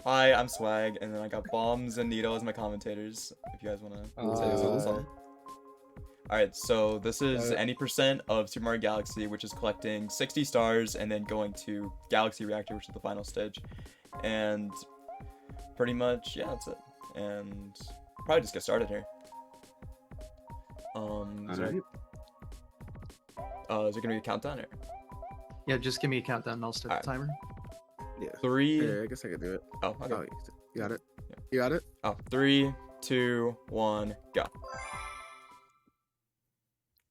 Hi, I'm Swag, and then I got Bombs and Nito as my commentators. If you guys want to say something. Alright, so this is any percent of Super Mario Galaxy, which is collecting 60 stars and then going to Galaxy Reactor, which is the final stage. And pretty much, yeah, that's it. And probably just get started here. Is there gonna be a countdown or? Yeah, just give me a countdown and I'll start the timer. Yeah. 3. Yeah, I guess I could do it. Oh, okay. Oh, you got it? Yeah. You got it? Oh, 3, 2, 1, go.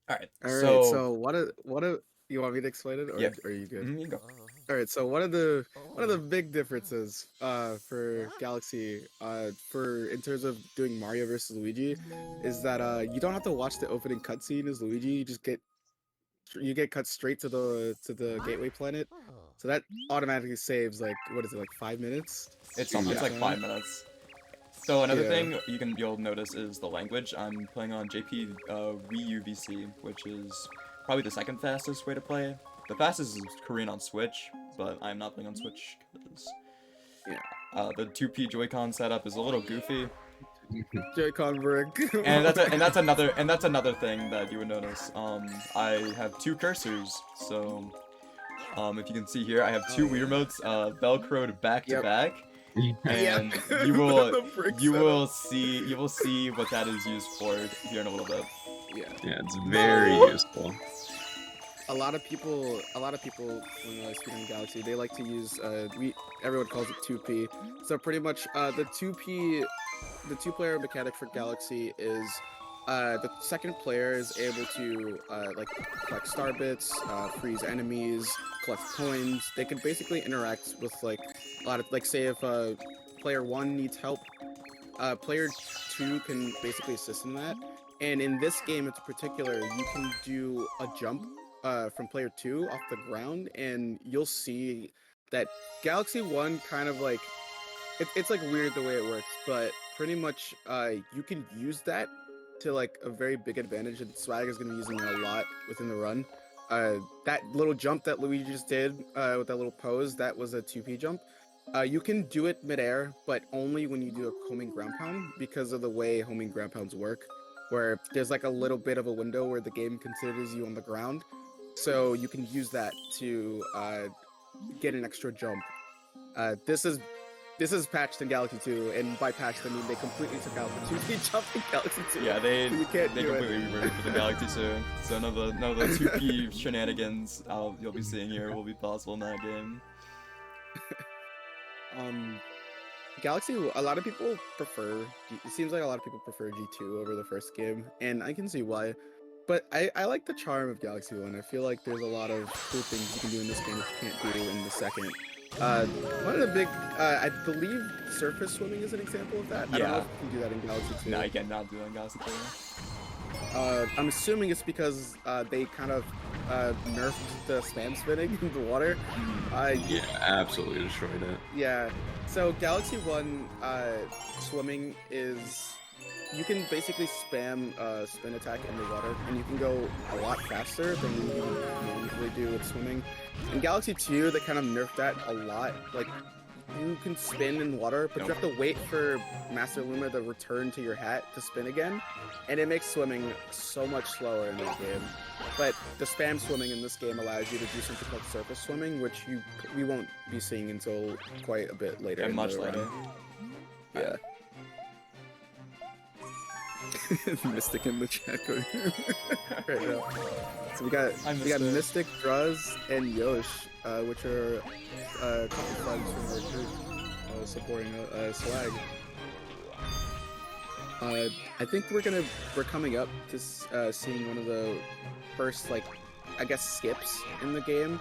Alright, so what you want me to explain it, or yeah. are you good? You can go. All right, so one of the big differences for Galaxy in terms of doing Mario versus Luigi is that you don't have to watch the opening cutscene as Luigi. You get cut straight to the gateway planet, so that automatically saves like 5 minutes. It's like 5 minutes. So another thing you'll notice is the language. I'm playing on JP Wii U VC, which is probably the second fastest way to play. The fastest is Korean on Switch, but I'm not playing on Switch because the 2P Joy-Con setup is a little goofy. Joy-Con brick. and that's another thing that you would notice. I have 2 cursors, so if you can see here, I have 2 Wii remotes velcroed back to back. And you will see what that is used for here in a little bit. Yeah, it's very useful. A lot of people when speedrunning Galaxy, they like to use everyone calls it 2P. So pretty much the 2-player mechanic for Galaxy is the second player is able to like collect star bits, freeze enemies, collect coins. They can basically interact with like a lot of, like, say if player 1 needs help, player 2 can basically assist in that. And in this game in particular, you can do a jump from player 2 off the ground, and you'll see that Galaxy 1 kind of like it's like weird the way it works, but pretty much you can use that to like a very big advantage, and Swag is going to be using it a lot within the run. That little jump that Luigi just did with that little pose, that was a 2P jump. You can do it midair, but only when you do a homing ground pound, because of the way homing ground pounds work, where there's like a little bit of a window where the game considers you on the ground. So you can use that to get an extra jump. This is patched in Galaxy 2, and by patched I mean they completely took out the 2P jump in Galaxy 2. Yeah, they completely reverted the Galaxy 2. So none of the 2P shenanigans you'll be seeing here will be possible in that game. Galaxy, a lot of people prefer. It seems like a lot of people prefer G2 over the first game, and I can see why. But I like the charm of Galaxy 1. I feel like there's a lot of cool things you can do in this game that you can't do in the second. One of the big, I believe surface swimming is an example of that. I don't know if you can do that in Galaxy 2. No, you cannot do that in Galaxy 2. I'm assuming it's because they kind of nerfed the spam spinning in the water. Yeah, absolutely destroyed it. Yeah, so Galaxy 1 swimming is, you can basically spam spin attack in the water, and you can go a lot faster than you normally do with swimming. In Galaxy 2, they kind of nerfed that a lot. Like, you can spin in water, but you have to wait for Master Luma to return to your hat to spin again, and it makes swimming so much slower in that game. But the spam swimming in this game allows you to do something called surface swimming, which we won't be seeing until quite a bit later. And much later. Yeah. Mystic in the chat right now. So we got Mystic, Druz, and Yosh, which are a couple friends from our group supporting Swag. I think we're coming up to seeing one of the first, like, I guess, skips in the game.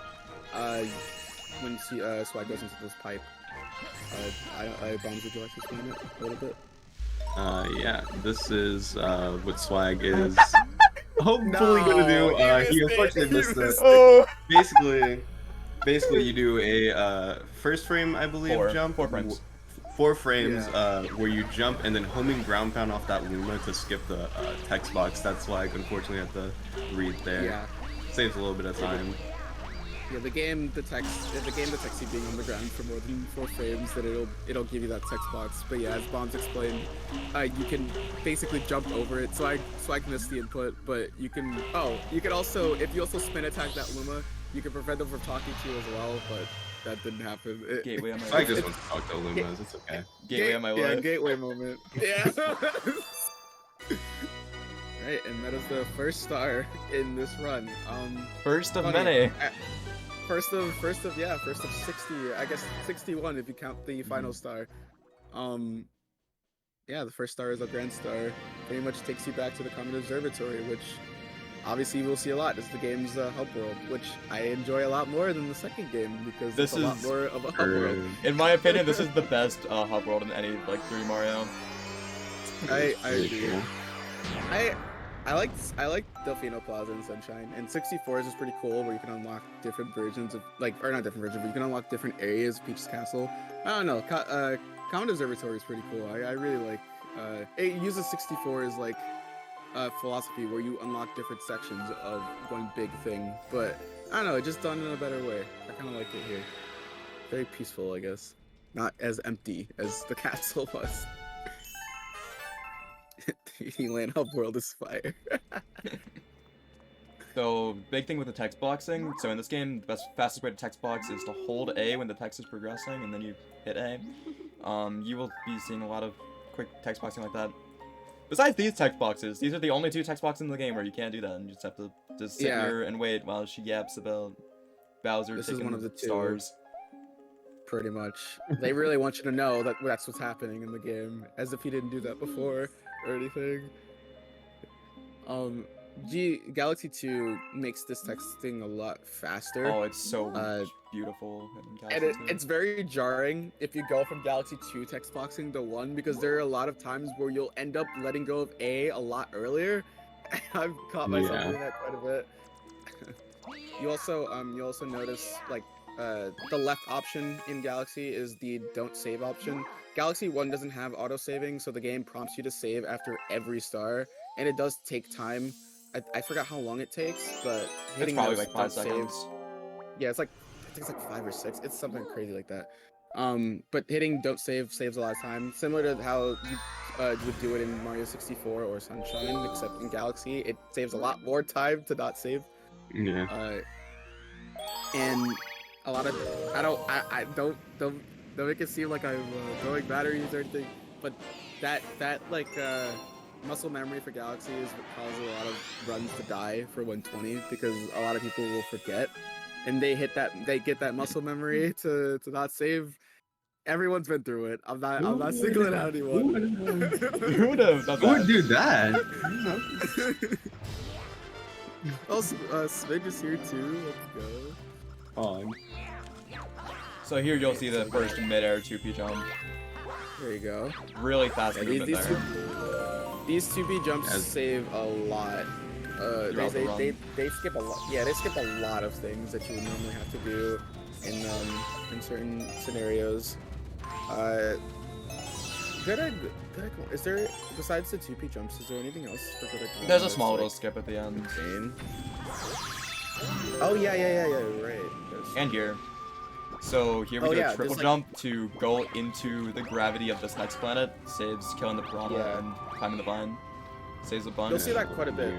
When you see Swag goes into this pipe. Bombs, would you like to explain it a little bit? Yeah, this is what Swag is hopefully gonna do. He unfortunately missed this. Basically, you do a first frame, I believe, jump. 4 frames. 4 frames where you jump and then homing ground pound off that Luma to skip the text box. That's Swag unfortunately have to read there. Yeah. Saves a little bit of time. Yeah, the game detects you being on the ground for more than 4 frames, then it'll give you that text box. But yeah, as Bombs explained, you can basically jump over it. So I missed the input, but you can also, if you also spin attack that Luma, you can prevent them from talking to you as well. But that didn't happen. Gateway on my Swagg left. just wants to talk to Lumas. It's okay. Gateway on my Yeah, left. gateway moment. Yeah. Right, and that is the first star in this run. First of funny, many. First of 60. I guess 61 if you count the final star. Yeah, the first star is a grand star. Pretty much takes you back to the Common Observatory, which obviously we'll see a lot. It's the game's hub world, which I enjoy a lot more than the second game because This it's a lot is- more of a hub world. In my opinion, this is the best hub world in any like 3 Mario. I Really agree. cool. I like Delfino Plaza and Sunshine, and 64 is just pretty cool where you can unlock different versions of or not different versions, but you can unlock different areas of Peach's Castle. I don't know. Common Observatory is pretty cool. I really like. It uses 64 as like philosophy where you unlock different sections of one big thing, but I don't know. It's just done in a better way. I kind of like it here. Very peaceful, I guess. Not as empty as the castle was. 3D Land Hub World is fire. So, big thing with the text boxing. So in this game, the fastest way to text box is to hold A when the text is progressing, and then you hit A. You will be seeing a lot of quick text boxing like that. Besides these text boxes, these are the only 2 text boxes in the game where you can't do that, and you just have to just sit here and wait while she yaps about Bowser This is taking one of the 2. stars. Pretty much. They really want you to know that that's what's happening in the game, as if he didn't do that before or anything. Galaxy 2 makes this texting a lot faster. Oh, it's so beautiful. In And Galaxy 2. it's very jarring if you go from Galaxy 2 text boxing to 1, because there are a lot of times where you'll end up letting go of A a lot earlier. I've caught myself doing that quite a bit. You also notice like the left option in Galaxy is the don't save option. Galaxy 1 doesn't have auto saving, so the game prompts you to save after every star, and it does take time. I forgot how long it takes, but It's hitting probably those like 5 don't seconds. save. Yeah, it's like I think it's like 5 or 6. It's something crazy like that. But hitting don't save saves a lot of time, similar to how you would do it in Mario 64 or Sunshine, except in Galaxy it saves a lot more time to not save. Yeah. And a lot of I don't make it seem like I'm throwing batteries or anything, but that like muscle memory for Galaxy is what causes a lot of runs to die for 120, because a lot of people will forget and they get that muscle memory to not save. Everyone's been through it. I'm not singling out anyone. Who would have done Who would that? do that? Also, Smig is here too. Let's go. Fine. So here you'll see the first mid-air 2P jump. There you go. Really fast Yeah, movement there. These 2B jumps Yes. save a lot. Throughout the run. They skip a lot. Yeah, they skip a lot of things that you would normally have to do in certain scenarios. Is there, besides the 2P jumps, is there anything else for good? There's a small little skip at the end. Insane. Oh yeah, right. And here. So here we do yeah, a triple there's, like- jump to go into the gravity of this next planet. Saves killing the piranha Yeah. and climbing the vine. Saves a bunch. You'll see that quite a bit.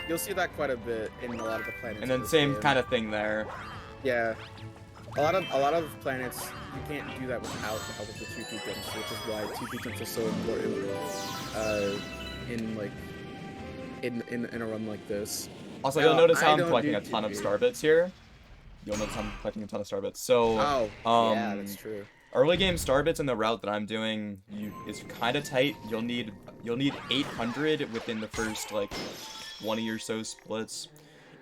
You'll see that quite a bit in a lot of the planets. And in then this same game. kind of thing there. Yeah. A lot of planets, you can't do that without the help of the 2P jumps, which is why 2P jumps are so important in a run like this. Also, you'll notice how I I'm don't collecting do a ton of 2P. star bits here. You'll notice I'm collecting a ton of star bits. So, Yeah, that's true. early game star bits in the route that I'm doing is kind of tight. You'll need 800 within the first like 20 or so splits.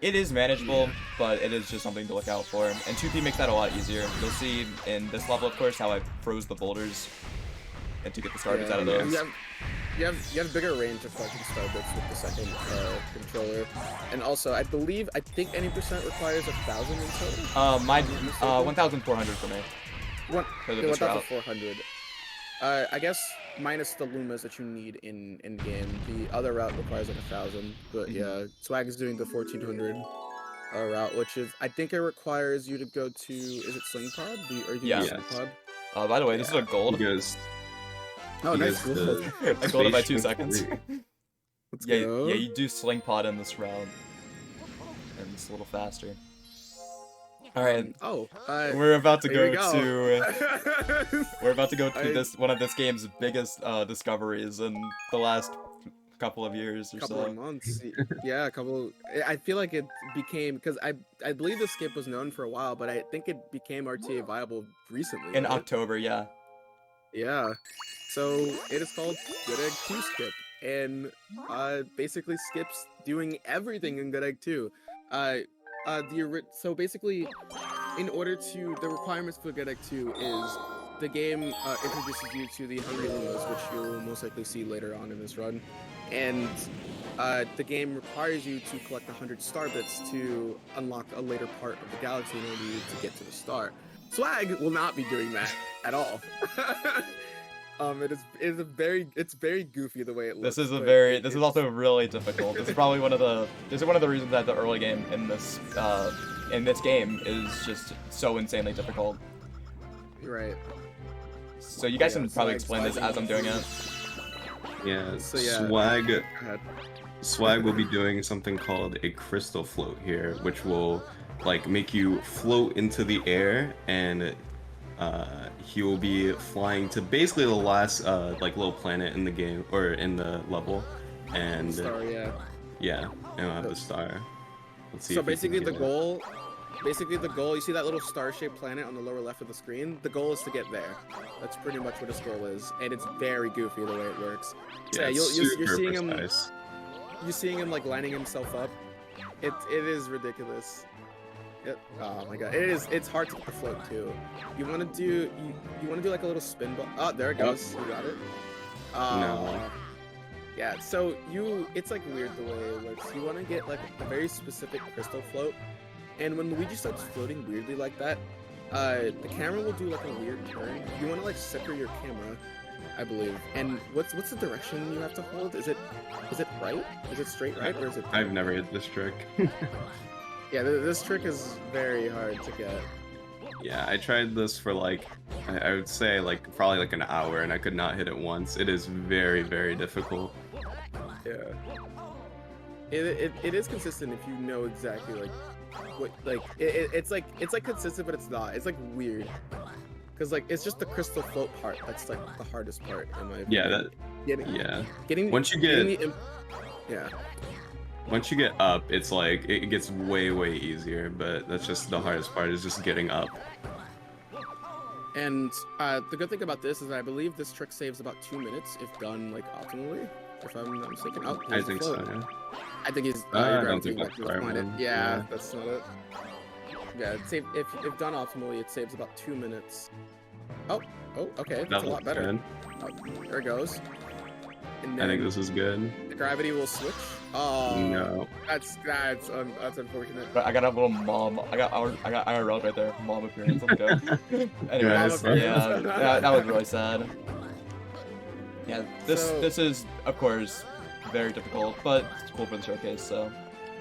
It is manageable, but it is just something to look out for. And 2P makes that a lot easier. You'll see in this level, of course, how I froze the boulders and to get the star bits out of those. You have bigger range of collecting star bits with the second controller, and also I think any percent requires 1,000 in total. My 1,400 for me. For the this route. 1,400. I guess minus the Lumas that you need in game. The other route requires like 1,000, but yeah, Swagg is doing the 1,400. route, which is I think it requires you to go to is it Sling Pod? Or do you Yeah. use Sling Pod? By the way, this is a He gold. goes. Oh, he nice. goes to I gold it by 2 Space seconds. Ship Let's Yeah, go. yeah, you do Sling Pod in this route, and it's a little faster. All right, Oh, we're about to here go we go. to we're about to go to I- this one of this game's biggest discoveries in the last couple of years or couple of so. months. Yeah, a couple. I feel like it became because I believe the skip was known for a while, but I think it became RTA viable recently. In right? October, yeah. Yeah. So it is called Good Egg 2 Skip, and basically skips doing everything in Good Egg 2. So basically, in order to the requirements for Good Egg 2 is the game introduces you to the Hungry Lumas, which you'll most likely see later on in this run, and the game requires you to collect 100 star bits to unlock a later part of the galaxy in order to get to the star. Swagh will not be doing that at all. It's very goofy the way it looks. This is but this is also really difficult. This is probably one of the reasons that the early game in this game is just so insanely difficult. right. So you guys Yeah, can probably Swagh- explain this as I'm doing it. Yeah, So, yeah. Swagh Go ahead. Swagh will be doing something called a crystal float here, which will like make you float into the air, and he will be flying to basically the last like little planet in the game or in the level, and Star, yeah. yeah, and we'll have the star. Let's see. So if we can basically the get it. goal, you see that little star-shaped planet on the lower left of the screen? The goal is to get there. That's pretty much what his goal is, and it's very goofy the way it works. So Yeah, yeah, it's you're super seeing him. precise. You're seeing him like lining himself up. It is ridiculous. Oh my god, it's hard to get the float too. You want to do like a little spin ball. Oh, there it goes. You got it. No. Yeah, so it's like weird the way it works. You want to get like a very specific crystal float, and when Luigi starts floating weirdly like that, the camera will do like a weird turn. You want to like center your camera, I believe. And what's the direction you have to hold? Is it right? Is it straight right, or is it? I've never hit this trick. Yeah, this trick is very hard to get. Yeah, I tried this for like, I would say like probably like an hour, and I could not hit it once. It is very, very difficult. Yeah. It is consistent if you know exactly like what like it's like consistent, but it's not. It's like weird. Cause like it's just the crystal float part that's like the hardest part in my opinion. Yeah, Getting once you getting get the yeah. once you get up, it's like it gets way, way easier. But that's just the hardest part, is just getting up. And the good thing about this is I believe this trick saves about 2 minutes if done like optimally. If I'm not mistaken. Oh, I there's the think so. float. Yeah. I think he's. I You're don't think gravitating back that's to the the right planet. one. Yeah, Yeah. that's not it. Yeah, if done optimally, it saves about 2 minutes. Oh, okay, that's That a lot looks better. good. Oh, there it goes. And I think then this is good. the gravity will switch. Oh, No. that's unfortunate. But I got a little mom. I got IRL right there. Mom appearance. Let's go. Anyways, Mom yeah, appearance. that was really sad. Yeah, So- this is of course very difficult, but it's cool for the showcase. So,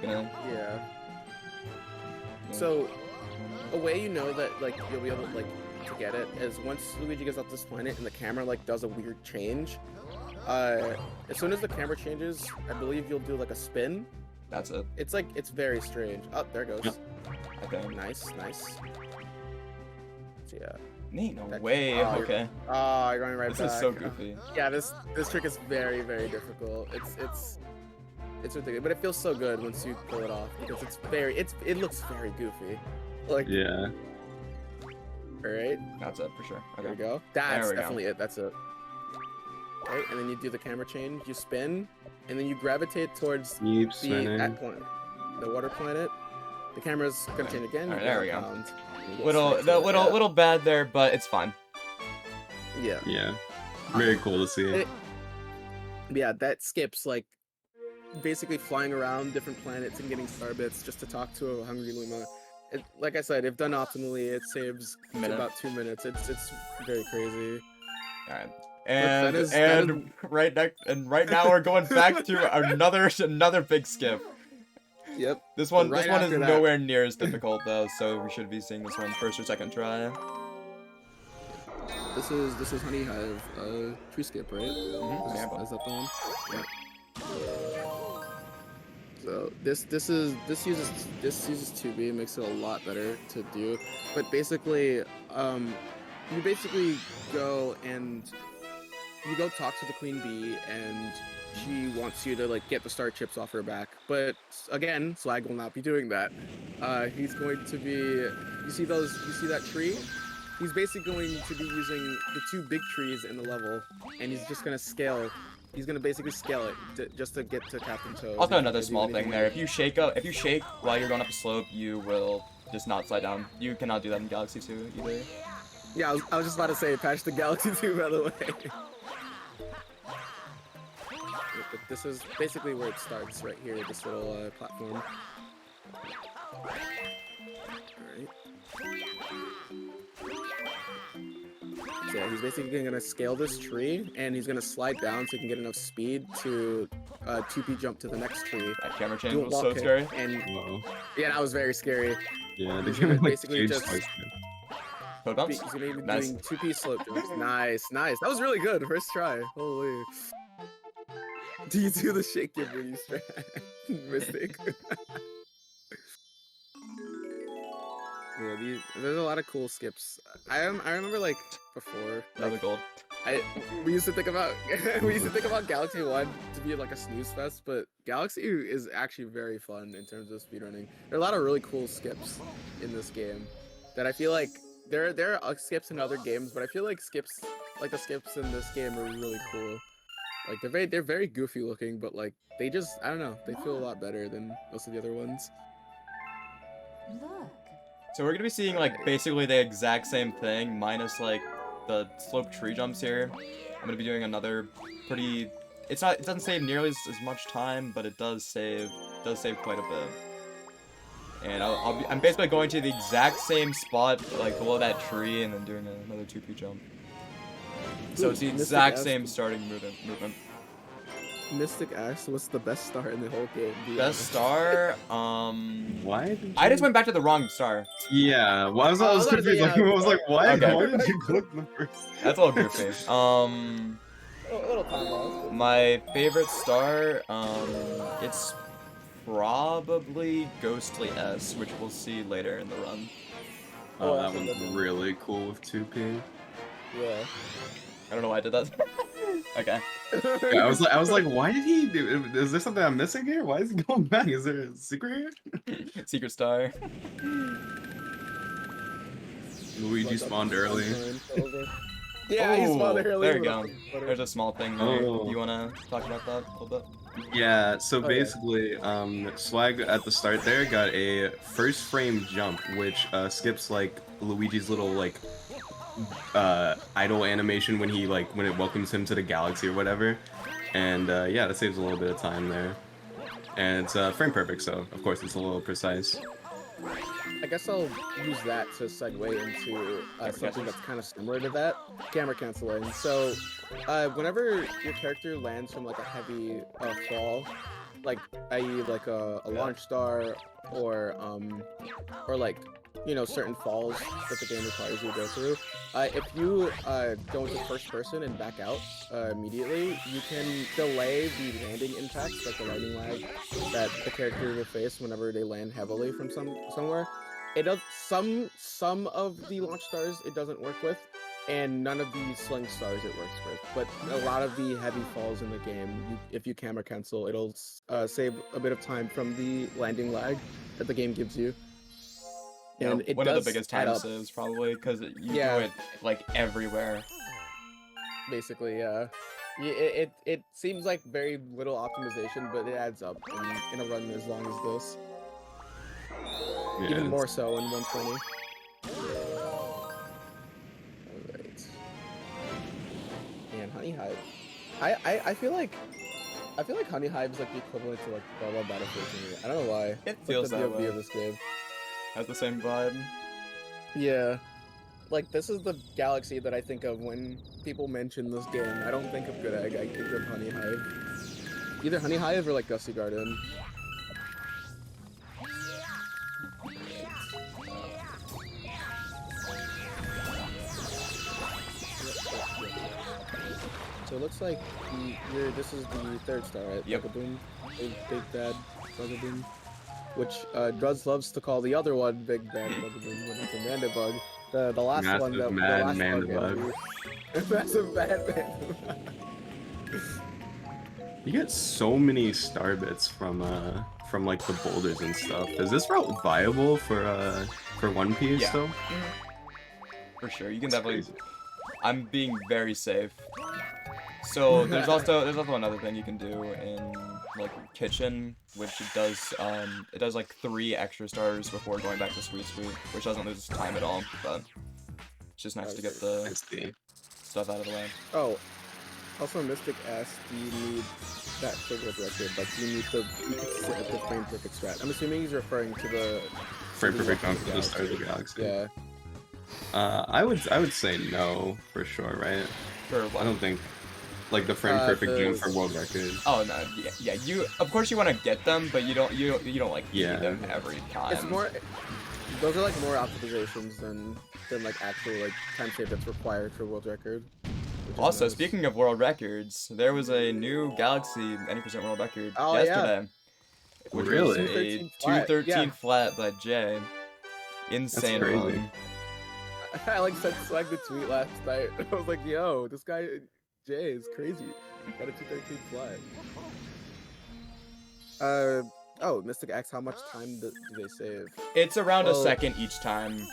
gonna. Yeah. So, a way you know that like you'll be able to get it is once Luigi gets off this planet and the camera like does a weird change. As soon as the camera changes, I believe you'll do like a spin. That's it. It's very strange. Oh, there it goes. Okay. Nice. So yeah. Neat. No That- way. oh, you're- Okay. Oh, you're going right This back. is so goofy. Yeah, this trick is very, very difficult. It's ridiculous, but it feels so good once you pull it off because it looks very goofy. Like, Yeah. all right, That's it for sure. there we Okay. go. That's we go. definitely it. That's it. Okay, and then you do the camera change, you spin, and then you gravitate towards Keep the spinning. planet, the water planet. The camera's gonna change again. Alright, you there we go go. around, and you get straight to it. Little bad there, but it's fine. Yeah. Yeah. Very cool to see. Yeah, that skips like basically flying around different planets and getting star bits just to talk to a hungry Luma. Like I said, if done optimally, it saves Minute. about 2 minutes. It's very crazy. All right. that And is- right now we're going back to another big skip. Yep. This one Right is after that. nowhere near as difficult though, so we should be seeing this one first or second try. This is Honey Hive, tree skip, right? Yeah. Is that the one? Yeah. So this uses 2B, makes it a lot better to do. But basically, you basically go talk to the queen bee, and she wants you to like get the star chips off her back. But again, Swagh will not be doing that. He's going to be. You see that tree? He's basically going to be using the 2 big trees in the level, and he's just gonna scale. He's gonna basically scale it just to get to Captain Toad. Also, another small thing there. If you shake while you're going up a slope, you will just not slide down. You cannot do that in Galaxy 2 either. Yeah, I was just about to say, patch the Galaxy 2, by the way. But this is basically where it starts, right here, this little platform. Alright. So yeah, he's basically gonna scale this tree, and he's gonna slide down so he can get enough speed to 2P jump to the next tree. That camera change Do a was wall so kick, scary. And Whoa. yeah, that was very scary. Yeah, the He's game gonna like basically changed just- twice. Code bumps? He's gonna be Nice. doing 2P slope jumps. Nice. That was really good. First try. Holy. Do you do the shake your booty strat? Mistake. Yeah, there's a lot of cool skips. I remember like before. Another Like, gold. we used to think about Galaxy 1 to be like a snooze fest, but Galaxy is actually very fun in terms of speedrunning. There are a lot of really cool skips in this game that I feel like there are skips in other games, but I feel like the skips in this game are really cool. Like they're very goofy looking, but like they just, I don't know, they feel a lot better than most of the other ones. Look. So we're gonna be seeing like basically the exact same thing, minus like the slope tree jumps here. I'm gonna be doing another pretty. It doesn't save nearly as much time, but it does save quite a bit. And I'm basically going to the exact same spot like below that tree, and then doing another 2P jump. So it's the exact same starting movement. Mystic asks, what's the best star in the whole game? Best star, Why did I just went back to the wrong star. Yeah, well, I was about to confused. say, Like, yeah. I was like, why? Okay. Why did you click the first? That's a little goofy. A little time loss. My favorite star, it's probably Ghostly S, which we'll see later in the run. Oh, that one's really cool with 2P. Yeah. I don't know why I did that. Okay. Yeah, I was like, why did he do? Is there something I'm missing here? Why is he going back? Is there a secret here? Secret star. Luigi spawned early. Yeah, he spawned Oh, early. there you go. There's a small thing there. Oh. You wanna talk about that a little bit? Yeah, so Okay. basically, Swagh at the start there got a first frame jump, which skips like Luigi's little like idle animation when it welcomes him to the galaxy or whatever, and yeah, that saves a little bit of time there, and it's frame perfect, so of course it's a little precise. I guess I'll use that to segue into something that's kind of similar to that, camera canceling. So, whenever your character lands from like a heavy fall, like i.e. like a launch star or like, you know, certain falls that the game requires you to go through, if you go into first person and back out immediately, you can delay the landing impacts, like the landing lag that the character will face whenever they land heavily from somewhere. It does some of the launch stars it doesn't work with, and none of the sling stars it works with. But a lot of the heavy falls in the game, if you camera cancel, it'll save a bit of time from the landing lag that the game gives you. Yeah, And it one of does the biggest add time up. saves probably, because you Yeah. do it like everywhere. Basically, yeah. It seems like very little optimization, but it adds up in a run as long as this. Yeah, Even more so in 120. Alright. And Honey Hive. I feel like Honey Hive is like the equivalent to like Bubba Battlefield to me. I don't know why. It It's feels like the that DOB way. of this game. Has the same vibe. Yeah. Like, this is the galaxy that I think of when people mention this game. I don't think of Good Egg, I think of Honey Hive. Either Honey Hive or like Gusty Garden. So it looks like this is the third star, right? Yep. Bug-a-boom. Big Bad Bug-a-boom. Which Druz loves to call the other one Big Bad Bug-a-boom when it's a Mandibug. The last one Massive that mad the last Mandibug. Massive mad Mandibug. You get so many star bits from like the boulders and stuff. Is this route viable for 1P Yeah. still? For sure, you can That's definitely. crazy. I'm being very safe. So there's also another thing you can do in like kitchen, which does like 3 extra stars before going back to Sweet, which doesn't lose time at all, but it's just nice to get I the see. stuff out of the way. Oh, also Mystic asked, do you need that figure record? Like, do you need to sit at the frame perfect strat? I'm assuming he's referring to the Frame perfect jump for the start of the galaxy. Yeah. I would say no for sure, right? For I what? don't think like the frame perfect the- jump for world record. Oh no, yeah. You of course you want to get them, but you don't like Yeah. need them every time. It's more. Those are like more optimizations than like actual like time save that's required for world record. which is Also, nice. speaking of world records, there was a new Galaxy 90% world record Oh, yeah. yesterday. Which was Really? a 213 flat, 213 yeah. flat by Jay. Insane crazy. run. I like sent Swag the tweet last night. I was like, yo, this guy Jay is crazy. Got a 213 flat. Oh, Mystic asks, how much time do they save? It's around Well- a second each time,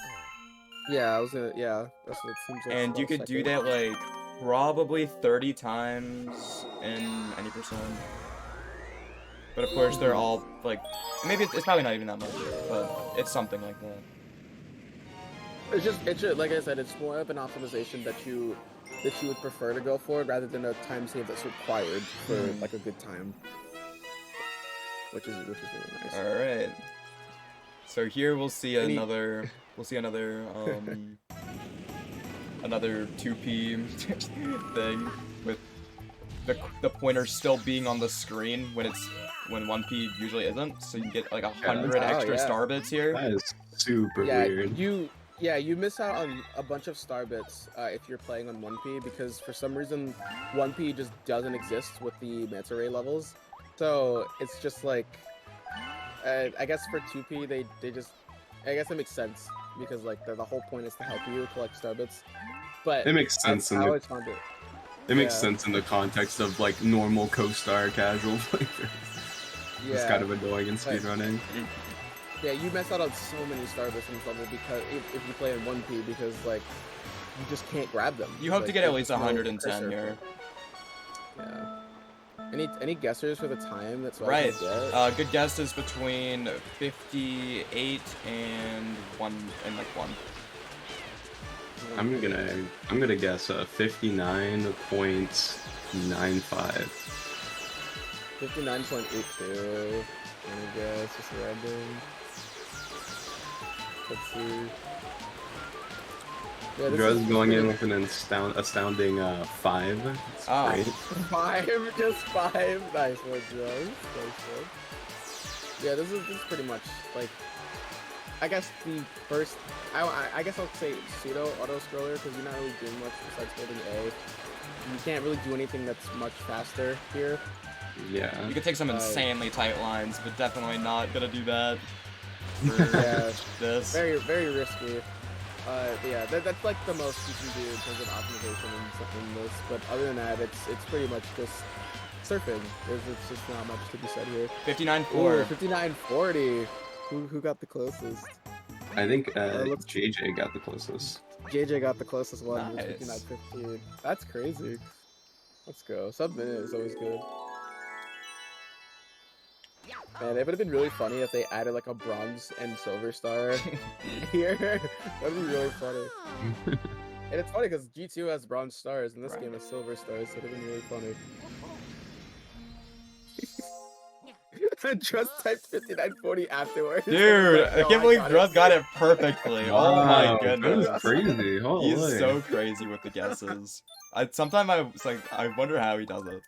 Yeah, I was gonna. Yeah, that's what it seems like. and it's you about a could do second. that like probably 30 times in any percent. But of course, they're all like maybe it's probably not even that much, but it's something like that. It's just like I said, it's more of an optimization that you would prefer to go for rather than a time save that's required for like a good time. Which is really nice. All right. So here we'll see Any- another another 2P thing with the pointer still being on the screen when 1P usually isn't. So you get like 100 Oh, extra yeah. star bits here. That is super Yeah, weird. you miss out on a bunch of star bits if you're playing on 1P because for some reason 1P just doesn't exist with the manta ray levels. So it's just like, I guess for 2P they just, I guess it makes sense because like the whole point is to help you collect star bits. But It makes sense I in the always found it. It makes Yeah. sense in the context of like normal co-star casual players. Yeah. It's kind of annoying in But- speedrunning. Yeah, you mess out on so many star bits in this level because if you play in 1P because like you just can't grab them. You hope to Like, get at there's least no 110 cursor. here. Yeah. Any guessers for the time that's what Right. I get? Good guess is between 58 and 1. I'm gonna guess 59.95. 59.82. Let me guess, just random. Let's see. Yeah, this Druz is going in pretty- with an astounding 5. It's Ah. great. 5, just 5. Nice one, Joe. Nice one. Yeah, this is pretty much like, I guess the first. I guess I'll say pseudo auto scroller because you're not really doing much besides holding A. You can't really do anything that's much faster here. Yeah. You could take some insanely tight lines, but definitely not gonna do that. For Yeah, this. very risky. But yeah, that's like the most you can do in terms of optimization in this. But other than that, it's pretty much just surfing. It's just not much to be said here. 59.4. Ooh, 59.40. Who got the closest? I think looks- JJ got the closest. JJ got the closest one with Nice. 59.15. That's crazy. Let's go. Sub-minute is always good. Man, it would have been really funny if they added like a bronze and silver star here. That would be really funny. And it's funny because G2 has bronze stars and this Right. game has silver stars, so it would have been really funny. Trust typed 59.40 afterwards. Dude, Like, I "Yo, can't believe got Druz it." got it perfectly. Oh my Wow, goodness. That is crazy. Holy. He's so crazy with the guesses. Sometimes I was like, I wonder how he does it.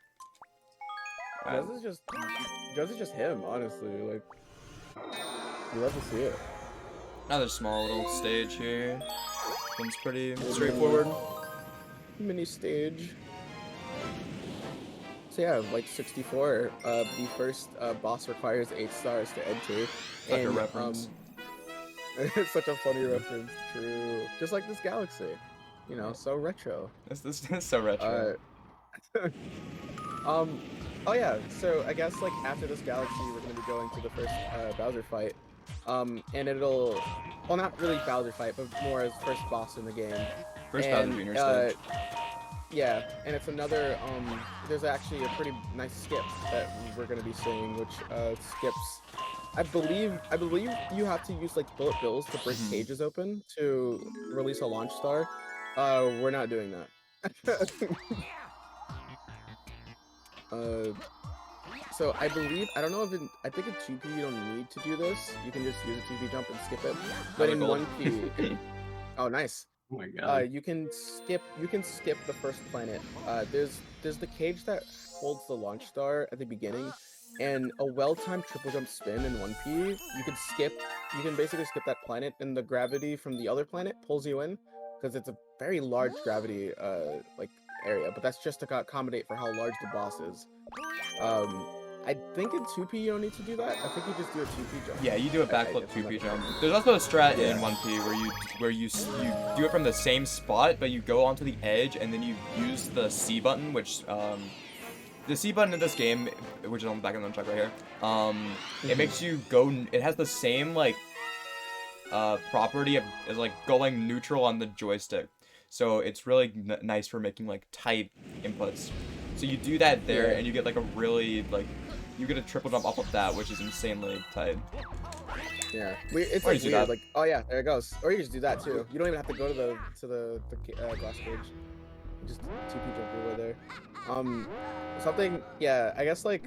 Juz is just him, honestly. Like, you love to see it. Another small little stage here. One's pretty straightforward. Mini stage. So yeah, like 64, the first boss requires 8 stars to enter. Such a reference. It's such a funny reference, true. Just like this galaxy, you know, so retro. This is so retro. Oh yeah, so I guess like after this galaxy, we're gonna be going to the first Bowser fight. And it'll, well, not really Bowser fight, but more as first boss in the game. First Bowser Jr. stage. Yeah, and it's another, there's actually a pretty nice skip that we're gonna be seeing, which skips, I believe you have to use like bullet bills to break cages open to release a launch star. We're not doing that. So I don't know if I think in 2P you don't need to do this. You can just use a 2P jump and skip it. But in 1P, oh nice. Oh my god. You can skip the first planet. There's the cage that holds the launch star at the beginning, and a well-timed triple jump spin in 1P. You can basically skip that planet, and the gravity from the other planet pulls you in, because it's a very large gravity like area. But that's just to accommodate for how large the boss is. I think in 2P you don't need to do that. I think you just do a 2P jump. Yeah, you do a backflip 2P jump. There's also a strat in 1P where you do it from the same spot, but you go onto the edge and then you use the C button, which the C button in this game, which is on the back of the nunchuck right here, it makes you go. It has the same like property as like going neutral on the joystick, so it's really nice for making like tight inputs. So you do that there, and you get like a really like. You get a triple jump off of that, which is insanely tight. Yeah, it's like weird. Like, oh yeah, there it goes. Or you just do that too. You don't even have to go to the glass cage. You just 2P jump over there. Something. Yeah, I guess like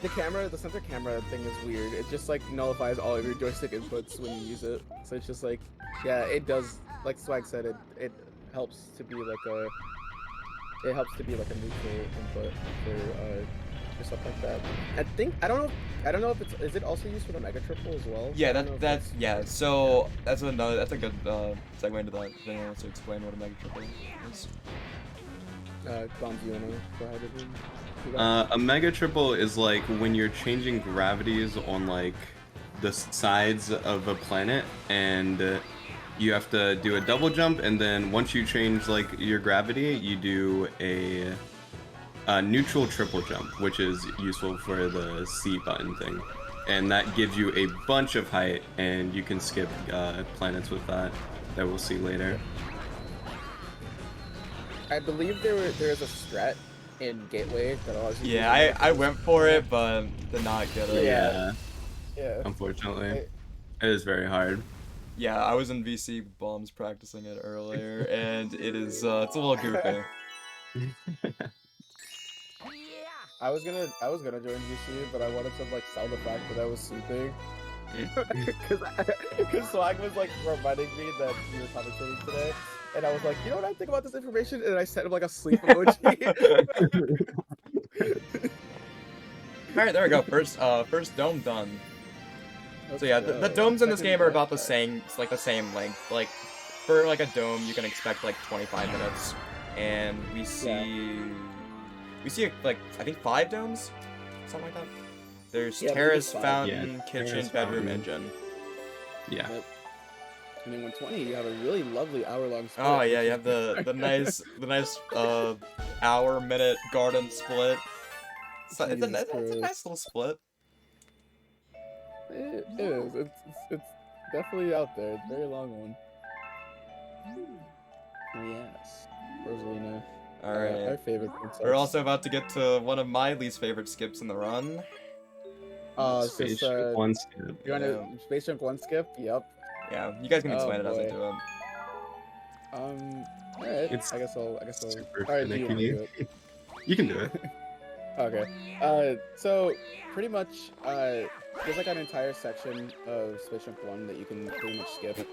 the center camera thing is weird. It just like nullifies all of your joystick inputs when you use it. So it's just like, yeah, it does. Like Swag said, it helps to be like a. It helps to be like a neutral input for stuff like that. I don't know if is it also used for the mega triple as well? Yeah, yeah. So that's a good segue into that. If anyone wants to explain what a mega triple is. Bombs, you wanna go ahead and do that? A mega triple is like when you're changing gravities on like the sides of a planet, and you have to do a double jump, and then once you change like your gravity, you do a neutral triple jump, which is useful for the C button thing, and that gives you a bunch of height, and you can skip planets with that we'll see later. I believe there is a strat in Gateway that allows you. Yeah, I went for it, but did not get it. Yeah. Unfortunately, it is very hard. Yeah, I was in VC bombs practicing it earlier, and it's a little goofy. I was gonna join VC, but I wanted to like sell the fact that I was sleeping. Because Swag was like reminding me that we were commentating today, and I was like, you know what I think about this information, and I sent him like a sleep emoji. All right, there we go. First dome done. So yeah, the domes in this game are about the same. It's like the same length. Like for like a dome, you can expect like 25 minutes, and we see. We see, like, I think 5 domes? Something like that. There's terrace, fountain, kitchen, bedroom, and gym. Yeah. Yep. And then 120, you have a really lovely hour-long split. Oh, yeah, you have the nice hour-minute garden split. So it's a nice little split. It is. It's definitely out there. It's a very long one. Yes. Rosalina. Alright. Our favorite princess. We're also about to get to one of my least favorite skips in the run. Space Junk 1 skip. You want to Space Junk 1 skip? Yep. Yeah, you guys can explain it as I do it. Alright. I guess I'll. Super Alright, do you want to do it? You can do it. Okay. So pretty much, there's like an entire section of Space Junk 1 that you can pretty much skip.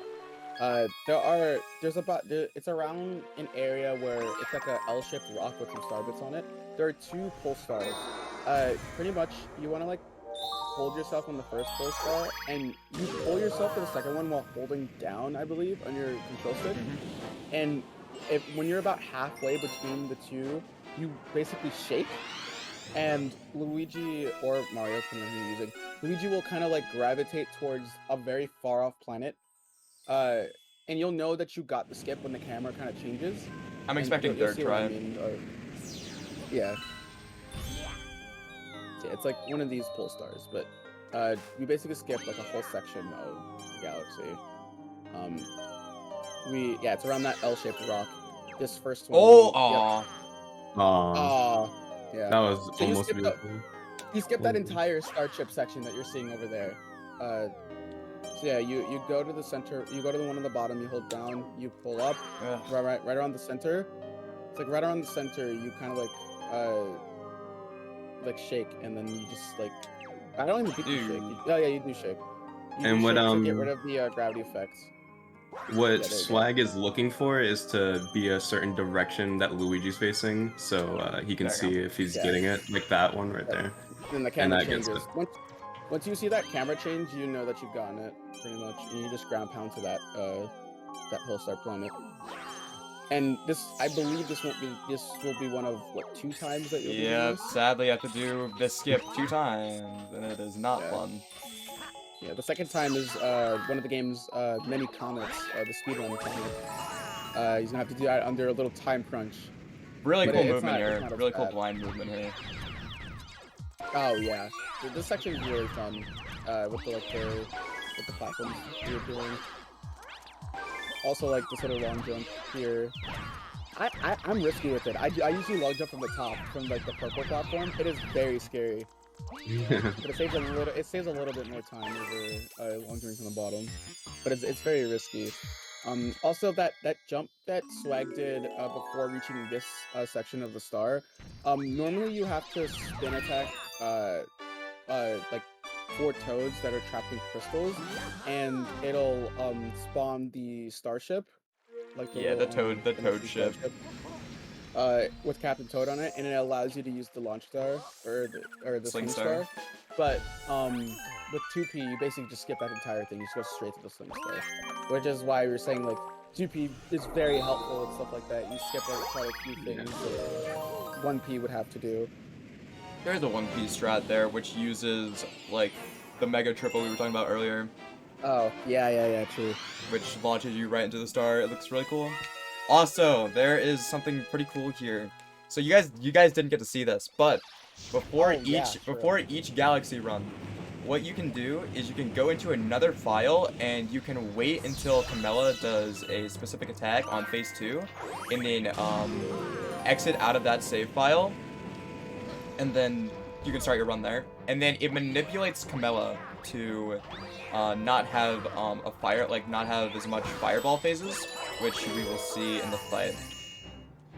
It's around an area where it's like a L-shaped rock with some star bits on it. There are 2 pole stars. Pretty much, you want to like hold yourself on the first pole star, and you pull yourself to the second one while holding down, I believe, on your control stick. And when you're about halfway between the 2, you basically shake, and Luigi or Mario, depending on who you're using, Luigi will kind of like gravitate towards a very far off planet, and you'll know that you got the skip when the camera kind of changes. I'm And expecting you'll third see what I try. mean, yeah. Yeah, it's like one of these pole stars, but we basically skipped like a whole section of the galaxy. Yeah, it's around that L-shaped rock. This first one. Oh, Yep. aw. Aw, Yeah. that was So almost beautiful. you skip that entire star chip section that you're seeing over there. So yeah, you go to the center. You go to the one on the bottom. You hold down. You pull up. Ugh. Right around the center. It's like right around the center. You kind of like shake, and then you just like. I don't even think you shake. Oh yeah, you do shake. You And do what shake to get rid of the gravity effects. What there you Swag is looking for is to be a certain direction that Luigi's facing, so he can There you see if he's Yeah. getting it, like that one right there. Then the camera that gets changes. Once you see that camera change, you know that you've gotten it, pretty much. And you just ground pound to that that whole star planet. And I believe this will be one of what, 2 times that you'll be doing Yeah, this? sadly I have to do this skip 2 times, and it is not Yeah. fun. Yeah, the second time is one of the game's many comics, the speedrun comic. He's gonna have to do that under a little time crunch. Really But cool it's movement not- it's here. not as Really cool bad. blind movement here. Oh yeah, this section is really fun with the platforms you're doing. Also, like this little long jump here. I'm risky with it. I usually long jump from the top, from like the purple platform. It is very scary, but it saves a little bit more time over long jumping from the bottom. But it's very risky. Also, that jump that Swag did before reaching this section of the star. Normally you have to spin attack like 4 toads that are trapped in crystals, and it'll spawn the starship. Like Yeah, the toad ship. With Captain Toad on it, and it allows you to use the launch star or the Sling sling star. star. But with 2P, you basically just skip that entire thing. You just go straight to the sling star, which is why we were saying like 2P is very helpful and stuff like that. You skip quite a few things that 1P would have to do. There's a 1-piece strat there, which uses, like, the Mega Triple we were talking about earlier, Oh yeah, true. which launches you right into the star. It looks really cool. Also, there is something pretty cool here. So you guys didn't get to see this, but before Oh, yeah, sure. before each galaxy run, what you can do is you can go into another file and you can wait until Camilla does a specific attack on phase 2, and then exit out of that save file, and then you can start your run there. And then it manipulates Camilla to not have not have as much fireball phases, which we will see in the fight.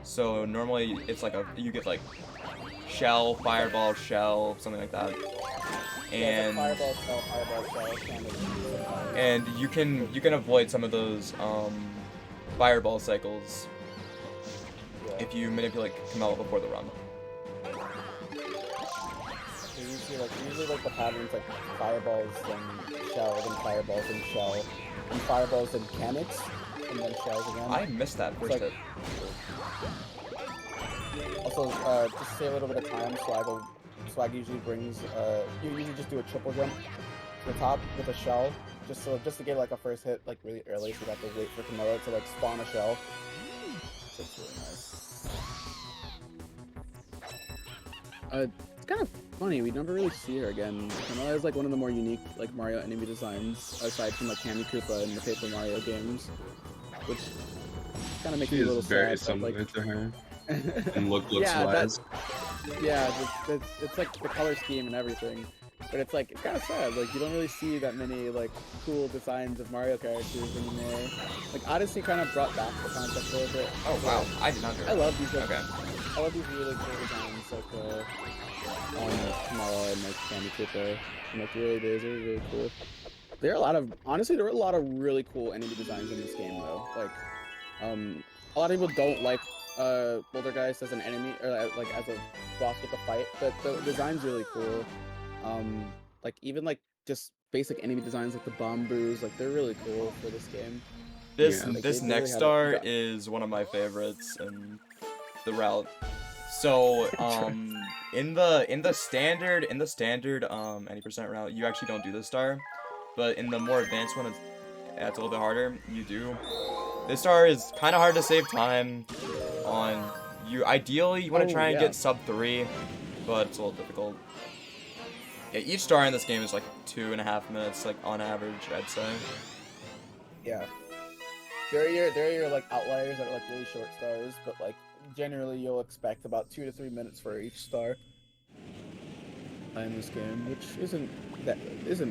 So normally it's like you get like shell, fireball, shell, something like that. And Fireball shell. and you can avoid some of those fireball cycles if you manipulate Camilla before the run. Usually like the patterns like fireballs and shell, then fireballs and shell, and fireballs and mechanics, and then shells again. I missed that first Like- hit. Also, just to save a little bit of time, Swag usually brings you usually just do a triple jump to the top with a shell, just to get like a first hit like really early, so you have to wait for Camilla to like spawn a shell. So it's really nice. It's kind of funny, we never really see her again. Camilla is like one of the more unique like Mario enemy designs, aside from like Candy Koopa and the Paper Mario games, which kind of makes She me a is little very sad. But, similar to her. And looks Yeah, wise. it's like the color scheme and everything, but it's like it's kind of sad. Like you don't really see that many like cool designs of Mario characters anymore. Like Odyssey kind of brought back the concept a little bit. Oh wow, I did not hear I that. love these. Like, Okay. I love these really cool designs like Kamala and like Candy Koopa. And, like the early days are really cool. There are a lot of really cool enemy designs in this game though. Like a lot of people don't like Poltergeist as an enemy or like as a boss with a fight, but the design's really cool. Like even like just basic enemy designs like the Bomboos, like they're really cool for this game. This Yeah. this They really next had a- star yeah. is one of my favorites, and the route So in the standard any percent route, you actually don't do this star, but in the more advanced one, it's a little bit harder. You do. This star is kind of hard to save time on. You ideally you want to try and get sub 3, but it's a little difficult. Yeah, each star in this game is like 2.5 minutes, like on average, I'd say. Yeah. There are your like outliers that are like really short stars, but like generally you'll expect about 2 to 3 minutes for each star in this game, which isn't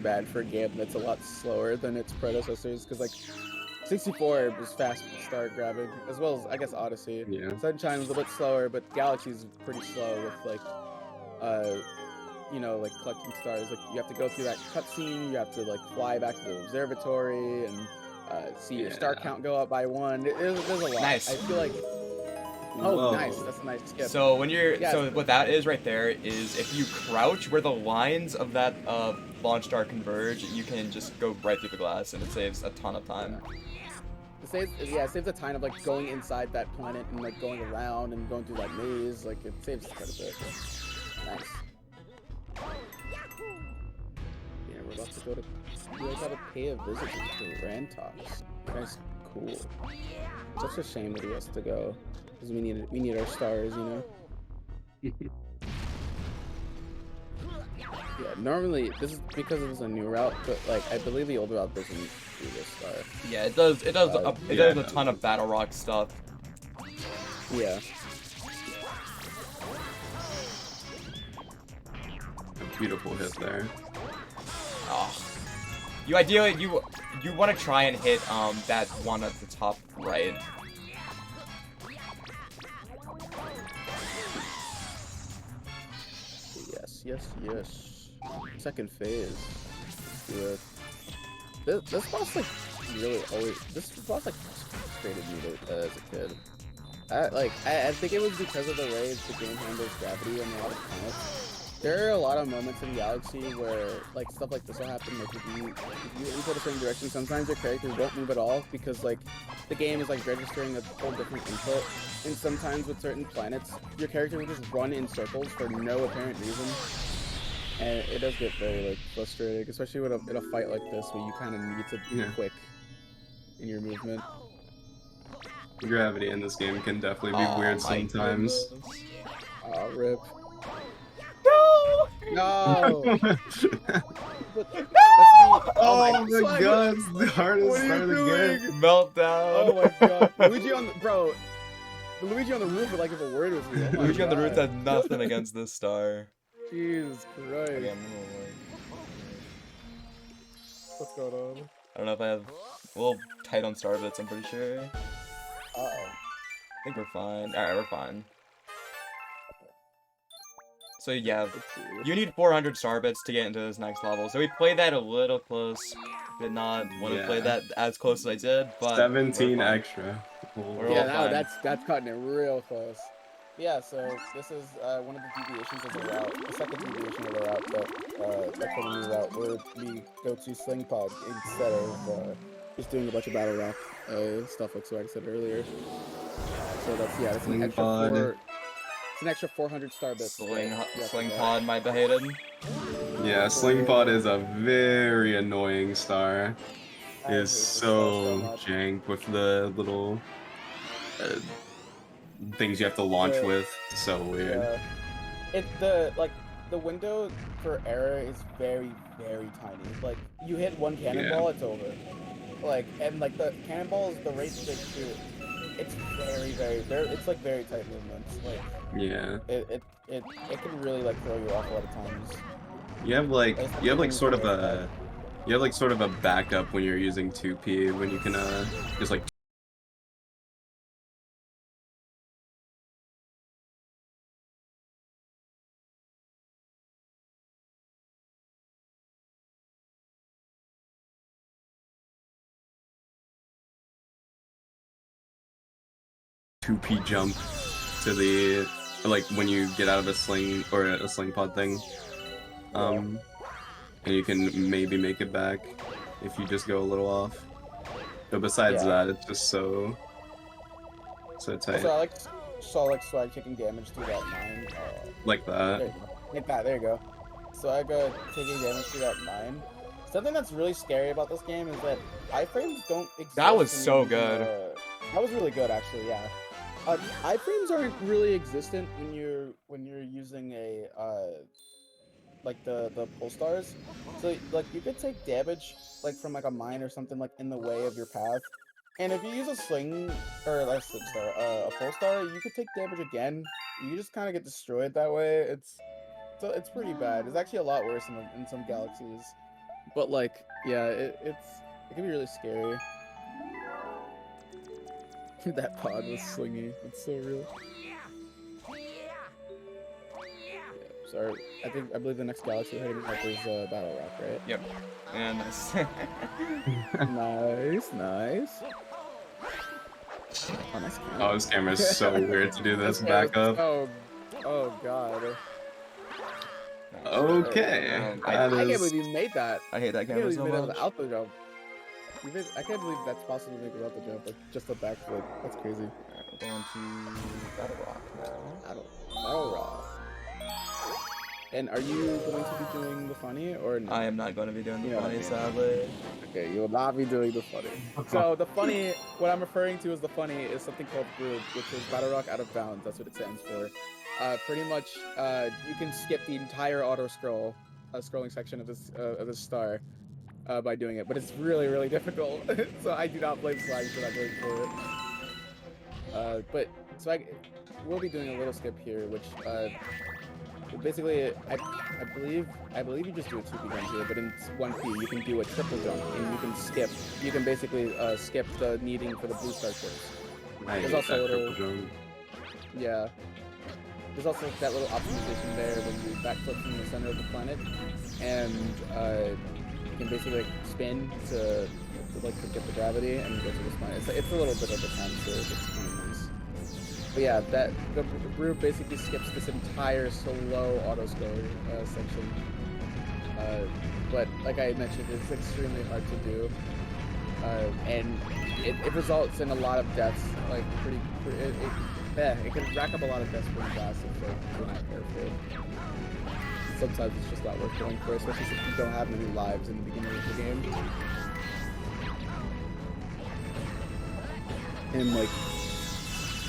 bad for a game that's a lot slower than its predecessors, because like 64 was fast star grabbing, as well as I guess Odyssey. Yeah. Sunshine was a bit slower, but Galaxy's pretty slow with like you know, like collecting stars. Like you have to go through that cutscene, you have to like fly back to the observatory and see your star count go up by 1. There's a lot. Nice. I feel like. Oh, Whoa. nice. That's a nice skip. So when you're so what that is right there is if you crouch where the lines of that launch star converge, you can just go right through the glass, and it saves a ton of time. It saves a ton of like going inside that planet and like going around and going through that maze. Like it saves quite a bit. Nice. Yeah, we're about to go to. We gotta pay a visit to Rantox. That's cool. Such a shame that he has to go, because we need our stars, you know. Yeah, normally this is because it was a new route, but like I believe the old route doesn't do this star. Yeah, it does. It does. It does a ton of Battle Rock stuff. Yeah. A beautiful hit there. Oh. You ideally you want to try and hit that one at the top right. Yes. Second phase. Yeah. This boss like really always. This boss like frustrated me as a kid. I think it was because of the way the game handles gravity and a lot of planets. There are a lot of moments in Galaxy where like stuff like this will happen. Like if you input a certain direction, sometimes your characters won't move at all because like the game is like registering a whole different input. And sometimes with certain planets, your character will just run in circles for no apparent reason. And it does get very like frustrating, especially in a fight like this where you kind of need to be quick in your movement. Gravity in this game can definitely be weird sometimes. Oh, rip. No! No! Oh my god, it's the hardest start of the game. Meltdown. Oh my god. Luigi on the roof would like if a word was here. Oh Luigi on the roof had nothing against this star. Jesus Christ. Okay, What's going on? I don't know if I have a little tight on star bits, I'm pretty sure. Uh-oh. I think we're fine. Alright, we're fine. So yeah, you need 400 star bits to get into this next level. So we played that a little close. Did not want to play that as close as I did, but 17 extra. Yeah, that's cutting it real close. Yeah, so this is one of the deviations of the route, the second deviation of the route that's what we route, where we go to Sling Pod instead of just doing a bunch of Battle Rock stuff like Swag said earlier. So that's an extra 400 star bits. Sling Pod might be hated. Yeah, Sling Pod is a very annoying star. It is so jank with the little things you have to launch with. So weird. The window for error is very, very tiny. Like you hit one cannonball, it's over. And the cannonball is the rate that they shoot. It's very, very, it's like very tight movements. Like yeah. It can really like throw you off a lot of times. You have sort of a backup when you're using 2P when you can just like P jump to the when you get out of a sling or a sling pod thing, and you can maybe make it back if you just go a little off. But besides that, it's just so tight. Also, saw like Swag taking damage through that mine. Like There that. you go. Like that. There you go. Swag taking damage through that mine. Something that's really scary about this game is that iframes don't exist. That was when so you're good. using, that was really good, actually. Yeah. Iframes aren't really existent when you're using a like the pole stars. So like you could take damage like from like a mine or something like in the way of your path. And if you use a sling or like a sling star, a pole star, you could take damage again. You just kind of get destroyed that way. It's pretty bad. It's actually a lot worse in some galaxies. But like, yeah, it can be really scary. That pod was slingy. It's so real. Yeah, sorry. I believe the next galaxy we're heading up is Battle Rock, right? Yep. And nice. Nice. Oh, nice camera. Oh, this camera's so weird to do this back up. Oh god. Okay. I That can't is. believe you made that. I hate that I can't camera believe so you made that much. without the jump. I can't believe that's possible to make without the jump. Like just a backflip. That's crazy. Alright, we're going to Battle Rock now. Battle Rock. And are you going to be doing the funny or no? I am not going to be doing the You know what I funny, mean. sadly. Okay, you will not be doing the funny. So the funny, what I'm referring to as the funny is something called Group, which is Battle Rock Out of Bounds. That's what it stands for. Pretty much, you can skip the entire scrolling section of this star by doing it, but it's really, really difficult. So I do not blame Swag for not going for it. But Swag will be doing a little skip here, which basically, I believe you just do a 2P jump here, but in 1P you can do a triple jump, and you can skip. You can basically skip the needing for the blue star chips. I hate There's also that a little, triple jump. yeah. There's also that little optimization there when you backflip from the center of the planet, and you can basically like spin to get the gravity and go to the spine. It's a little bit of a time surge. It's kind of nice. But yeah, the group basically skips this entire slow auto scaling section. But like I mentioned, it's extremely hard to do, and it results in a lot of deaths. Like it can rack up a lot of deaths pretty fast if you're not careful. Sometimes it's just not worth going for, especially if you don't have many lives in the beginning of the game. And like,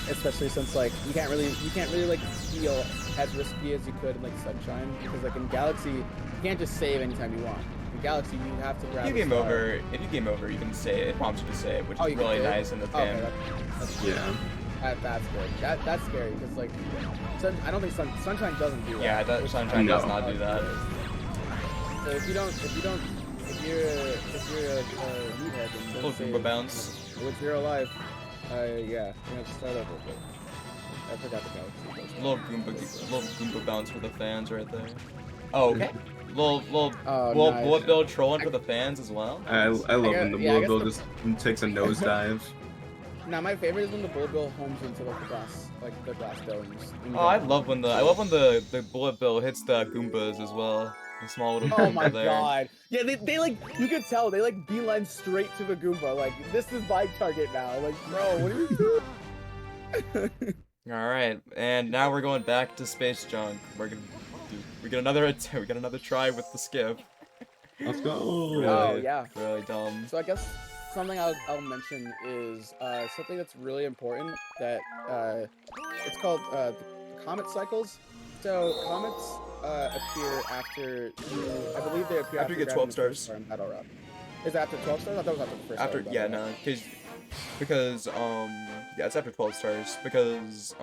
especially since like you can't really like feel as risky as you could in like Sunshine, because like in Galaxy you can't just save anytime you want. In Galaxy you have to grab. If you game over, you can save. It prompts you to save, which is really nice in the game. Okay, that's Yeah. That's good. That's scary because like, I don't think Sunshine doesn't do that. Yeah, Sunshine does not do that. So if you're a meathead and Little Goomba bounce. with 0 life, yeah, you have to start over. But I forgot the galaxy. Little Goomba bounce for the fans right there. Oh, okay. Little Oh, nice. bullet bill trolling for the fans as well. I love when the bullet bill just takes a nosedive. Now my favorite is when the bullet bill homes into like the glass domes. Oh, I love when the bullet bill hits the Goombas as well. The small little Oh Goomba my there. god. Yeah, they like, you can tell, they like beeline straight to the Goomba. Like, this is my target now. Like, bro, what are you doing? Alright, and now we're going back to Space Junk. We get another try with the skip. Let's go. Oh, yeah. Really dumb. So I guess something I'll mention is something that's really important that it's called the comet cycles. So comets appear after I believe they appear after you get 12 stars. In Battle Rock. Is it after 12 stars? I thought it was after the first After, star. yeah, no, because yeah, it's after 12 stars, because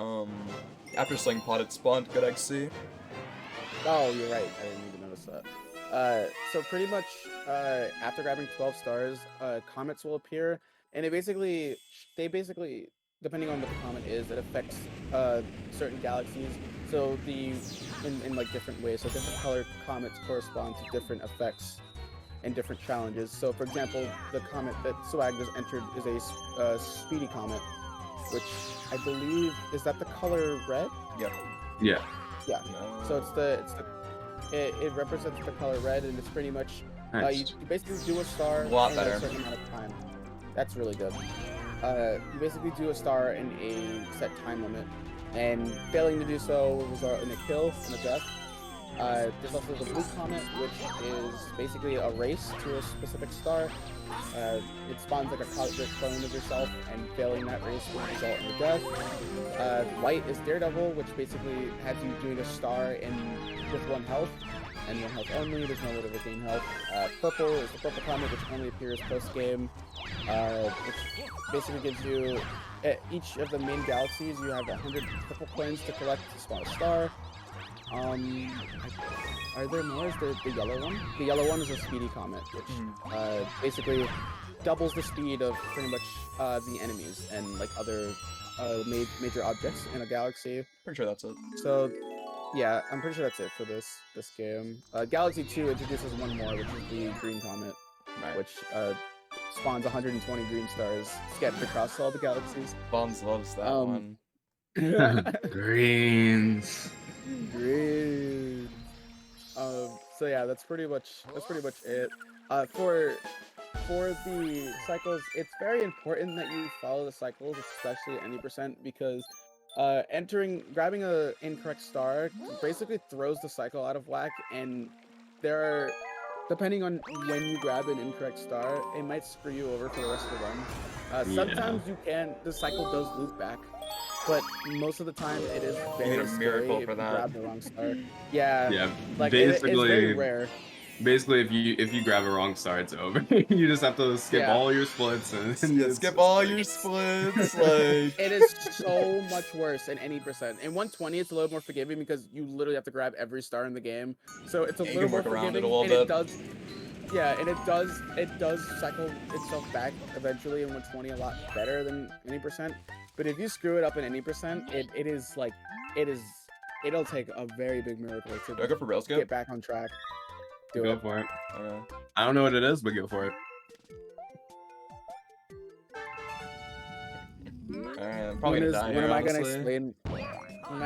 after Sling Pod it spawned Good XC. Oh, you're right. I didn't even notice that. So pretty much after grabbing 12 stars, comets will appear, and they basically, depending on what the comet is, it affects certain galaxies. So in like different ways. So different colored comets correspond to different effects and different challenges. So for example, the comet that Swag just entered is a speedy comet, which I believe is that the color red. Yep. Yeah. Yeah. No. So it represents the color red, and it's pretty much Nice. you basically do a star A lot in better. a certain amount of time. That's really good. You basically do a star in a set time limit, and failing to do so will result in a kill and a death. There's also the blue comet, which is basically a race to a specific star. It spawns like a clone of yourself, and failing that race will result in a death. White is Daredevil, which basically has you doing a star with 1 health, and 1 health only. There's no way to regain health. Purple is the purple comet, which only appears post-game, which basically gives you, at each of the main galaxies, you have 100 purple coins to collect to spawn a star. Are there more? Is the yellow one? The yellow one is a speedy comet, which basically doubles the speed of pretty much the enemies and like other major objects in a galaxy. Pretty sure that's it. So yeah, I'm pretty sure that's it for this game. Galaxy 2 introduces 1 more, which is the green comet, which spawns 120 green stars scattered across all the galaxies. Bombs loves that one. Greens. Green. So yeah, that's pretty much it. For the cycles, it's very important that you follow the cycles, especially at any percent, because grabbing a incorrect star basically throws the cycle out of whack, and depending on when you grab an incorrect star, it might screw you over for the rest of the run. Sometimes the cycle does loop back, but most of the time it is very scary if you grab the wrong star. Yeah, like it's very rare. Basically, if you grab a wrong star, it's over. You just have to skip all your splits and skip all your splits. Like it is so much worse in any percent. In 120, it's a little more forgiving because you literally have to grab every star in the game, so it's a little more forgiving. It does cycle itself back eventually in 120 a lot better than any percent. But if you screw it up in any percent, it'll take a very big miracle to Do I go for rail skip? Get back on track. Go for it. Okay. I don't know what it is, but go for it. Alright, I'm probably gonna die here, When am I gonna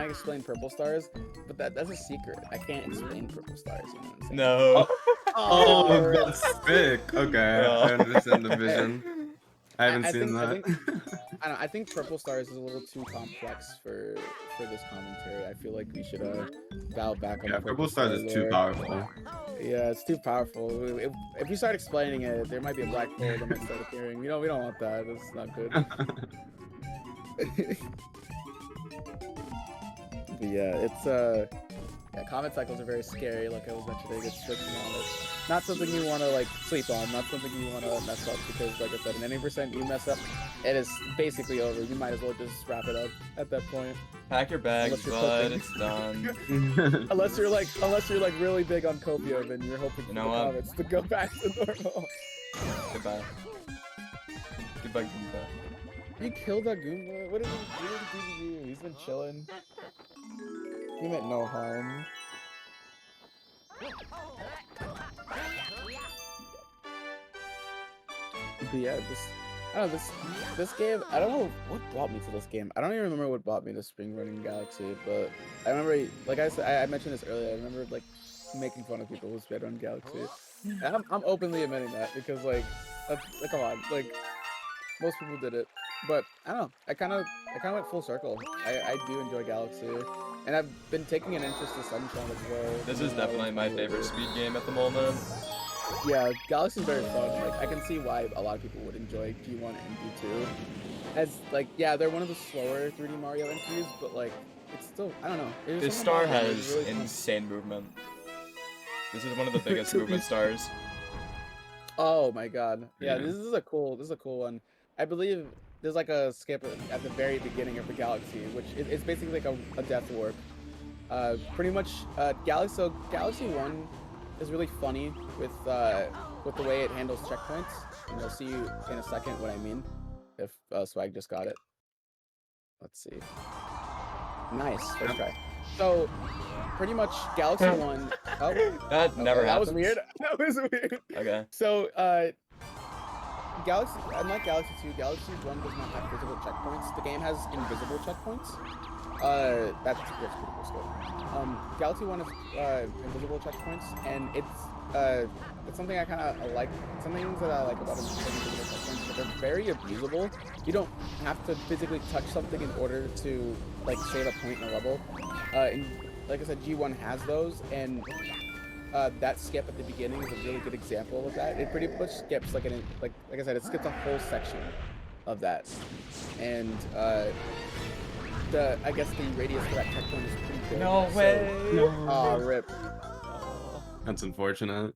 explain purple stars? But that's a secret. I can't explain purple stars. You know what I'm saying? No. Oh, that's sick. Okay, I understand the vision. I haven't seen that. I think purple stars is a little too complex for this commentary. I feel like we should dial back on purple stars is too powerful. Yeah, it's too powerful. If we start explaining it, there might be a black hole that might start appearing. We don't want that. That's not good. But yeah, it's comet cycles are very scary. Like I was mentioning, it's not something you want to like sleep on. Not something you want to mess up because, like I said, in any percent you mess up, it is basically over. You might as well just wrap it up at that point. Pack your bags, bud. It's done. unless you're like really big on copium and you're hoping for the comets to go back to normal. Goodbye. Goodbye, Goomba. You killed that Goomba? What did he do to you? He's been chilling. He meant no harm. But yeah, this game, I don't know what brought me to this game. I don't even remember what brought me to Speedrunning Galaxy, but I remember, like I said, I mentioned this earlier, I remember like making fun of people who speedrun Galaxy. And I'm openly admitting that because like come on, like most people did it. But I don't know, I kind of went full circle. I do enjoy Galaxy. And I've been taking an interest in Sunshine as well. This is definitely my favorite speed game at the moment. Yeah, Galaxy's very fun. Like I can see why a lot of people would enjoy G1 and G2. As like, yeah, they're one of the slower 3D Mario entries, but like, it's still, I don't know. This star has really insane movement. This is one of the biggest movement stars. Oh my god. Yeah, this is a cool one. I believe there's like a skip at the very beginning of the galaxy, which is basically like a death warp. Pretty much, Galaxy 1 is really funny with the way it handles checkpoints. And you'll see in a second what I mean. If Swag just got it. Let's see. Nice, first try. So, pretty much Galaxy 1. Oh, that never happened. That was weird. That was weird. Okay. So, Galaxy, unlike Galaxy 2, Galaxy 1 does not have physical checkpoints. The game has invisible checkpoints. That's pretty cool. Galaxy 1 is invisible checkpoints, and it's something I kind of like. Some things that I like about invisible checkpoints, but they're very abusable. You don't have to physically touch something in order to like save a point in a level. And like I said, G1 has those, and that skip at the beginning is a really good example of that. It pretty much skips like I said, it skips a whole section of that, and I guess the radius for that checkpoint is pretty big. No way. Aw, rip. That's unfortunate.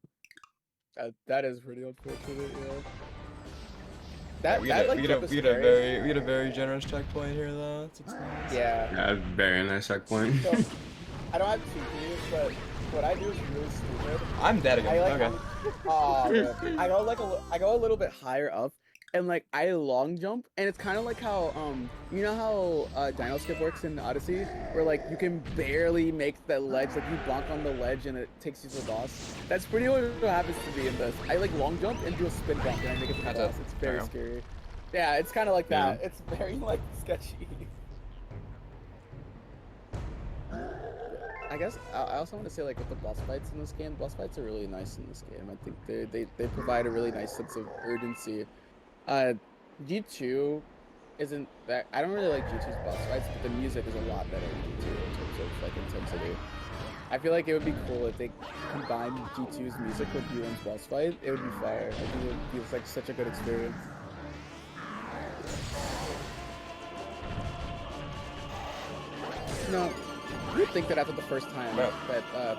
That is pretty unfortunate, yeah. We That get like a very generous checkpoint here though. It's nice. yeah. Yeah, very nice checkpoint. So, I don't have 2Ps, but what I do is really stupid. I'm dead again. I like, Okay. I go a little bit higher up, and like I long jump, and it's kind of like how you know how Dino Skip works in Odyssey, where like you can barely make the ledge, like you bonk on the ledge and it takes you to the boss. That's pretty much what happens to me in this. I like long jump and do a spin bonk, and I make it to the boss. It's very scary. Yeah, it's kind of like that. Yeah. It's very like sketchy. I guess I also want to say, like, with the boss fights in this game, boss fights are really nice in this game. I think they provide a really nice sense of urgency. G2 isn't that, I don't really like G2's boss fights, but the music is a lot better in G2 in terms of like intensity. I feel like it would be cool if they combined G2's music with G1's boss fight. It would be fire. I think it would be like such a good experience. No. You would think that after the first time that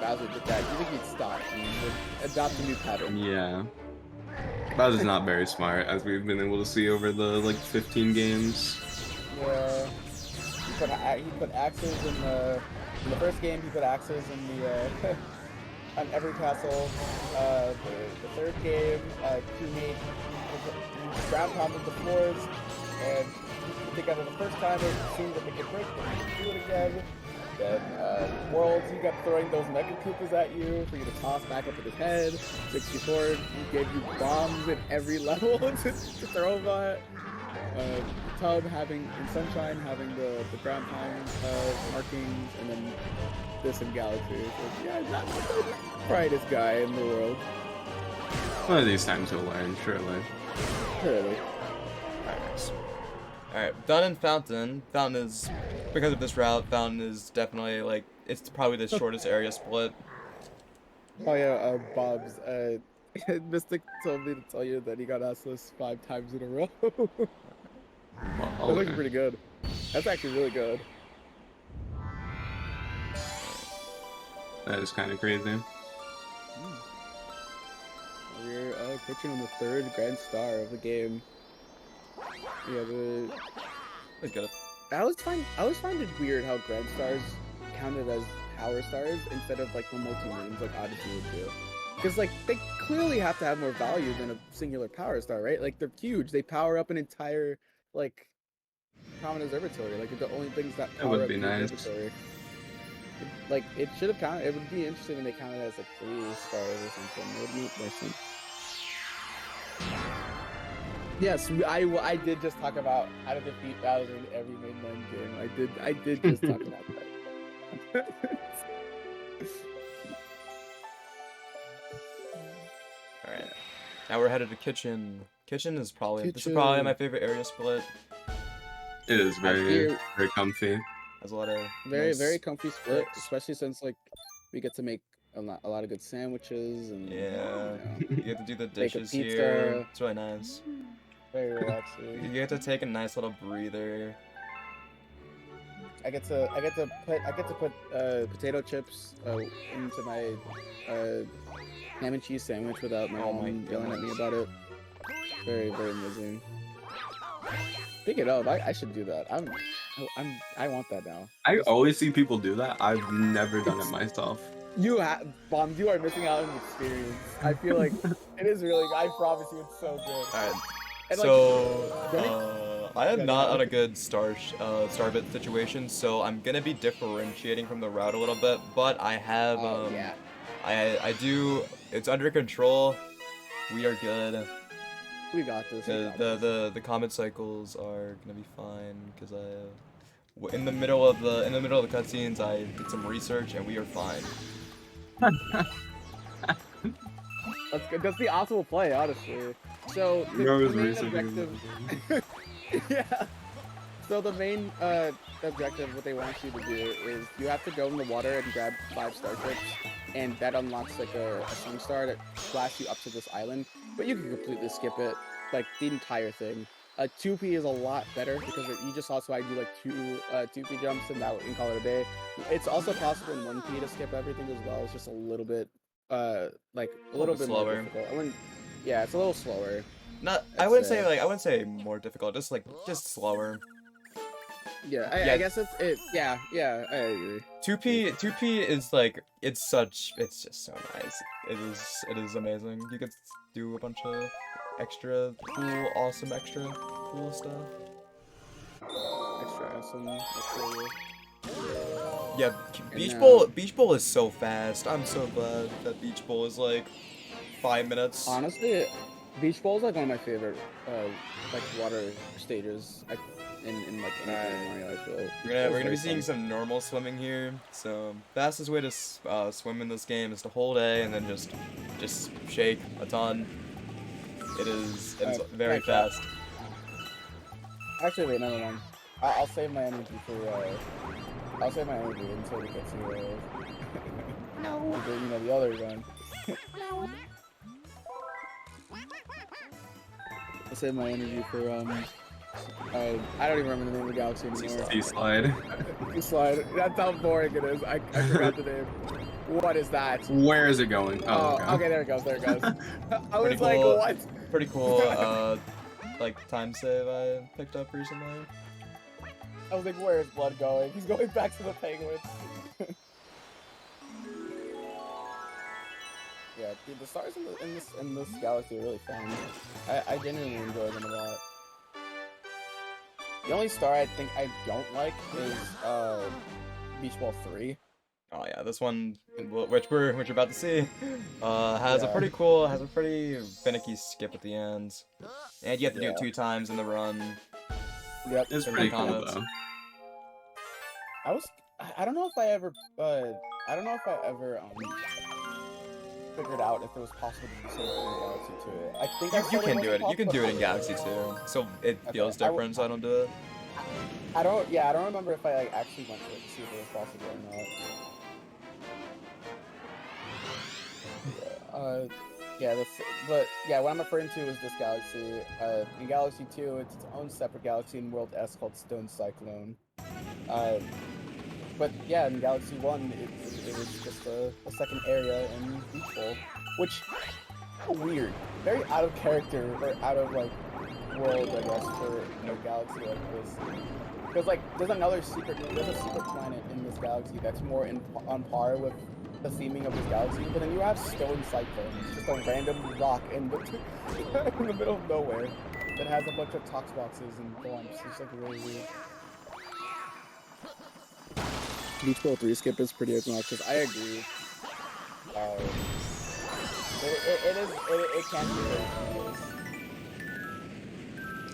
Bowser did that, you think he'd stop and would adopt a new pattern. Yeah. Bowser's not very smart, as we've been able to see over the, like, 15 games. Yeah. He put axes in the first game, he put axes in the, on every castle. The third game, he made ground pound with the floors, and I think after the first time it seemed that they could break, but he could do it again. Then Worlds, he kept throwing those Mega Koopas at you for you to toss back up with his head. 64, he gave you bombs in every level to throw them at. Tub having, in Sunshine, having the ground pound markings, and then this in Galaxy. So, yeah, not the brightest guy in the world. One of these times he'll learn, surely. Surely. Alright, done in Fountain. Fountain is, because of this route, Fountain is definitely, like, it's probably the shortest area split. Oh yeah, Bob's, Mystic told me to tell you that he got asked this 5 times in a row. That's actually pretty good. That's actually really good. That is kind of crazy. We're approaching on the 3rd Grand Star of the game. Yeah, Let's get it. I always find it weird how Grand Stars counted as Power Stars instead of like the multi-names like Odyssey would do. Because like they clearly have to have more value than a singular Power Star, right? Like they're huge. They power up an entire like common observatory. Like they're the only things that power up the observatory. Like it should have counted. It would be interesting when they counted as like 3 stars or something. It would make more sense. Yes, I did just talk about how to defeat Bowser in every mainline game. I did just talk about that. Alright. Now we're headed to Kitchen. Kitchen is probably this is probably my favorite area split. It is very comfy. Has a lot of very comfy split, especially since like we get to make a lot of good sandwiches and you get to do the Make a dishes pizza. here. It's really nice. Very relaxing. You get to take a nice little breather. I get to put potato chips into my ham and cheese sandwich without my mom yelling at me about it. Very amazing. Speaking of, I should do that. I want that now. I always see people do that. I've never done it myself. You have, Bomb. You are missing out on the experience. I feel like it is really. I promise you, it's so good. Alright. And, So I am not on a good starbit situation, so I'm gonna be differentiating from the route a little bit. But I have I do. It's under control. We are good. We got this. The comet cycles are gonna be fine because I have In the middle of the cutscenes, I did some research, and we are fine. That's good. That's the optimal play, honestly. So the main objective. Yeah. So the main objective, what they want you to do is you have to go in the water and grab 5 starships, and that unlocks like a sun star that blasts you up to this island. But you can completely skip it, like the entire thing. 2P is a lot better because you just also I do like 2P jumps and that and call it a day. It's also possible in 1P to skip everything as well. It's just a little bit like a little bit slower. more difficult. Yeah, it's a little slower. I wouldn't say more difficult, just slower. Yeah, I guess yeah, I agree. 2P is like it's just so nice. It is amazing. You could do a bunch of extra cool stuff. Extra awesome. Cool. Yeah, Beach Bowl is so fast. I'm so glad that Beach Bowl is like 5 minutes. Honestly, Beach Bowl is like one of my favorite like water stages. In like any Mario, I feel. We're gonna be seeing some normal swimming here. So fastest way to swim in this game is to hold A and then just shake a ton. It is very fast. Actually, wait, never mind. I'll save my energy for I'll save my energy until we get to No. the other one. No. I'll save my energy for I don't even remember the name of the galaxy anymore. Seaslide. Seaslide. That's how boring it is. I forgot the name. What is that? Where is it going? Oh, okay, there it goes. There it goes. I was Pretty like, cool. what? Pretty cool. Like time save I picked up recently. I was like, where is Blood going? He's going back to the penguins. Yeah, dude, the stars in this galaxy are really fun. I genuinely enjoy them a lot. The only star I think I don't like is Beach Ball 3. Oh yeah, this one, which we're about to see, has a pretty finicky skip at the end, and you have to do it 2 times in the run. Yep, It's pretty cool though. I don't know if I ever figured out if it was possible to do something in Galaxy 2. I think You can do it. You can do it in Galaxy 2. So it feels different. So I don't do it. I don't remember if I like actually went to it to see if it was possible or not. But what I'm referring to is this galaxy. In Galaxy 2, it's its own separate galaxy in World S called Stone Cyclone. But yeah, in Galaxy 1, it was just a second area in Beach Bowl, which weird, very out of character or out of like world, I guess, for a galaxy like this. Because like there's a secret planet in this galaxy that's more on par with the theming of this galaxy, but then you have Stone Cyclone, it's just a random rock in the middle of nowhere that has a bunch of tox boxes and bombs. It's like really weird. Beach Bowl 3 skip is pretty obnoxious. I agree. It can be very obnoxious.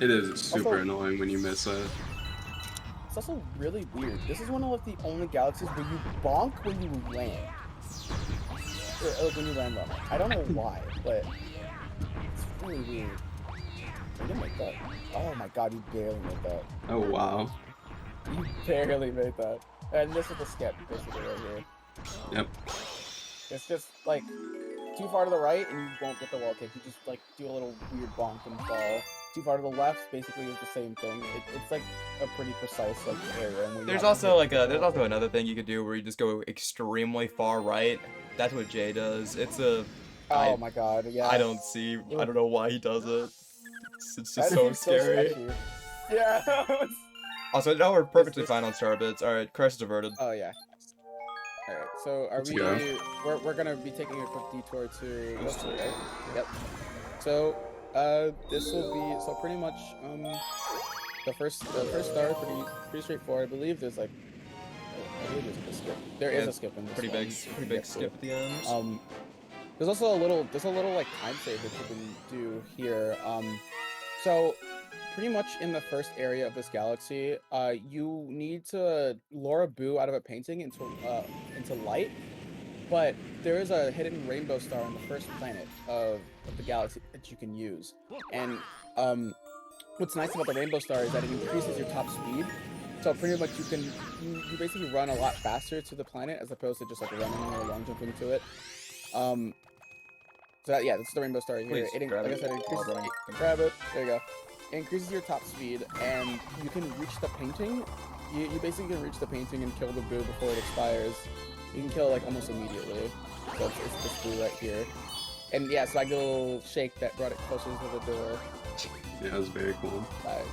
It is super annoying when you miss it. It's also really weird. This is one of the only galaxies where you bonk when you land. When you land on it. I don't know why, but it's really weird. You didn't make that. Oh my god, you barely made that. Oh wow. You barely made that. And this is the skip, basically, right here. Yep. It's just, like, too far to the right, and you won't get the wall kick. You just, like, do a little weird bonk and fall. Too far to the left, basically, is the same thing. It's like, a pretty precise, like, area. And there's also another thing you could do where you just go extremely far right. That's what Jay does. Oh my god, yeah. I don't know why he does it. It's just so scary. Yeah. Also, now we're perfectly fine on star bits. Alright, crisis averted. Oh, yeah. Alright, so we're gonna be taking a quick detour to Mostly, right? Yep. So, this will be, so pretty much, the first star, pretty straightforward. I believe there's like, a skip. There is a skip in this pretty big skip at the end. There's also a little like time save that you can do here. So pretty much in the first area of this galaxy, you need to lure a boo out of a painting into light, but there is a hidden rainbow star on the first planet of the galaxy that you can use. And what's nice about the rainbow star is that it increases your top speed. So pretty much you basically run a lot faster to the planet as opposed to just like running or long jumping to it. So yeah, that's the rainbow star here. Please, Like grab I it said, while running. grab it. There you go. It increases your top speed, and you can reach the painting. You basically can reach the painting and kill the boo before it expires. You can kill it like almost immediately. So it's this boo right here. And yeah, so I did a little shake that brought it closer to the door. Yeah, that was very cool. Nice.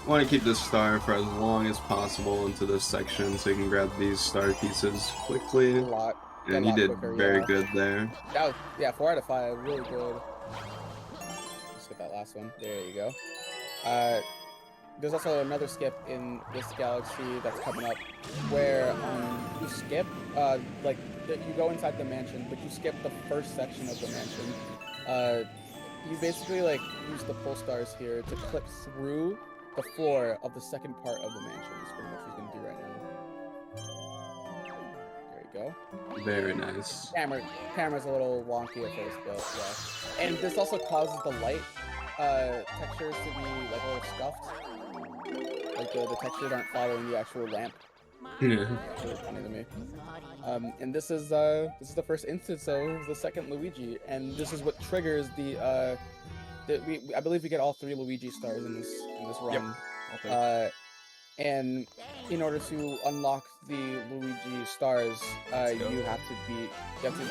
Want to keep this star for as long as possible into this section so you can grab these star pieces quickly. A lot. And you did very good there. That was, yeah, 4 out of 5, really good. Let's get that last one. There you go. There's also another skip in this galaxy that's coming up, where you skip, like you go inside the mansion, but you skip the first section of the mansion. You basically like use the pull stars here to clip through the floor of the second part of the mansion. Is pretty much what he's gonna do right now. Go. Very nice. Camera's a little wonky at first, but yeah. And this also causes the light textures to be like a little scuffed. Like the textures aren't following the actual lamp. Yeah. It's really funny to me. And this is the first instance of the second Luigi, and this is what triggers I believe we get all 3 Luigi stars in this run. Yep. And in order to unlock the Luigi stars, you have to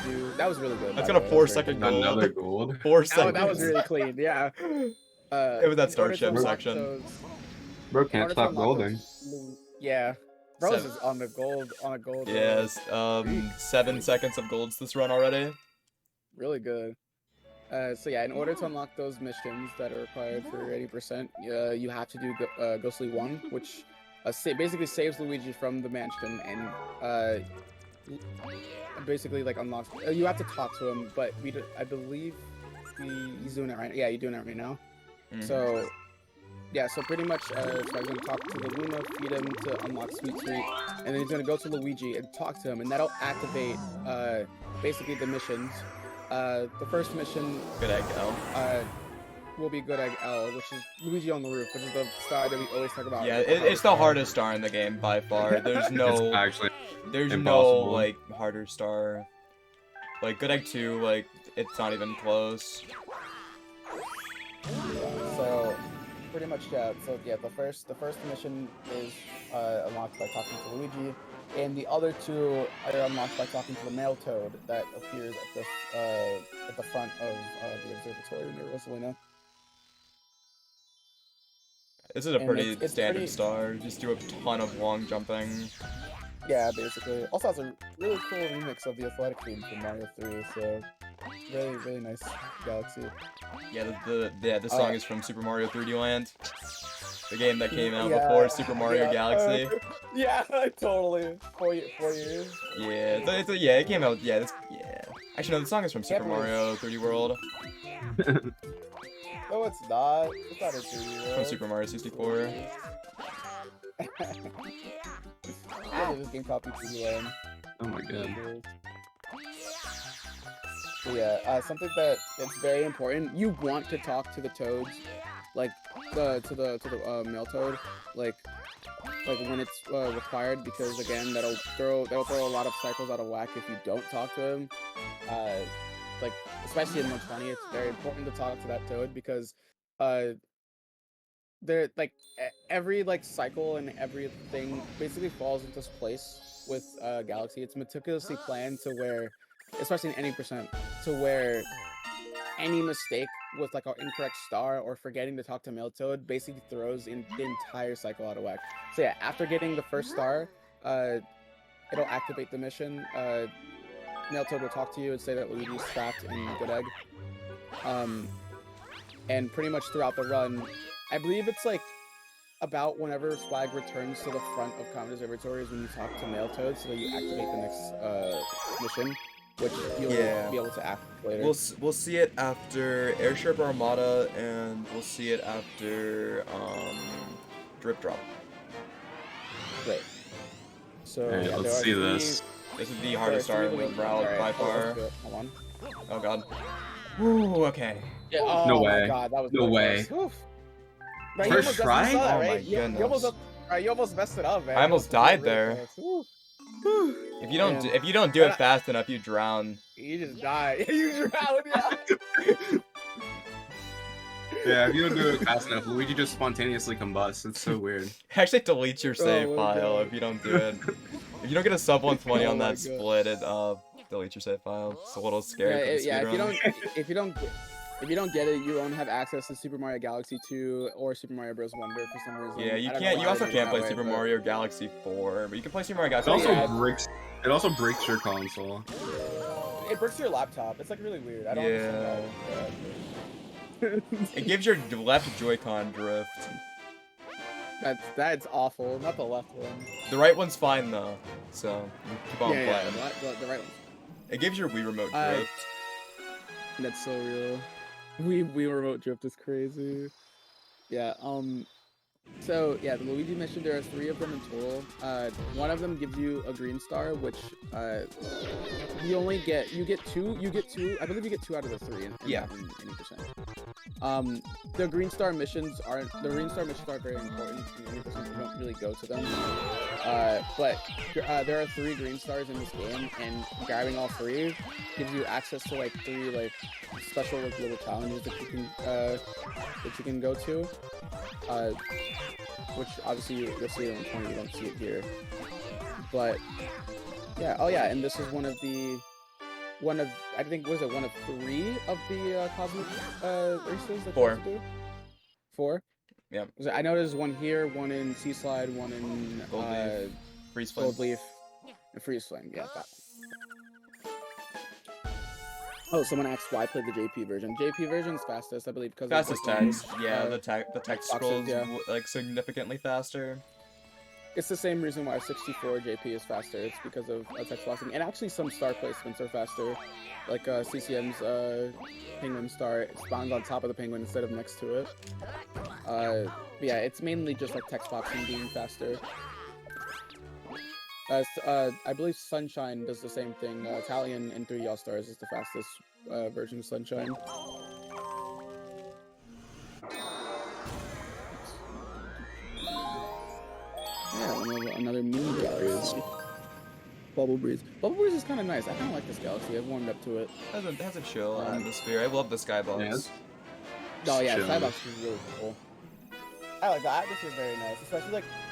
do. That was really good. That's got a 4-second gold. Another gold. 4 seconds. That was really clean. Yeah. It was that starship section. Bro can't stop golding. Yeah. Bros is on a gold. Yes. 7 seconds of golds this run already. Really good. So yeah, in order to unlock those missions that are required for 80%, you have to do Ghostly 1, which basically saves Luigi from the mansion and basically like unlocks. You have to talk to him, but I believe he's doing it right. Yeah, you're doing it right now. Mm-hmm. So yeah, so pretty much, so I'm gonna talk to the Luna, feed him to unlock Sweet Treat, and then he's gonna go to Luigi and talk to him, and that'll activate basically the missions. The first mission, Good egg, L. will be Good Egg L, which is Luigi on the Roof, which is the star that we always talk about. Yeah, it's the hardest star in the game by far. There's no, It's actually there's impossible. no like harder star. Like Good Egg 2, like it's not even close. Yeah, so pretty much, yeah. So yeah, the first mission is unlocked by talking to Luigi, and the other 2 are unlocked by talking to the male toad that appears at the front of the observatory near Rosalina. This is a And pretty it's standard pretty- star. Just do a ton of long jumping. Yeah, basically. Also has a really cool remix of the athletic theme from Mario 3, so really, really nice galaxy. Yeah, the song is from Super Mario 3D Land, the game that came out Yeah, before Super Mario yeah, Galaxy. Yeah, totally. 4 years. Yeah, it came out. Yeah, yeah. Actually, no, the song is from Super Mario 3D World. No, it's not. It's not a 3D From Super Mario 64. Yeah, this game copied 3D Land. Oh my god. So yeah, something that it's very important. You want to talk to the toads, like to the male toad, like when it's required, because again that'll throw a lot of cycles out of whack if you don't talk to him. Like especially in 120, it's very important to talk to that toad because there like every like cycle and everything basically falls into place with Galaxy. It's meticulously planned to where, especially in any percent, to where any mistake with like an incorrect star or forgetting to talk to male toad basically throws in the entire cycle out of whack. So yeah, after getting the first star, it'll activate the mission. Male toad will talk to you and say that Luigi's trapped in Good Egg. And pretty much throughout the run, I believe it's like about whenever Swag returns to the front of Comet Observatory is when you talk to male toad so that you activate the next mission. which you'll Yeah. be able to access later. We'll see it after Airship Armada, and we'll see it after Drip Drop. Great. So Alright, yeah, let's there are see three- this. This is the there are hardest three start in the Luigi- route alright, by let's far. do it. Hold on. Oh god. Ooh, okay. Yeah, oh No my way. god, that was No really way. close. Oof. Right, you First almost try? messed it up, Oh right? my You goodness. you almost messed it up, man. I almost You almost died did it there. really close. If you don't Man. if you don't do And it fast enough, you drown. You just died. You drowned, yeah. Yeah, if you don't do it fast enough, Luigi just spontaneously combusts. It's so weird. Actually, delete your save my file God. if you don't do it. If you don't get a sub 120 Oh on my that God. split, it delete your save file. It's a little scary for the speedrun. if you don't get it, you won't have access to Super Mario Galaxy 2 or Super Mario Bros. Wonder for some reason. Yeah, you I don't know can't. why You they also did it can't that play way, Super but Mario Galaxy 4, but you can play Super Mario It Galaxy. also Yeah. breaks. It also breaks your console. It breaks your laptop. It's like really weird. I don't understand that. It gives your left Joy-Con drift. That's awful. Not the left one. The right one's fine though, so you keep on Yeah, playing. the right one. It gives your Wii remote I- drift. That's so real. We remote drift is crazy. Yeah. So yeah, the Luigi mission. There are 3 of them in total. One of them gives you a green star, which you get two. I believe you get 2 out of the 3. Yeah. In any percent. The green star missions aren't very important. In any percent, you don't really go to them. But there are 3 green stars in this game, and grabbing all 3 gives you access to like 3 like special like little challenges that you can go to. Which obviously you'll see it in the corner, you don't see it here. But yeah, oh yeah, and this is one of I think was it one of 3 of the cosmic races that 4. you have to do? 4? Yeah. I know there's one here, one in Sea Slide, one in Gold Leaf, Freeze Flame. Gold Leaf, and Freeze Flame. Yeah, that one. Oh, someone asked why I played the JP version. JP version's fastest, I believe, because Fastest text. Yeah, uh, the text boxes, scrolls yeah. like significantly faster. It's the same reason why 64 JP is faster. It's because of text boxing, and actually some star placements are faster, like CCM's penguin star. It spawns on top of the penguin instead of next to it. Yeah, it's mainly just like text boxing being faster. I believe Sunshine does the same thing. Italian in 3 All-Stars is the fastest version of Sunshine. Yeah, another mini galaxy. Bubble Breeze. Bubble Breeze is kind of nice. I kind of like this galaxy. I've warmed up to it. It has a chill atmosphere. I love the skybox. Yes. Oh yeah, Chill. Skybox is really cool. I like the atmosphere. Very nice,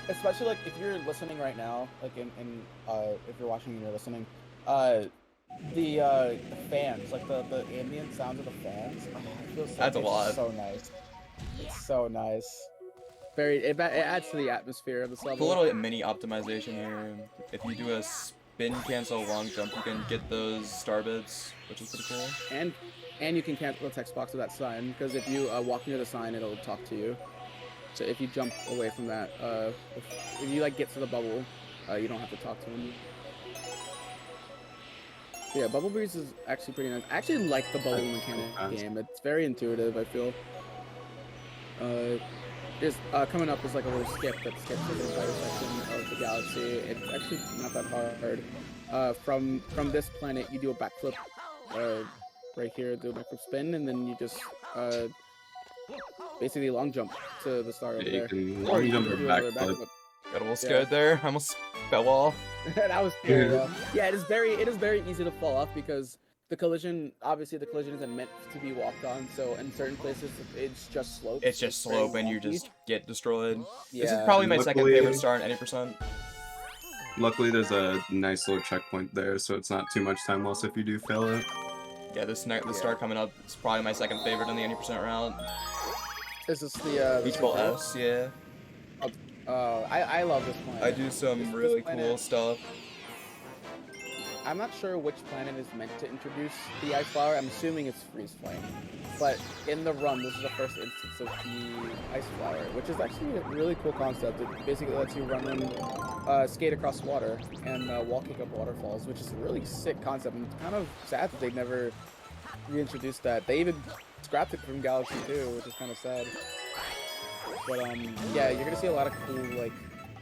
especially like if you're listening right now, like if you're watching and you're listening, the fans, like the ambient sounds of the fans. Oh, it feels so, That's a it's lot. So nice. It's so nice. It adds to the atmosphere of this A level. little mini optimization here. If you do a spin cancel long jump, you can get those star bits, which is pretty cool. And you can cancel the text box with that sign, because if you walk near the sign, it'll talk to you. So if you jump away from that, if you like get to the bubble, you don't have to talk to them. So yeah, Bubble Breeze is actually pretty nice. I actually like the bubble mechanic game. It's very intuitive, I feel. Just coming up is like a little skip that skips the entire section of the galaxy. It's actually not that hard. From this planet, you do a backflip. Right here, do a backflip spin, and then you just basically long jump to the star over Yeah, there. you can Or long you jump can or do another backflip. Got a little scared there. I almost fell off. That was scary. Yeah, it is very easy to fall off because the collision isn't meant to be walked on. So in certain places, it's just slope. It's just very slope and you wonky. just get destroyed. Yeah. This is probably my second Luckily- favorite star in any percent. Luckily, there's a nice little checkpoint there, so it's not too much time lost if you do fail it. Yeah, this star coming up is probably my second favorite in the 80% route. Is this the Beach Ball S, yeah. I love this planet. I do some This really planet- cool stuff. I'm not sure which planet is meant to introduce the ice flower. I'm assuming it's Freeze Flame. But in the run, this is the first instance of the ice flower, which is actually a really cool concept. It basically lets you run skate across water and walking up waterfalls, which is a really sick concept. And it's kind of sad that they never reintroduced that. They even scrapped it from Galaxy 2, which is kind of sad. But yeah, you're gonna see a lot of cool like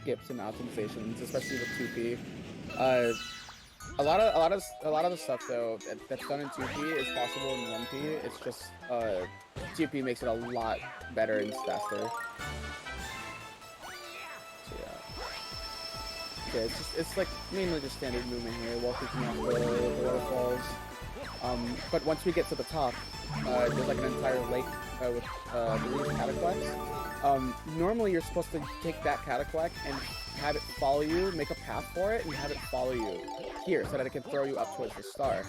skips and optimizations, especially with 2P. A lot of the stuff though that's done in 2P is possible in 1P. It's just 2P makes it a lot better and faster. So yeah. Okay, it's like mainly just standard movement here, walking around the waterfalls. But once we get to the top, there's like an entire lake with the cataclax. Normally you're supposed to take that cataclax and have it follow you, make a path for it, and have it follow you here so that it can throw you up towards the star.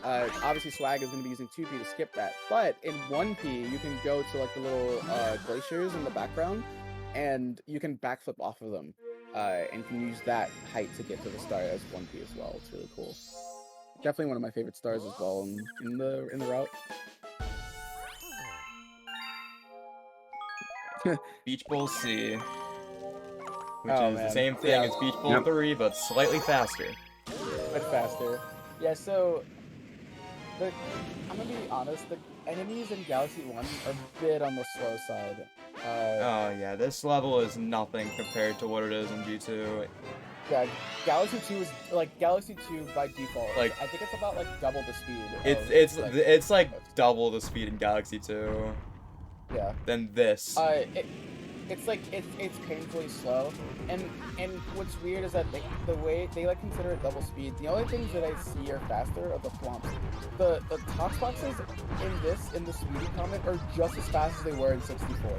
Obviously Swagh is going to be using 2P to skip that, but in 1P you can go to like the little glaciers in the background and you can backflip off of them and can use that height to get to the star as 1P as well. It's really cool. Definitely one of my favorite stars as well in the route. Beach Bowl C, which Oh, is man. the same thing Yeah. as Beach Bowl Yep. 3, but slightly faster. But faster. Yeah, so I'm gonna be honest, the enemies in Galaxy 1 are a bit on the slow side. Oh yeah, this level is nothing compared to what it is in G2. Yeah, Galaxy 2 is like Galaxy 2 by default. Like- I think it's about like double the speed. It's like double the speed in Galaxy 2 yeah. than this. It's like it's painfully slow, and what's weird is that the way they like consider it double speed. The only things that I see are faster are the flumps. The tox boxes in the speedy comment are just as fast as they were in 64.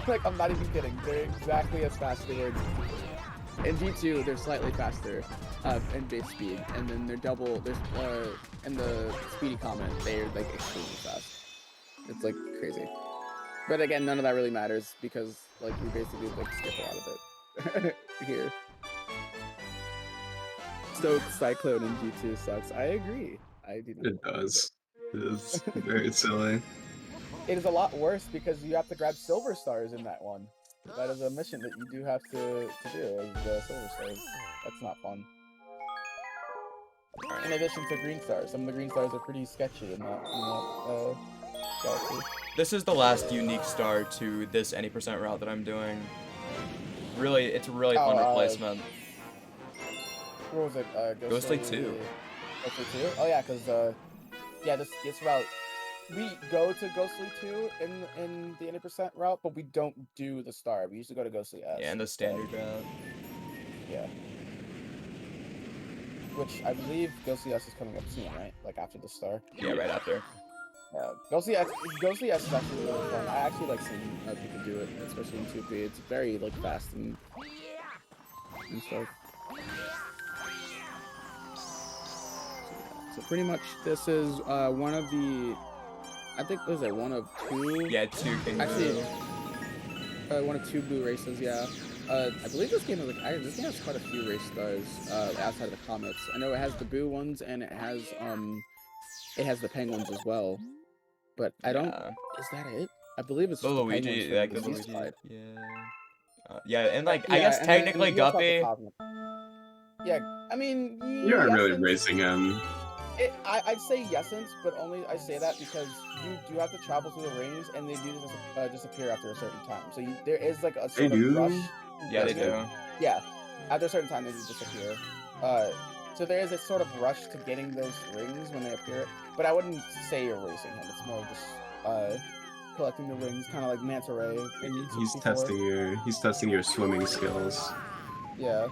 Like I'm not even kidding. They're exactly as fast as they were in 64. In G2, they're slightly faster in base speed, and then they're double. There's in the speedy comment, they're like extremely fast. It's like crazy. But again, none of that really matters because like we basically like skip a lot of it here. So Cyclone in G2 sucks. I agree. I do not. It does. It is very silly. It is a lot worse because you have to grab silver stars in that one. That is a mission that you do have to do, is the silver stars. That's not fun. In addition to green stars, some of the green stars are pretty sketchy in that Galaxy. This is the last unique star to this any percent route that I'm doing. Really, it's a really fun replacement. What was it? Ghostly 2. Ghostly 2? Oh yeah, because yeah, this route we go to Ghostly 2 in the 80% route, but we don't do the star. We usually go to Ghostly S. Yeah, and the standard route. Yeah. Which I believe Ghostly S is coming up soon, right? Like after the star. Yeah, right after. Yeah. Ghostly S is actually really fun. I actually like seeing people do it, especially in 2P. It's very like fast and stuff. So pretty much this is one of the, I think was it one of two? Yeah, 2 King Actually, Blue. one of 2 blue races. Yeah. I believe this game is like this game has quite a few race stars outside of the comets. I know it has the boo ones and it has the penguins as well. But I don't. Yeah. Is that it? I believe it's The just Luigi, the yeah, penguins good from the Luigi. side. Yeah. Yeah, and like I Yeah, guess and then technically you also have the Guppy. cosmic. Yeah, I mean, You aren't really Yesence- racing him. I'd say Yesence, but only I say that because you do have to travel through the rings, and they do disappear after a certain time. So there is like a sort do? of rush. Yeah, they That's do. good. Yeah, after a certain time they do disappear. So there is a sort of rush to getting those rings when they appear. But I wouldn't say you're racing him. It's more just collecting the rings, kind of like Manta Ray. He's testing your swimming skills. Yeah.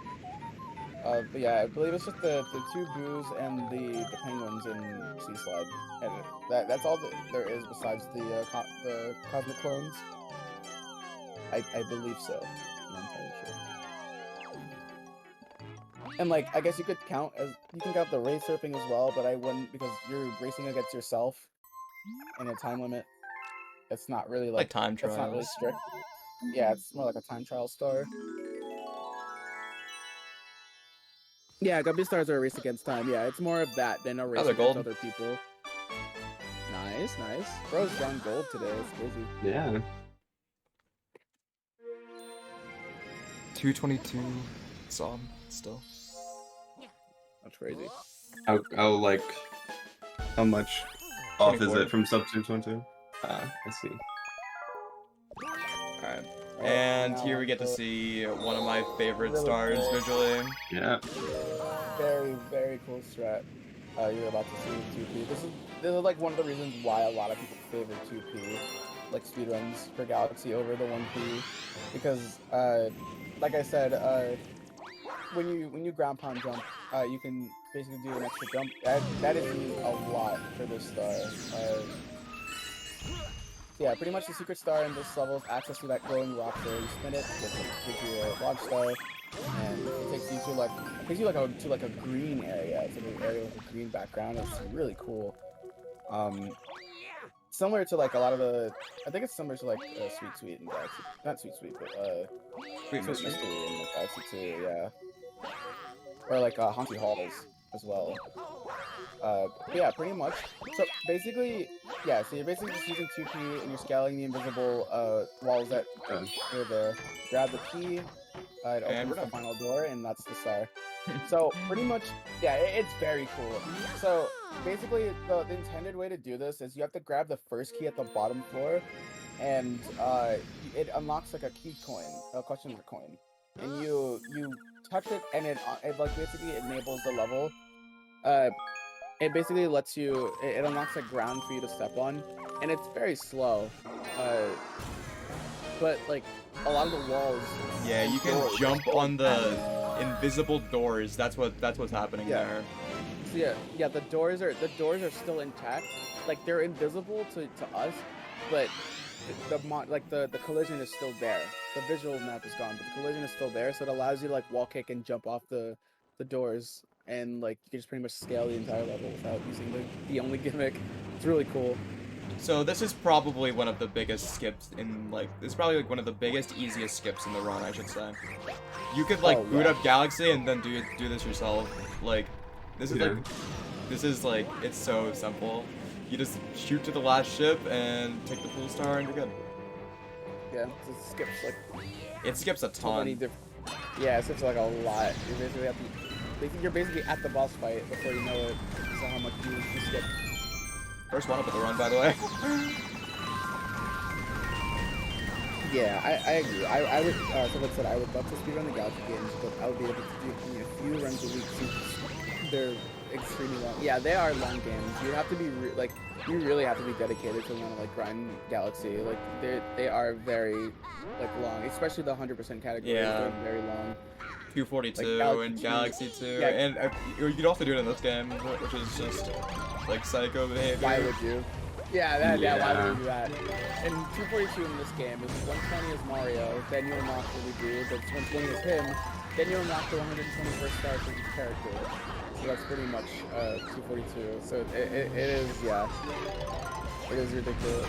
But yeah, I believe it's just the 2 boos and the penguins in Sea Slide. And that's all that there is besides the cosmic clones. I believe so. I'm not entirely sure. And like, I guess you could count the race surfing as well, but I wouldn't because you're racing against yourself and a time limit. It's not really Like time it's not really trials. strict. Yeah, it's more like a time trial star. Yeah, Guppy stars are a race against time. Yeah, it's more of that than a race they're against gold. other people. Nice. Bro's gone gold today. It's crazy. Yeah. 222. saw still. That's crazy. How like how much off is 24. it from sub 222? I see. Alright. And here we get to see one of my favorite stars visually. Yeah. Very, very cool strat. You're about to see in 2P. This is like one of the reasons why a lot of people favor 2P, like speedruns for Galaxy over the 1P, because like I said, when you ground pound jump, you can basically do an extra jump. That is used a lot for this star. So yeah, pretty much the secret star in this level is access to that glowing rock there. You spin it, gives you a launch star, and it takes you to like a green area. It's like an area with a green background. It's really cool. Similar to like a lot of the, I think it's similar to like Sweet and Galaxy, not Sweet, but Sweet Mystery. in like, Galaxy 2, yeah, or like Haunted Halls as well. But yeah, pretty much. So basically, yeah. So you're basically just using 2P and you're scaling the invisible walls that grab the key. It opens the final door, and that's the star. So pretty much, yeah, it's very cool. So basically, the intended way to do this is you have to grab the first key at the bottom floor, and it unlocks like a key coin, a question mark coin, and you touch it, and it like basically enables the level. It basically lets you, it unlocks a ground for you to step on, and it's very slow. But like a lot of the walls. Yeah, you can jump on the invisible doors. That's what's happening there. So yeah, the doors are still intact. Like they're invisible to us, but the collision is still there. The visual map is gone, but the collision is still there, so it allows you to like wall kick and jump off the doors, and like you can just pretty much scale the entire level without using the only gimmick. It's really cool. So this is probably one of the biggest skips in like one of the biggest, easiest skips in the run, I should say. You could like boot up Galaxy and then do this yourself. Like this is like it's so simple. You just shoot to the last ship and take the full star and you're good. Yeah, it skips like it skips a ton. Yeah, it skips like a lot. You're basically at the boss fight before you know it. So how much you skip. First one up at the run, by the way. Yeah, I agree. I would, so like I said, I would love to speedrun the Galaxy games, but I would be able to do a few runs a week since they're extremely long. Yeah, they are long games. You have to be, you really have to be dedicated to want to, like, grind Galaxy. Like, they are very, like, long, especially the 100% category. Yeah. They're very long. 242 like and Galaxy 2, yeah. and you could also do it in this game, which is just like psycho behavior. Why would you? Yeah, why would you do that? And 242 in this game is 120 as Mario, then you unlock Luigi, but 120 as him, then you unlock the 121st star for each character. So that's pretty much 242. So it is, yeah. It is ridiculous.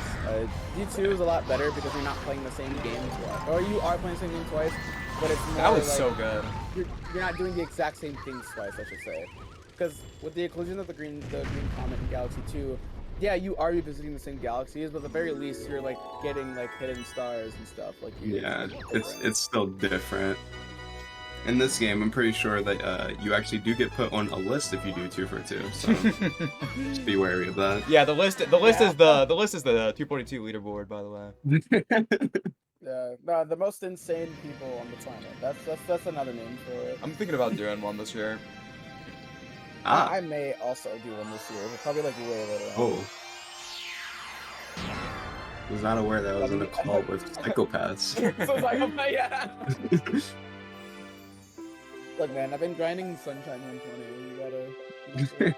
D2 is a lot better because you're not playing the same game twice. Or you are playing the same game twice, but it's more that was like, so good. You're not doing the exact same things twice, I should say. Because with the inclusion of the green comet in Galaxy 2, yeah, you are revisiting the same galaxies, but at the very least, you're like getting like hidden stars and stuff. Like it's still different. In this game, I'm pretty sure that you actually do get put on a list if you do 2 for 2. So just be wary of that. Yeah, the list is the 242 leaderboard, by the way. No, the most insane people on the planet. That's another name for it. I'm thinking about doing one this year. I may also do one this year, but probably like way later on. Was not aware that I was in a call with psychopaths. Yeah. Look, man, I've been grinding Sunshine 120. You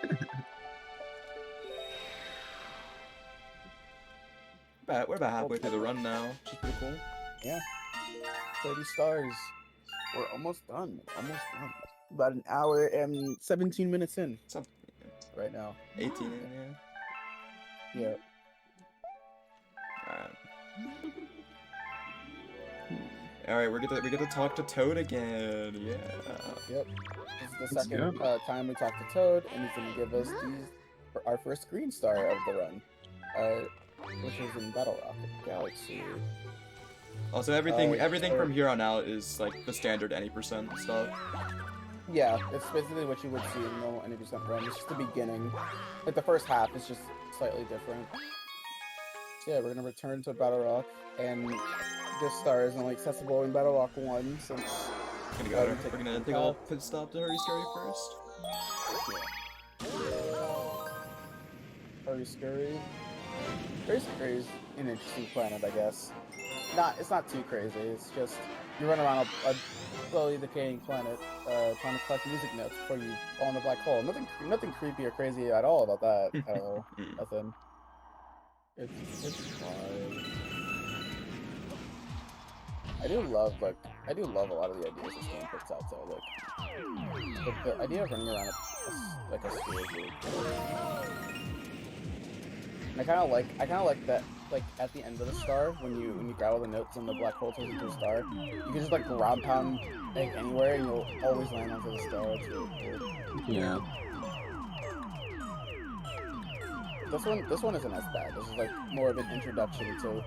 gotta. We're about halfway through the run now, which is pretty cool. Yeah. 30 stars. We're almost done. About an hour and 17 minutes in. Right now. 18 in, yeah. Yeah. Alright, we get to talk to Toad again. Yeah. Yep. This is the second time we talk to Toad, and he's gonna give us our first green star of the run, which is in Battle Rocket Galaxy. Also, everything from here on out is like the standard any percent stuff. Yeah, it's basically what you would see in normal 90% run. It's just the beginning. Like the first half is just slightly different. So yeah, we're gonna return to Battle Rock, and this star is only accessible in Battle Rock 1 since We're gonna take a little pit stop to Hurry Scurry first. Hurry Scurry. Hurry Scurry is an interesting planet, I guess. It's not too crazy. It's just you run around a slowly decaying planet, trying to collect music notes before you fall in the black hole. Nothing creepy or crazy at all about that. At all. Nothing. It's fine. I do love a lot of the ideas this game puts out though. Like the idea of running around a sphere is really cool. And I kind of like that. Like at the end of the star, when you grab all the notes and the black hole turns into a star, you can just like ground pound like anywhere and you'll always land onto the star. It's really cool. Yeah. This one isn't as bad. This is like more of an introduction to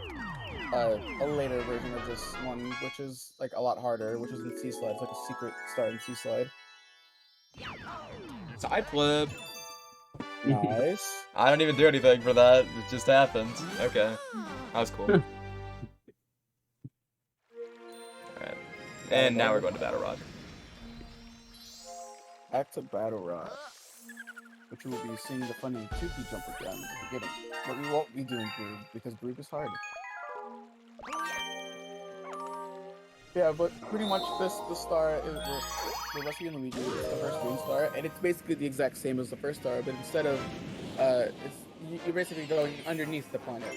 a later version of this one, which is like a lot harder, which is in Sea Slide. It's like a secret star in Sea Slide. Side flip. Nice. I don't even do anything for that. It just happens. Okay. That was cool. Alright. And now we're going to Battle Rock. Back to Battle Rock, which we will be seeing the funny 2P jump again at the beginning. But we won't be doing Groove, because Groove is hard. Yeah, but pretty much the star is we're rescuing Luigi. It's the first green star, and it's basically the exact same as the first star, but instead of you're basically going underneath the planet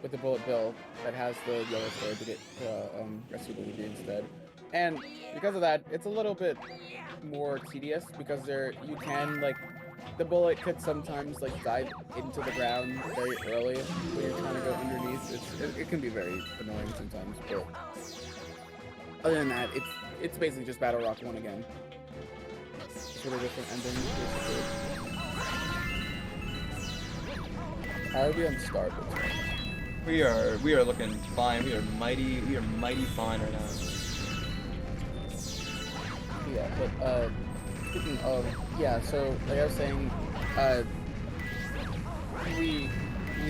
with the bullet bill that has the yellow star to get rescue Luigi instead. And because of that, it's a little bit more tedious because you can like the bullet could sometimes like dive into the ground very early when you're trying to go underneath. It can be very annoying sometimes, but other than that, it's basically just Battle Rock 1 again. Sort of different ending. How are we on Starbucks? We are looking fine. We are mighty fine right now. Yeah, but speaking of so like I was saying, we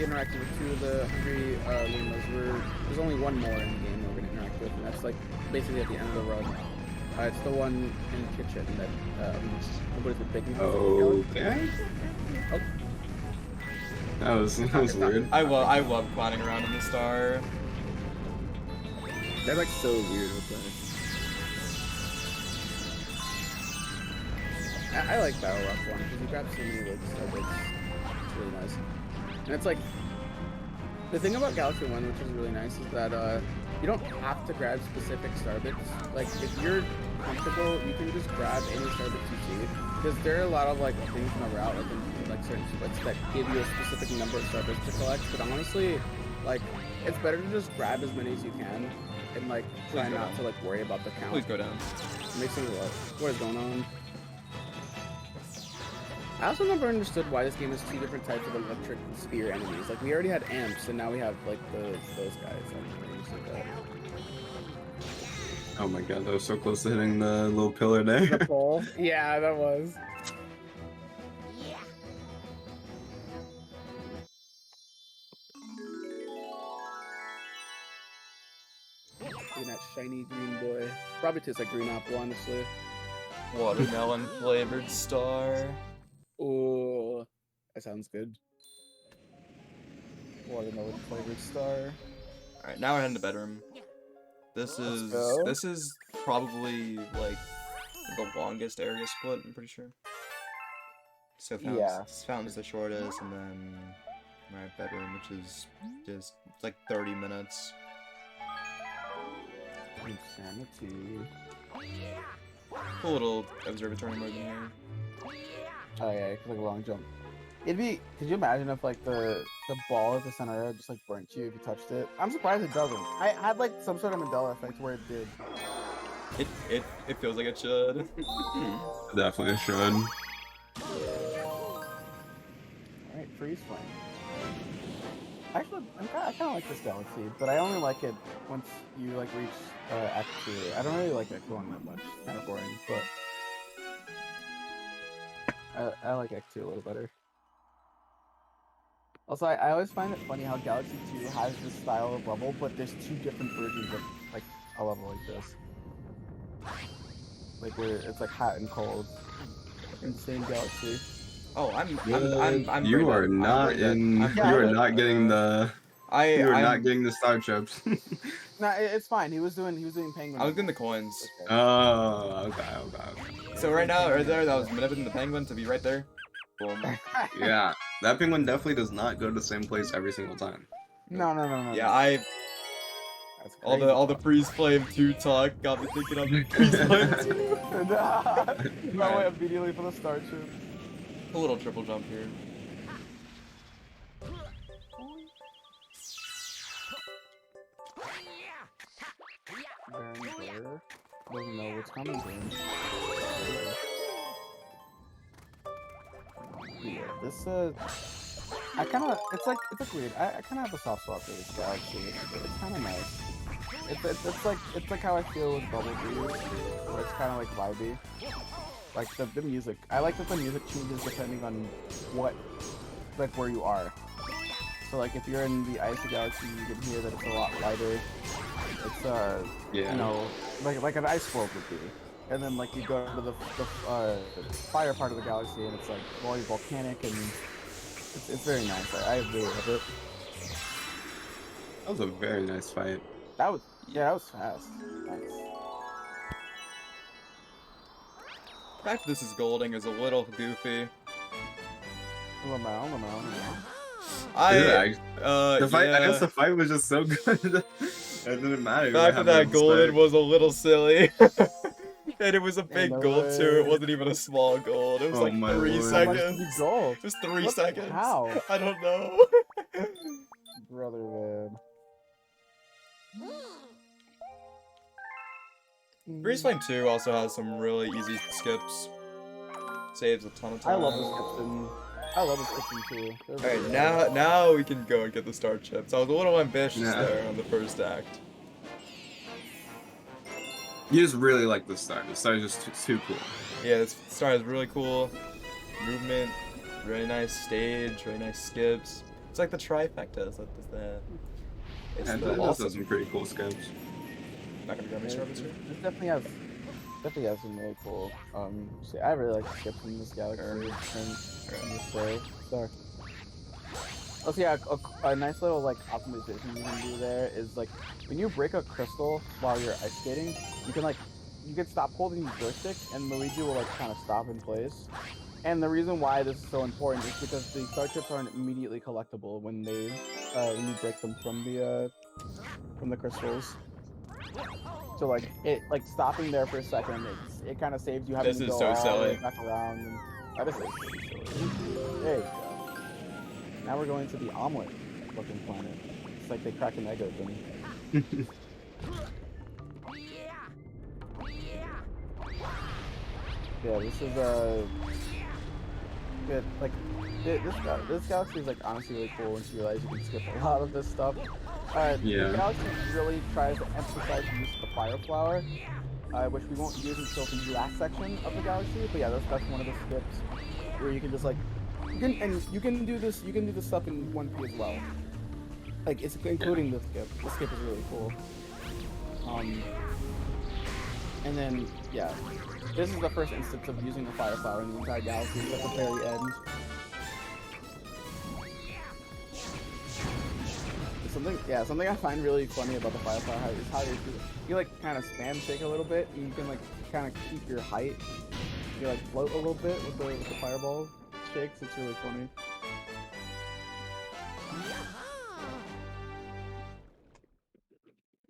interacted with 2 of the hungry llamas. There's only one more in the game we're gonna interact with, and that's like basically at the end of the run. It's the one in the kitchen that what is it, baking? Okay. Oh. That was weird. I love climbing around in the star. They're like so weird with that. I like Battle Rock 1 because you grab so many like starbits. It's really nice. And it's like the thing about Galaxy 1, which is really nice, is that you don't have to grab specific starbits. Like if you're comfortable, you can just grab any starbits you see. Because there are a lot of like things in the route, like certain splits that give you a specific number of starbits to collect. But honestly, like it's better to just grab as many as you can and like try not to like worry about the count. Please go down. It makes things what is going on? I also never understood why this game has 2 different types of electric spear enemies. Like we already had amps, and now we have like those guys. I never understood that. Oh my god, that was so close to hitting the little pillar there. The pole? Yeah, that was. Look at that shiny green boy. Probably tastes like green apple, honestly. Watermelon flavored star. Oh, that sounds good. Watermelon flavored star. Alright, now we're heading to bedroom. This is probably like the longest area split, I'm pretty sure. So fountain's the shortest, and then my bedroom, which is just like 30 minutes. Insanity. Cool little observatory mode in here. Oh yeah, it's like a long jump. Could you imagine if like the ball at the center just like burnt you if you touched it? I'm surprised it doesn't. I had like some sort of Mandela effect where it did. It feels like it should. Definitely should. Alright, freeze flame. Actually, I kind of like this galaxy, but I only like it once you like reach Act 2. I don't really like Act 1 that much. It's kind of boring, but I like Act 2 a little better. Also, I always find it funny how Galaxy 2 has this style of level, but there's two different versions of like a level like this. Like where it's like hot and cold in the same galaxy. Oh, I'm You brain are dead. I'm not brain dead. in. I'm You brain are dead. not getting the. You are I'm not getting the star chips. No, it's fine. He was doing penguin. I was getting the coins. Oh, okay. So right now, right there, that was manipulating the penguin to be right there. Boom. Yeah, that penguin definitely does not go to the same place every single time. No. Yeah, That's all the freeze flame 2 talk got me thinking of the freeze flame 2. No way immediately for the star chip. A little triple jump here. Baron Bear doesn't know what's coming to him. Yeah, this I kind of it's like weird. I kind of have a soft spot for this galaxy. It's kind of nice. It's like how I feel with Bubble Breeze, where it's kind of like vibey. Like the music. I like that the music changes depending on like where you are. So like if you're in the icy galaxy, you can hear that it's a lot lighter. It's Yeah. you know, like an ice world would be. And then like you go to the fire part of the galaxy, and it's like volcanic, and it's very nice. I really love it. That was a very nice fight. That was fast. Nice. The fact this is Golding is a little goofy. Lamau. The fight. Yeah. I guess the fight was just so good. It didn't matter. The fact that Golden was a little silly. And it was a big no gold way. too. It wasn't even a small gold. It was Oh like my 3 lord. seconds. Gold. Just 3 What? seconds. How? I don't know. Brother man. Freeze Flame 2 also has some really easy skips. Saves a ton of time. I love the skips too. Alright, now we can go and get the star chips. I was a little ambitious Yeah. there on the first act. You just really like the start. The start is just too cool. Yeah, this star is really cool. Movement, really nice stage, really nice skips. It's like the trifecta. It's And the it awesome. does some pretty cool skips. Not gonna grab my strawberries here. It definitely has some really cool. I really like the skips in this galaxy and this star. Also, yeah, a nice little like optimization you can do there is like when you break a crystal while you're ice skating, you can stop holding the joystick and Luigi will like kind of stop in place. And the reason why this is so important is because the star chips aren't immediately collectible when when you break them from the crystals. So like stopping there for a second, it kind of saves you having This to is go so all the way silly. back around. And that is so silly. There you go. Now we're going to the omelet looking planet. It's like they crack an egg open. Yeah, this is good. Like this galaxy is like honestly really cool once you realize you can skip a lot of this stuff. Yeah. The galaxy really tries to emphasize the use of the fire flower, which we won't use until the last section of the galaxy. But yeah, that's one of the skips where you can just like you can do this stuff in 1P as well. Like it's including this skip. The skip is really cool. And then yeah, this is the first instance of using the fire flower in the entire galaxy at the very end. Something I find really funny about the fire flower is how you like kind of spam shake a little bit, and you can like kind of keep your height. You like float a little bit with the fireball shakes. It's really funny.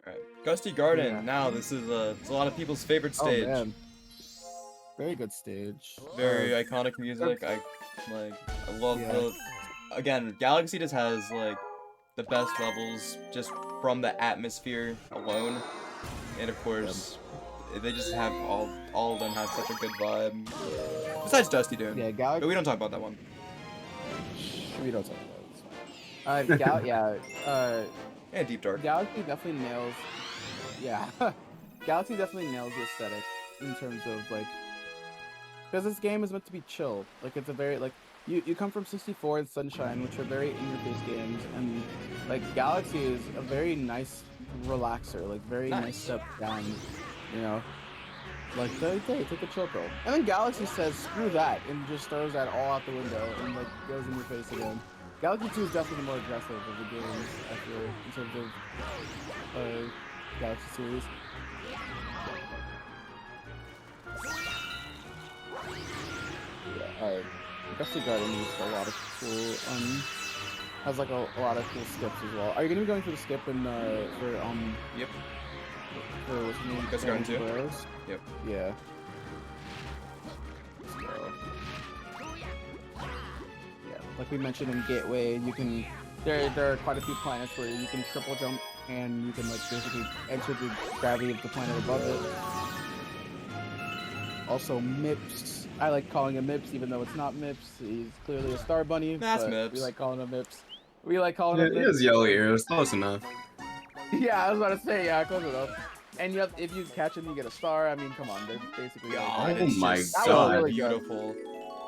Alright, Gusty Garden. Yeah. Now this is it's a lot of people's favorite stage. Oh man, very good stage. Very iconic music. I love the. Again, Galaxy just has like the best levels just from the atmosphere alone, and of course, they just have all of them have such a good vibe. Besides Dusty Dune. Yeah, Galaxy. But we don't talk about that one. We don't talk about it. Yeah. And Deep Dark. Galaxy definitely nails. Yeah. Galaxy definitely nails the aesthetic in terms of like, because this game is meant to be chill. Like it's a very like you come from 64 and Sunshine, which are very in-your-face games, and like Galaxy is a very nice relaxer, like very nice step down. You know, like hey, take a chill pill. And then Galaxy says screw that and just throws that all out the window and like goes in your face again. Galaxy 2 is definitely the more aggressive of the games, I feel, in terms of Galaxy series. Yeah, Galaxy Garden is a lot of cool, has like a lot of cool skips as well. Are you gonna be going for the skip in, Yep. for what's your name? Galaxy Garden 2? Boroughs? Yep. Yeah. Let's go. Yeah, like we mentioned in Gateway, you can there are quite a few planets where you can triple jump and you can like basically enter the gravity of the planet above it. Also MIPS. I like calling him MIPS even though it's not MIPS. He's clearly a star bunny. That's but MIPS. We like calling him MIPS. We like calling him He MIPS. has yellow ears. Close enough. Yeah, I was about to say, yeah, close enough. And if you catch him, you get a star. I mean, come on, they're basically. God, Oh it's my just God. so That was really good. beautiful.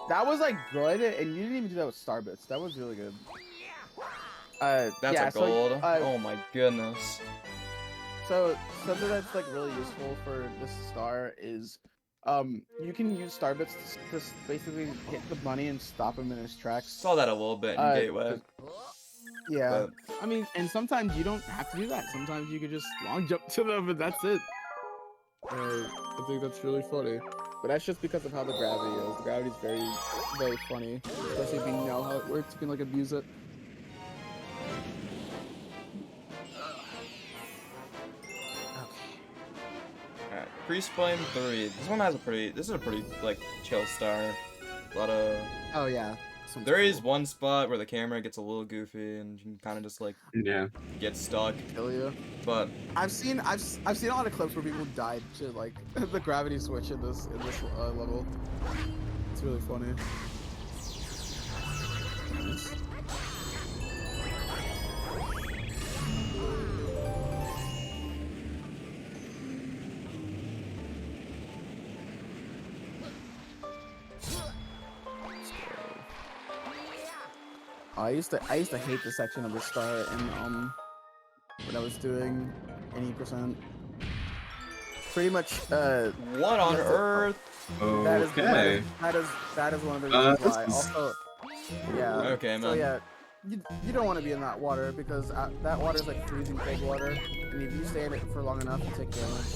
That was like good, and you didn't even do that with star bits. That was really good. That's yeah, a gold. So, Oh my goodness. so something that's like really useful for this star is, you can use star bits to basically hit the bunny and stop him in his tracks. Saw that a little bit in Gateway. Yeah, But I mean, and sometimes you don't have to do that. Sometimes you could just long jump to them, and that's it. I think that's really funny. But that's just because of how the gravity is. The gravity's very, very funny. Especially if you know how it works, you can like abuse it. alright, Priest Flame 3. This is a pretty like chill star. A lot of. Oh yeah. There is one spot where the camera gets a little goofy and you can kind of just like Yeah. get stuck. Kill you. But I've seen a lot of clips where people died to like the gravity switch in this level. It's really funny. I used to hate this section of the star in when I was doing any percent. Pretty much what on that's it. earth? Okay. that is one of the reasons this why. is- Also, yeah. Okay, So man. yeah, you don't want to be in that water because that water is like freezing cold water, and if you stay in it for long enough, you take damage.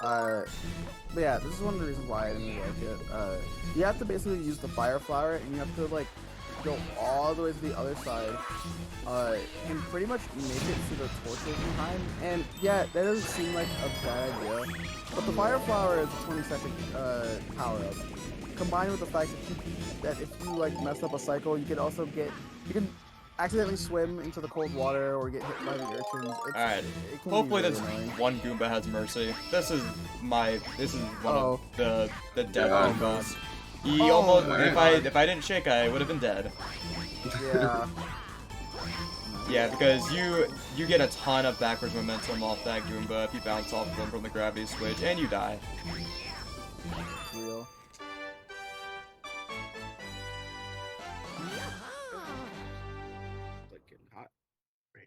But yeah, this is one of the reasons why I didn't really like it. You have to basically use the fire flower, and you have to like go all the way to the other side, and pretty much make it to the torches in time. And yeah, that doesn't seem like a bad idea, but the fire flower is a 20-second power up. Combined with the fact that if you like mess up a cycle, you can also you can accidentally swim into the cold water or get hit by the urchins. Alright. It can be Hopefully really this annoying. one Goomba has mercy. This is one Oh. of the death Yeah. Goombas. He Oh almost my if I didn't shake, I would have been dead. Yeah. Yeah, because you get a ton of backwards momentum off that Goomba if you bounce off them from the gravity switch, and you die. It's real. Like getting hot right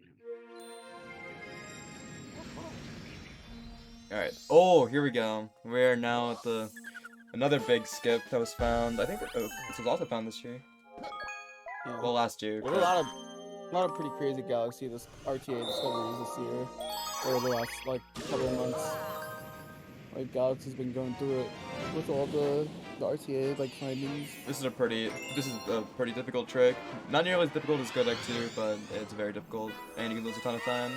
now. Alright. Oh, here we go. We're now at another big skip that was found. I think this was also found this year. Yeah. Well, last year. There's a lot of pretty crazy Galaxy this RTA discoveries this year, or the last like couple of months. Like Galaxy's been going through it with all the RTA like findings. This is a pretty difficult trick. Not nearly as difficult as Godek 2, but it's very difficult, and you can lose a ton of time.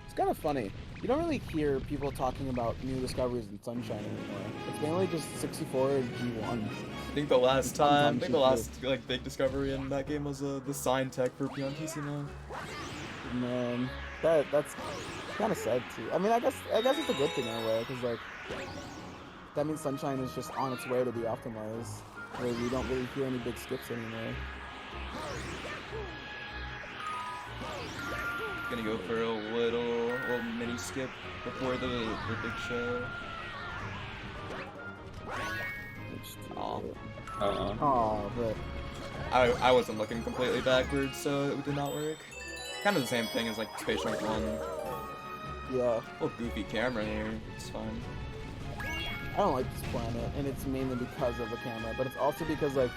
It's kind of funny. You don't really hear people talking about new discoveries in Sunshine anymore. It's mainly just 64 and G1. I think the last like big discovery in that game was the sign tech for Piantissimo. Man, that's kind of sad too. I mean, I guess it's a good thing in a way, because like that means Sunshine is just on its way to be optimized, where we don't really hear any big skips anymore. Gonna go for a little mini skip before the big show. Oh. Oh, but I wasn't looking completely backwards, so it did not work. Kind of the same thing as like Space Jump 1. yeah, Little goofy camera here. It's fine. I don't like this planet, and it's mainly because of the camera, but it's also because like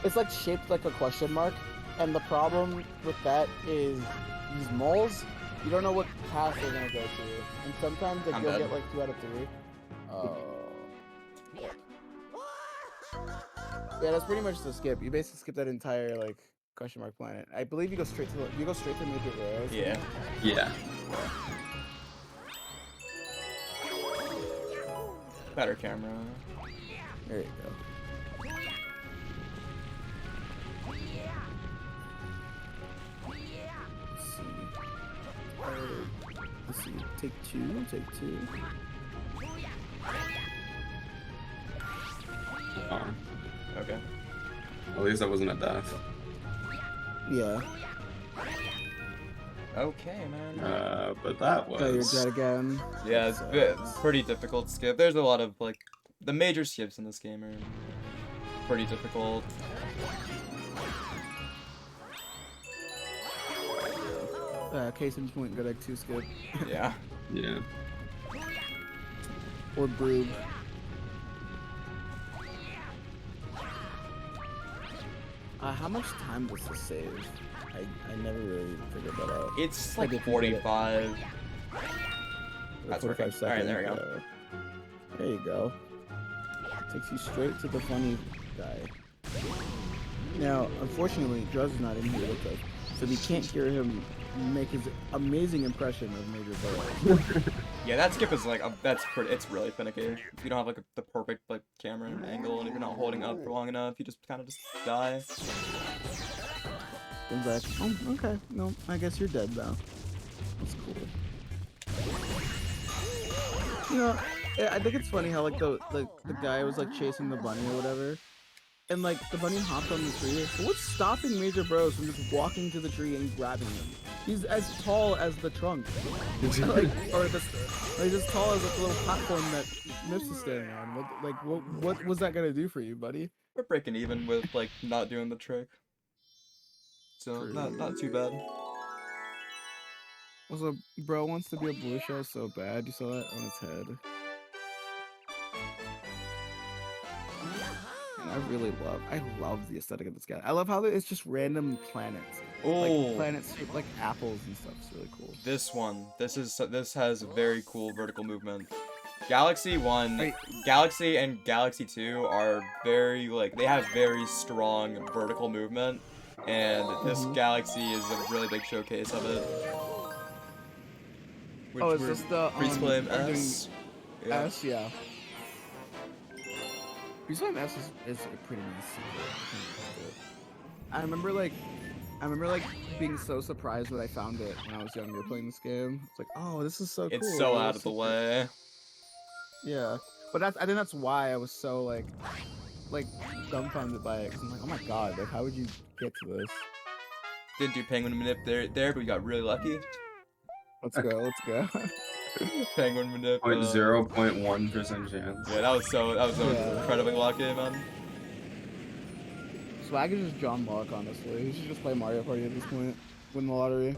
it's like shaped like a question mark, and the problem with that is these moles, you don't know what path they're gonna go through, and sometimes like, I'm you'll dead. get like 2 out of 3. Yeah, that's pretty much the skip. You basically skip that entire like question mark planet. I believe you go straight to Major Rares. Yeah. Yeah. Better camera. There you go. Let's see. Take two. Okay. At least that wasn't a death. Yeah. Okay, man. But that Oh, you're was. dead again. Yeah, it's pretty difficult skip. There's a lot of like the major skips in this game are pretty difficult. Case in point, good egg 2 skip. Yeah. Yeah. Or brood. How much time does this save? I never really figured that out. It's Like like if you get it- 45. That's 45 perfect. All right, there we go. There you go. Takes you straight to the funny guy. Now, unfortunately, Druz is not in here with us, so we can't hear him make his amazing impression of Major Burrow. Yeah, that skip is like that's pretty. It's really finicky. If you don't have like the perfect like camera angle, and if you're not holding up for long enough, you just kind of just die. Comes back. Oh, okay. No, I guess you're dead now. That's cool. You know, I think it's funny how like the guy was like chasing the bunny or whatever, and like the bunny hopped on the tree. So what's stopping Major Bros from just walking to the tree and grabbing him? He's as tall as the trunk, like, or he's as tall as the little platform that Nips is standing on. What was that gonna do for you, buddy? We're breaking even with like not doing the trick, so not too bad. Also, bro wants to be a blue shell so bad. You saw that on his head. And I love the aesthetic of this guy. I love how it's just random planets. Oh, Like planets shaped like apples and stuff. It's really cool. this has very cool vertical movement. Galaxy 1, Wait. Galaxy and Galaxy 2 are very like they have very strong vertical movement, and this Galaxy is a really big showcase of it. Which Oh, is we're this the Resplay we're doing S? Yeah. S? Yeah. Resplay S is a pretty nice sequel. I remember like being so surprised when I found it when I was younger playing this game. It's like, oh, this is so cool. It's so That out was of the so cool. way. Yeah, but I think that's why I was so like dumbfounded by it. 'Cause I'm like, oh my god, like how would you get to this? Didn't do penguin manip there, but we got really lucky. Let's go. Penguin manip. 0.1% chance. Yeah, that was so Yeah. incredibly lucky, man. Swagh is just John Locke, honestly. He should just play Mario Party at this point. Win the lottery.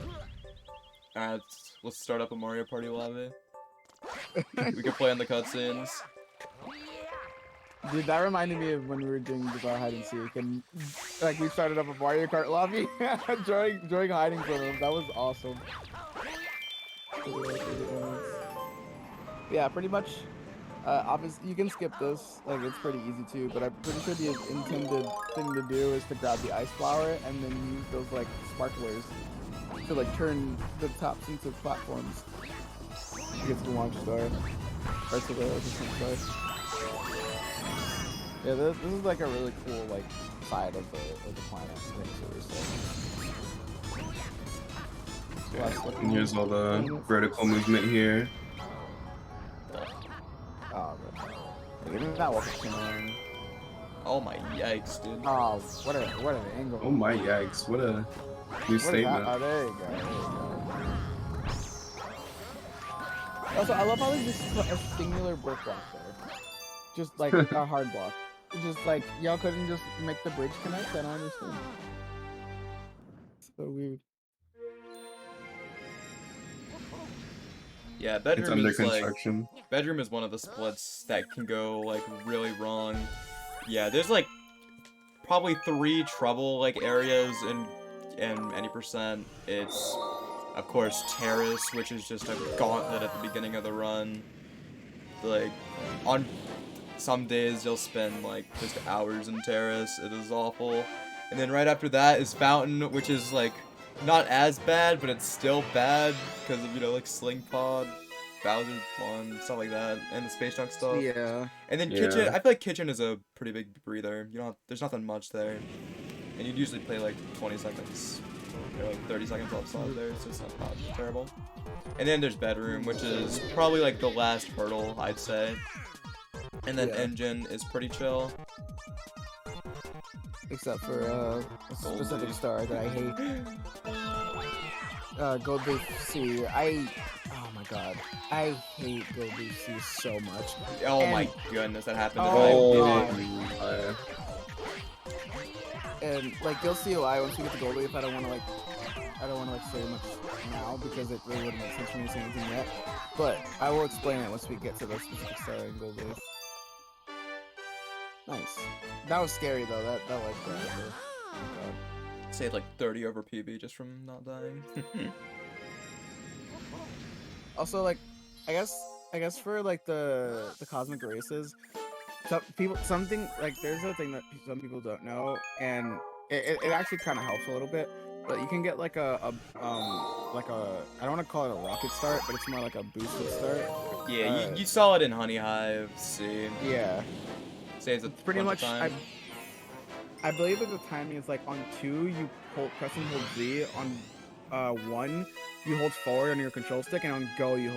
Alright, let's start up a Mario Party lobby. We can play on the cutscenes. Dude, that reminded me of when we were doing Bizarre Hide and Seek, and like we started up a Mario Kart lobby, during hiding from him. That was awesome. Yeah, pretty much. Obviously, you can skip this. Like, it's pretty easy too. But I'm pretty sure the intended thing to do is to grab the ice flower and then use those like sparklers to like turn the tops into platforms. To get to the launch star or to the descent star. Yeah, this is like a really cool like side of the planet. And here's all the vertical movement here. Oh, man. Even that wasn't annoying. Oh my yikes, dude. Oh, what an angle. Oh my yikes! What a new statement. Oh, there you go. There you go. Also, I love how they just put a singular brick block there. Just like a hard block. Just like, y'all couldn't just make the bridge connect? I don't understand. So weird. Yeah, It's bedroom under is like construction. bedroom is one of the splits that can go like really wrong. Yeah, there's like probably 3 trouble like areas in any percent. It's of course terrace, which is just a gauntlet at the beginning of the run. Like on some days you'll spend like just hours in terrace. It is awful. And then right after that is fountain, which is like not as bad, but it's still bad because of, you know, like Sling Pod, Bowser 1, stuff like that, and the Space Junk stuff. Yeah. And then Yeah. kitchen, I feel like kitchen is a pretty big breather. You don't, there's nothing much there, and you'd usually play like 20 seconds or like 30 seconds outside there, so it's not terrible. And then there's bedroom, which is probably like the last hurdle, I'd say. And then engine is pretty chill. Except for a specific star that I hate. Gold Leaf C. Oh my god. I hate Gold Leaf C so much. Oh And- my goodness, that happened to Oh, me. God. And like you'll see why once we get to Gold Leaf. I don't want to say much now because it really wouldn't make sense for me to say anything yet. But I will explain it once we get to the specific star in Gold Leaf. Nice. That was scary though. That like that. Oh god. Saved like 30 over PB just from not dying. Also, like, I guess for like the cosmic races, something like there's a thing that some people don't know, and it actually kind of helps a little bit. But you can get like I don't want to call it a rocket start, but it's more like a boosted start. Yeah, you saw it in Honey Hive C. Yeah. Saves a Pretty bunch much. of time. I believe that the timing is like on 2 you press and hold Z, on 1 you hold forward on your control stick, and on go you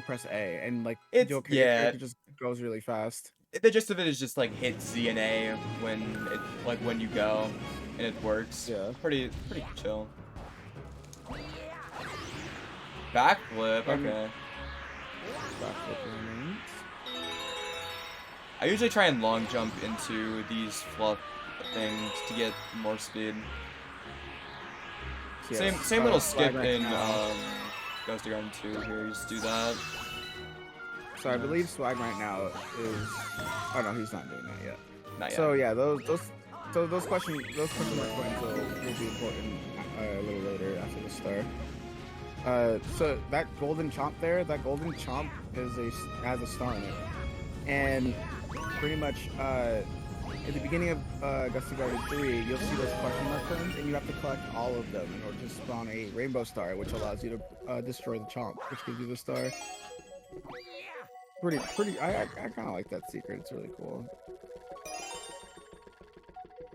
press A, and like It's- your yeah. character just goes really fast. The gist of it is just like hit Z and A when you go, and it works. Yeah. Pretty chill. Backflip, okay. I usually try and long jump into these fluff things to get more speed. Yes. Same little skip Swagh right in now. Ghost Garden 2 here. You just do that. So I believe Swagh right now is. Oh no, he's not doing that yet. Not yet. So yeah, those question mark coins will be important a little later after the star. So that golden chomp there, has a star in it, and pretty much at the beginning of Gusty Garden 3, you'll see those question mark coins, and you have to collect all of them in order to spawn a rainbow star, which allows you to destroy the chomp, which gives you the star. Pretty. I kind of like that secret. It's really cool.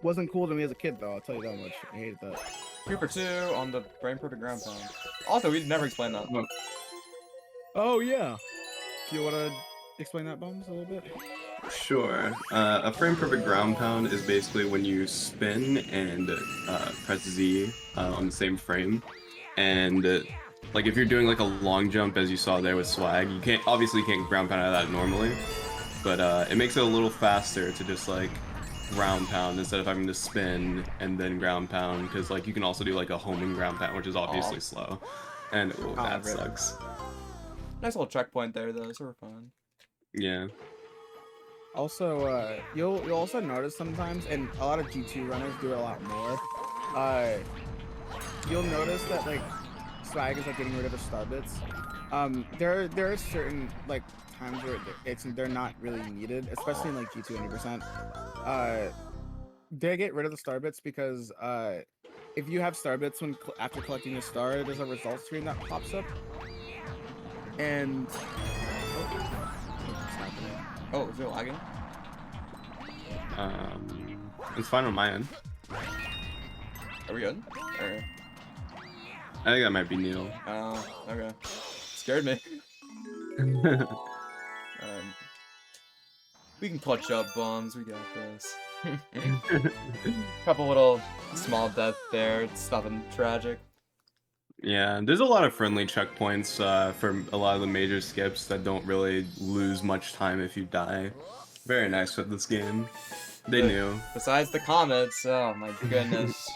Wasn't cool to me as a kid though. I'll tell you that much. I hated that. Creeper 2 on the Brain Perfect Ground Pound. Also, we never explained that. Oh yeah. Do you want to explain that, Bones, a little bit? Sure. A frame perfect ground pound is basically when you spin and press Z on the same frame, and like if you're doing like a long jump as you saw there with Swagh, you can't ground pound out of that normally, but it makes it a little faster to just like ground pound instead of having to spin and then ground pound, because like you can also do like a homing ground pound, which is obviously slow, and that really? sucks. Nice little checkpoint there, though. So we're fine. Yeah. Also, you'll also notice sometimes, and a lot of G2 runners do it a lot more. You'll notice that like Swagh is like getting rid of the star bits. There are certain like times where they're not really needed, especially in like G2 100%. They get rid of the star bits because if you have star bits after collecting a star, there's a result screen that pops up, and Oh, is it lagging? It's fine on my end. Are we good? Or... I think that might be Neil. Oh, okay. Scared me. We can clutch up bombs. We got this. Couple little small death there. It's nothing tragic. Yeah, there's a lot of friendly checkpoints for a lot of the major skips that don't really lose much time if you die. Very nice with this game. They knew. Besides the comets, oh my goodness.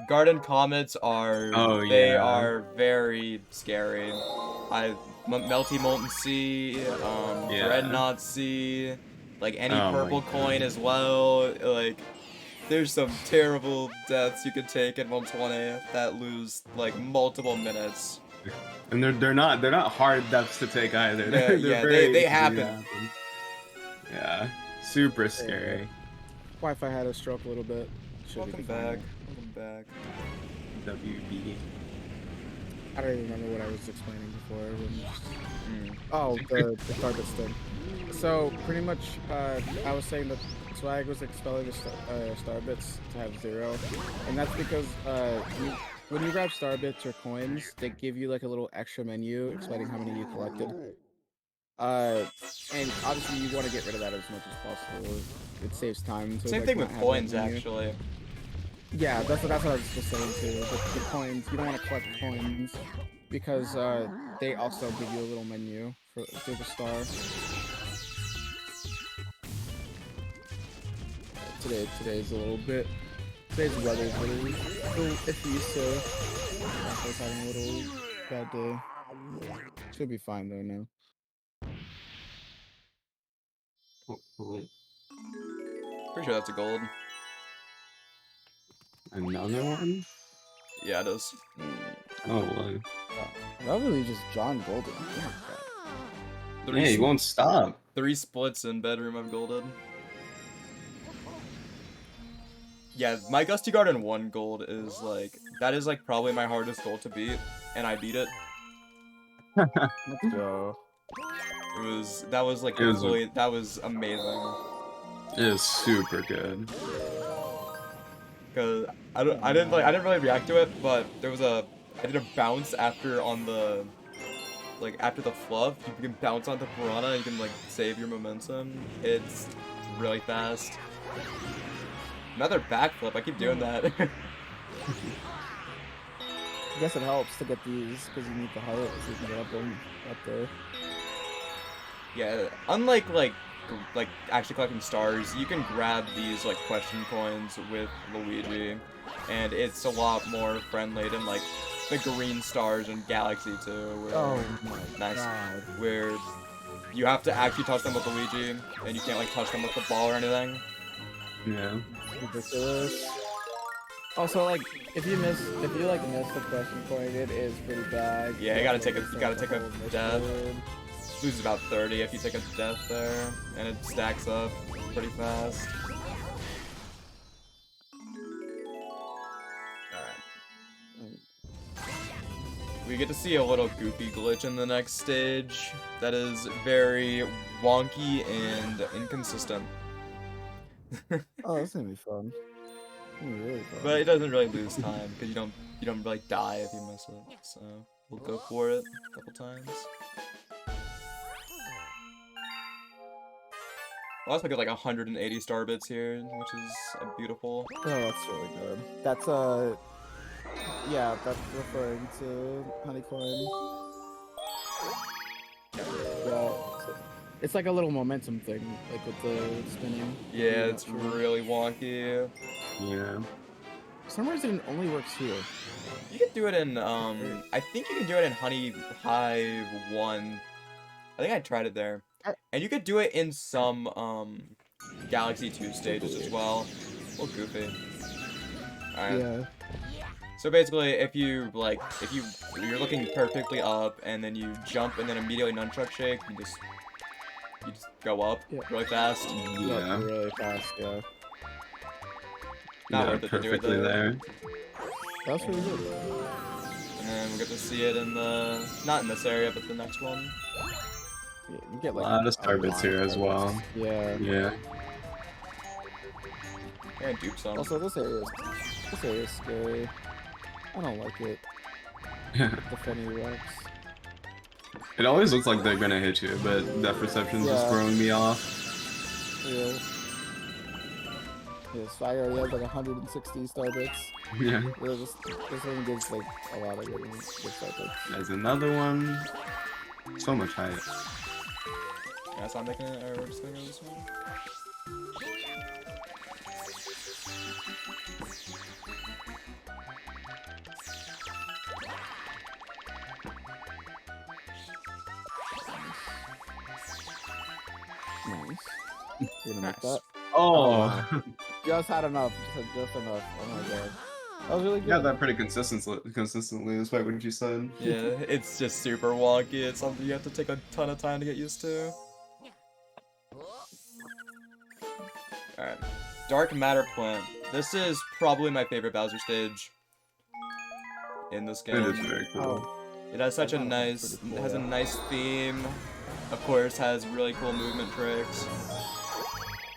Garden comets are they are very scary. Melty Molten Sea, Dreadnought Sea, like any purple coin as well. Like there's some terrible deaths you could take in 120 that lose like multiple minutes. And they're not hard deaths to take either. Yeah, they happen. Yeah, super scary. Wi-Fi had a stroke a little bit. Welcome back. Welcome back. WB. I don't even remember what I was explaining before. Oh, the Starbits thing. So pretty much, I was saying that Swag was expelling the Starbits to have 0, and that's because when you grab Starbits or coins, they give you like a little extra menu explaining how many you collected. And obviously you want to get rid of that as much as possible. It saves time. So same thing with coins, actually. Yeah, that's what I was just saying too. The coins, you don't want to collect coins because they also give you a little menu for the star. Today's a little bit. Today's weather's a little iffy, so I was having a little bad day. Should be fine though now. Pretty sure that's a gold. Another one? Yeah, it is. Oh, wow. That really just John Golden. Yeah, he won't stop. 3 splits in bedroom I've golded. Yeah, my Gusty Garden 1 gold is like, that is like probably my hardest goal to beat, and I beat it. Let's go. That was like, really, that was amazing. It is super good. Cause I didn't really react to it, but there was I did a bounce after after the fluff. You can bounce onto Piranha, you can like save your momentum. It's really fast. Another backflip, I keep doing that. I guess it helps to get these because you need the height so you can get up there. Yeah, unlike like actually collecting stars, you can grab these like question coins with Luigi, and it's a lot more friendly than like the green stars in Galaxy 2. Oh my god. Where you have to actually touch them with Luigi, and you can't like touch them with the ball or anything. Yeah. Ridiculous. Also, like, if you miss the question coin, it is pretty bad. Yeah, you gotta take a death. Loses about 30 if you take a death there, and it stacks up pretty fast. Alright. We get to see a little goofy glitch in the next stage that is very wonky and inconsistent. Oh, that's gonna be fun. Really fun. But it doesn't really lose time because you don't really die if you miss it. So we'll go for it a couple times. I'll also get like 180 star bits here, which is beautiful. Oh, that's really good. That's yeah, that's referring to Honeycoin. Yeah, it's like a little momentum thing, like with the spinning. Yeah, it's really wonky. Yeah. For some reason, it only works here. You can do it in I think you can do it in Honey Hive 1. I think I tried it there. And you could do it in some Galaxy 2 stages as well. A little goofy. Alright. Yeah. So basically, if you're looking perfectly up and then you jump and then immediately nunchuck shake, you just go up really fast. Yeah. Really fast, yeah. Not worth it to do it though. There. That's really good. And then we get to see it in not in this area, but the next one. Yeah, you get like a lot of star bits here as well. Yeah. Yeah. Yeah, dupe some. Also, this area is scary. I don't like it. The funny rocks. It always looks like they're gonna hit you, but that perception's just throwing me off. Yeah. Yeah, swagh already has like 160 star bits. Yeah. Yeah, this one gives like a lot of good star bits. There's another one. So much hype. Yeah, so I'm making it, or we're just gonna go this one. Nice. You're gonna make Nice. that? Oh, Just had enough. Just enough. Oh my god. That was really good. yeah, that pretty consistently, despite what you said. Yeah, it's just super wonky. It's something you have to take a ton of time to get used to. Alright. Dark Matter Plant. This is probably my favorite Bowser stage in this game. It is very cool. Oh, It has such a Dark Matter Plant's nice, pretty cool, has a yeah. nice theme. Of course, has really cool movement tricks,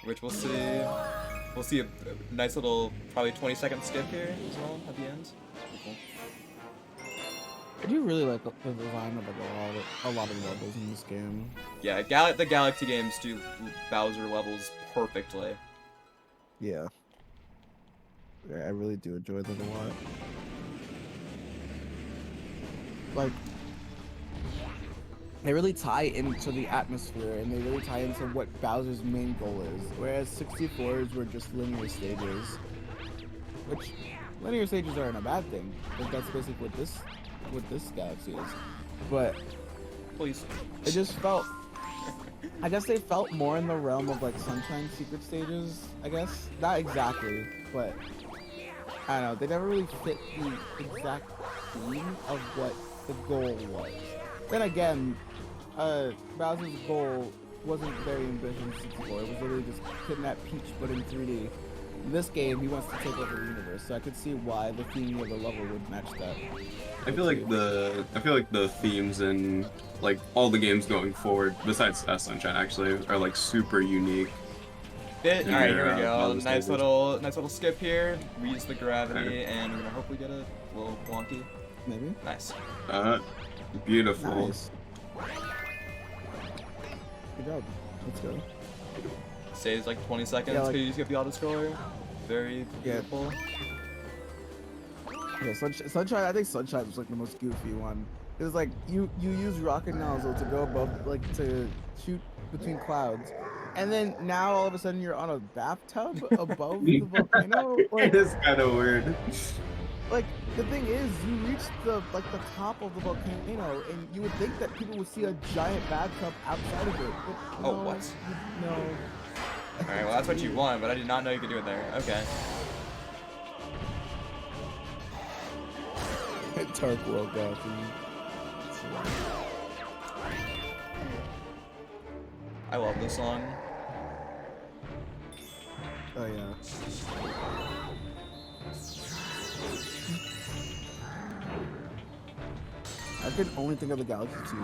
which we'll see. We'll see a nice little, probably 20-second skip here as well at the end. Pretty cool. I do really like the design of like a lot of levels in this game. Yeah, the Galaxy games do Bowser levels perfectly. Yeah. Yeah, I really do enjoy them a lot. Like, they really tie into the atmosphere, and they really tie into what Bowser's main goal is. Whereas 64s were just linear stages, which linear stages aren't a bad thing. But that's basically what this Galaxy is. But Please. it just felt. I guess they felt more in the realm of like Sunshine secret stages. I guess not exactly, but I don't know. They never really fit the exact theme of what the goal was. Then again, Bowser's goal wasn't very ambitious in 64. It was literally just kidnap Peach, but in 3D. In this game, he wants to take over the universe, so I could see why the theme of the level would match that. I feel like the themes in like all the games going forward, besides Sunshine actually, are like super unique. Alright, here we Yeah, go. Bowser Nice stages. little skip here. We use the gravity, and we're gonna hopefully get a little wonky. Maybe. Nice. Beautiful. Nice. Good job. Let's go. Saves like 20 seconds. Yeah, like- Could you skip the auto scroller? Very Yeah. beautiful. Yeah, Sunshine. I think Sunshine was like the most goofy one. It was like you use rocket nozzle to go above, like to shoot between clouds, and then now all of a sudden you're on a bathtub above the volcano. It Like, is kind of weird. like the thing is, you reach the top of the volcano, and you would think that people would see a giant bathtub outside of it. But Oh, no, what? No. Alright, well that's what you want, but I did not know you could do it there. Okay. Dark World Galaxy. I love this song. Oh yeah. I could only think of the Galaxy 2 songs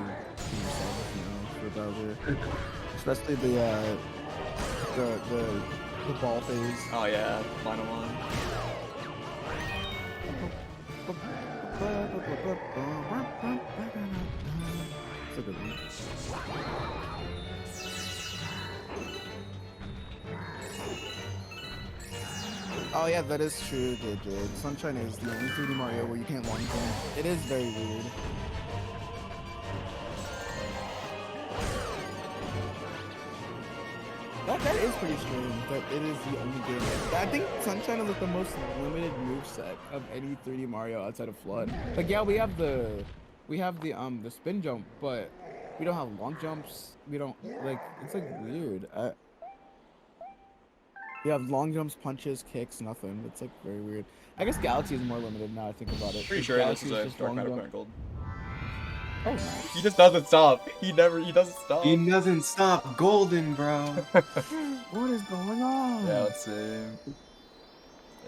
for Bowser, especially the ball phase. Oh yeah, final one. It's a good one. Oh yeah, that is true, Digit. Sunshine is the only 3D Mario where you can't long jump. It is very weird. That is pretty strange that it is the only game. I think Sunshine is like the most limited moveset of any 3D Mario outside of Flood. Like yeah, we have the spin jump, but we don't have long jumps. We don't like it's like weird. We have long jumps, punches, kicks, nothing. It's like very weird. I guess Galaxy is more limited now I think about it. Pretty sure Galaxy this is a just Dark long Matter jump. Plant Gold. Oh, nice. He just doesn't stop. He doesn't stop. He doesn't stop golden, bro. What is going on? Yeah, let's see.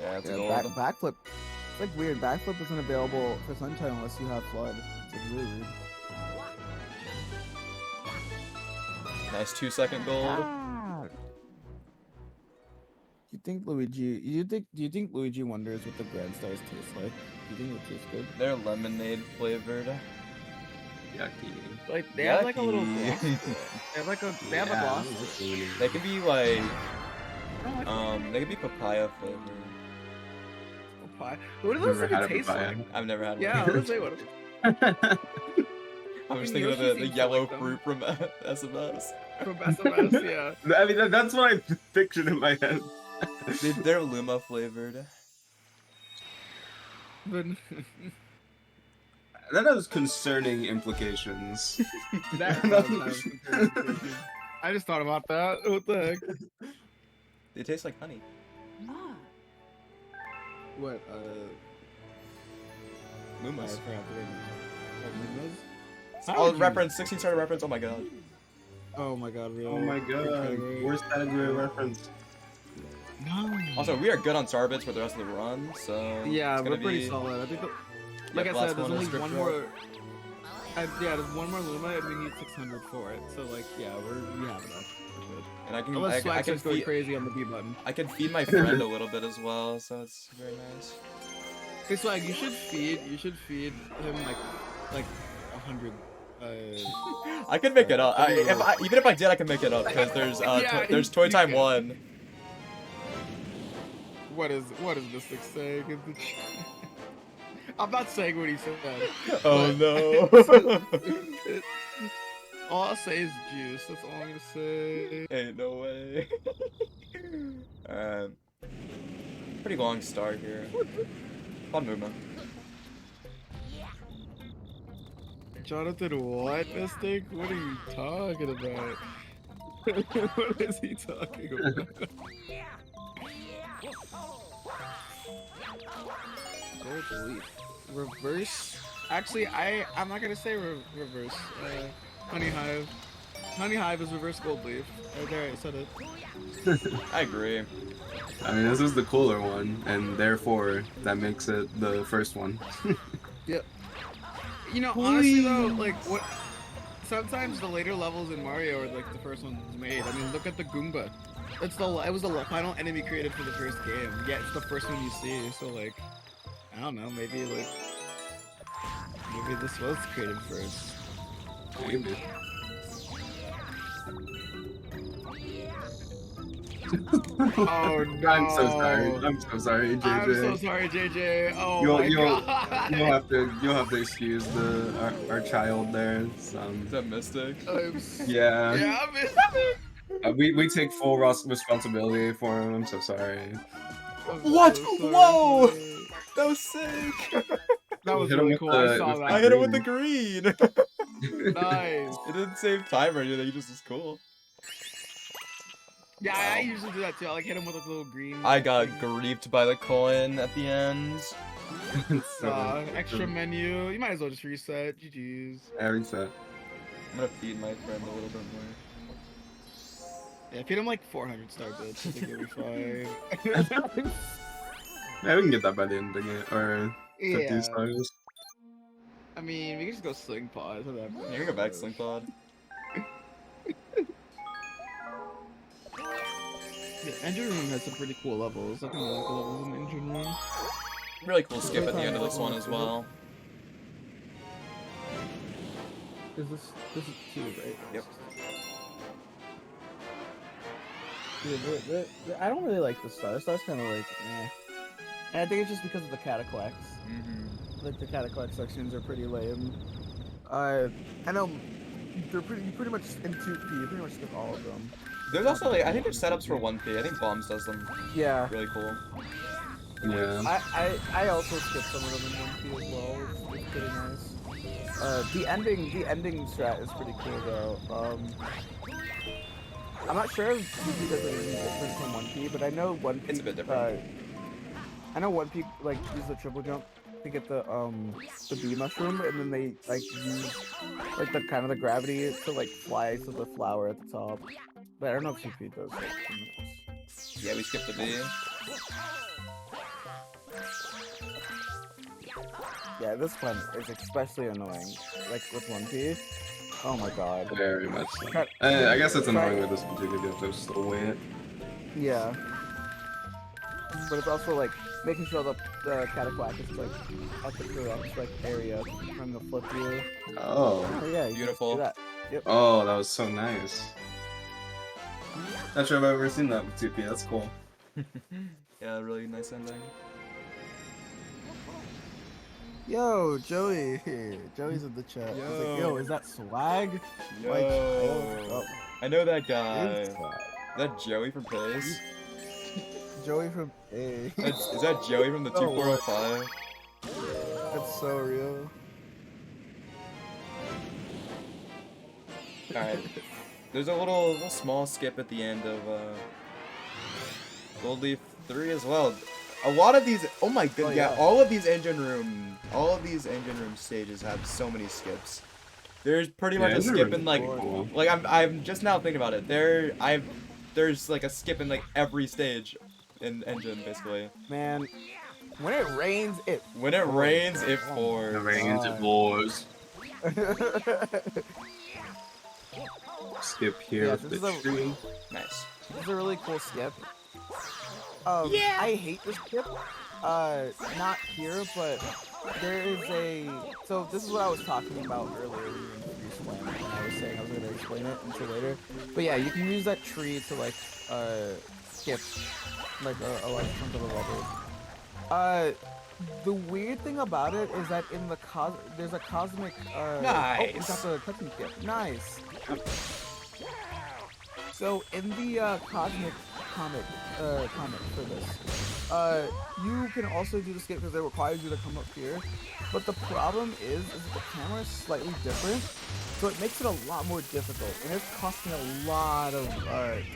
Yeah, it's a gold. Backflip. It's like weird. Backflip isn't available for Sunshine unless you have Flood. It's like really weird. Nice 2-second gold. You think Luigi? Do you think Luigi wonders what the Grand Stars taste like? Do you think it tastes good? They're lemonade flavored. Yucky. Like they have like a little Yucky. gloss. to it. They have like a they have a gloss. to it. They can be like, I don't like they can be papaya flavored. papaya. What do those Never even had a taste papaya. like? I've never had Yeah, I one. was say what. I'm just Fucking thinking of Yoshi the seems to yellow like them. fruit from SMS. From SMS, yeah. I mean, that's what I pictured in my head. They're Luma flavored. But That has concerning implications. that does have consideration. I just thought about that. What the heck? They taste like honey. What? Lumas. I forgot the name. Lumas? Oh, How would you- reference, 16 starter reference. Oh my god. Oh my god, really? Oh my god. Worst category reference. No. Also, we are good on star bits for the rest of the run, so Yeah, it's we're gonna pretty be... solid. I think, Yeah, like I last said, there's one only is script one drop. more. Yeah, there's one more Luma, and we need 600 for it. So like, yeah, we have enough. We're good. And I can, Unless I Swag can starts going feed, crazy on the B button. I can feed my friend a little bit as well, so it's very nice. Hey Swag, you should feed him like 100. I can make it up. Even if I did, I can make it up because there's Yeah, there's Toy you Time can. 1. What is Mystic saying? in the chat? I'm not saying what he said. Oh but- no. All I'll say is juice. That's all I'm gonna say. Ain't no way. Pretty long start here. Fun movement. Jonathan, what, Mystic? What are you talking about? What is he talking about? Gold leaf. Reverse. Actually, I'm not gonna say reverse. Honey Hive. Honey Hive is reverse gold leaf. Right there, I said it. I agree. I mean, this is the cooler one, and therefore that makes it the first one. Yep. You know, honestly though, like what? Sometimes the later levels in Mario are like the first ones made. I mean, look at the Goomba. It was the final enemy created for the first game. Yeah, it's the first one you see. So like, I don't know, maybe this was created first. Maybe. Oh no! I'm so sorry. I'm so sorry, JJ. I'm so sorry, JJ. Oh You'll- my you'll- god! You'll have to excuse our child there. It's, Is that Mystic? yeah. Yeah, I missed it. We take full responsibility for him. I'm so sorry. I'm What? so sorry, Whoa! JJ. That was sick. That was Hit him really with cool. the- I saw with that. I hit him with the green. Nice. It didn't save time or anything. It just was cool. Yeah, I usually do that too. I like hit him with a little green. I got griefed by the coin at the end. Extra menu. You might as well just reset. GG's. Yeah, reset. I'm gonna feed my friend a little bit more. Yeah, feed him like 400 star bits. I think he'll be fine. Yeah, we can get that by the end of the game, or 50 Yeah. stars. I mean, we can just go sling pod. Whatever. Yeah, we go back Sling Pod. The engine room has some pretty cool levels. I think I like the levels in the engine room. Really cool skip at the end of this one as well. Is this is 2, right? Yep. Dude, I don't really like the star. Star's kind of like, eh. And I think it's just because of the cataquacks. Like the cataquack sections are pretty lame. I know they're pretty much in 2P. You pretty much skip all of them. There's also like I think there's setups for 1P. I think Bombs does them Yeah. really cool. Yeah. I also skipped some of them in 1P as well. It's pretty nice. The ending strat is pretty cool though. I'm not sure if 2P does anything different from 1P, but I know 1P. It's a bit different. I know 1P like use the triple jump to get the bee mushroom, and then they like use like the kind of the gravity to like fly to the flower at the top. But I don't know if 2P does. Like, Yeah, we skipped the B. yeah, this one is especially annoying. Like with 1P. Oh my god. Very much so. Try- I guess it's annoying with this particular game, so just still wait. Yeah. but it's also like making sure the cataclack is like at the correct like area from the flip view. Oh. Oh yeah, you can Beautiful. do that. Yep. Oh, that was so nice. Not sure if I've ever seen that with 2P. That's cool. Yeah, really nice ending. Yo, Joey. Joey's in the chat. He's like, yo, is that swag? Yo. Like, oh, I know that guy. it's Is swag. that Joey from PACES? Joey from A. Is that Joey from the Oh, 2405? That's so real. Alright. There's a little small skip at the end of Gold Leaf 3 as well. A lot of these, oh my god, yeah, all of these engine room stages have so many skips. There's pretty much a skip in like I'm just now thinking about it. There's like a skip in like every stage in engine basically. Man, when it rains, it pours. The rains, it pours. Skip here Yeah, with the tree. Nice. This is a really cool skip. I hate this skip. Not here, but there is a. So this is what I was talking about earlier in Free Slam, and I was saying I was gonna explain it until later. But yeah, you can use that tree to like skip like a large chunk of the level. The weird thing about it is that in the there's a cosmic. Nice. Oh, we got the cutscene skip. Nice. So in the cosmic comic for this, you can also do the skip because it requires you to come up here. But the problem is that the camera is slightly different, so it makes it a lot more difficult, and it's costing a lot of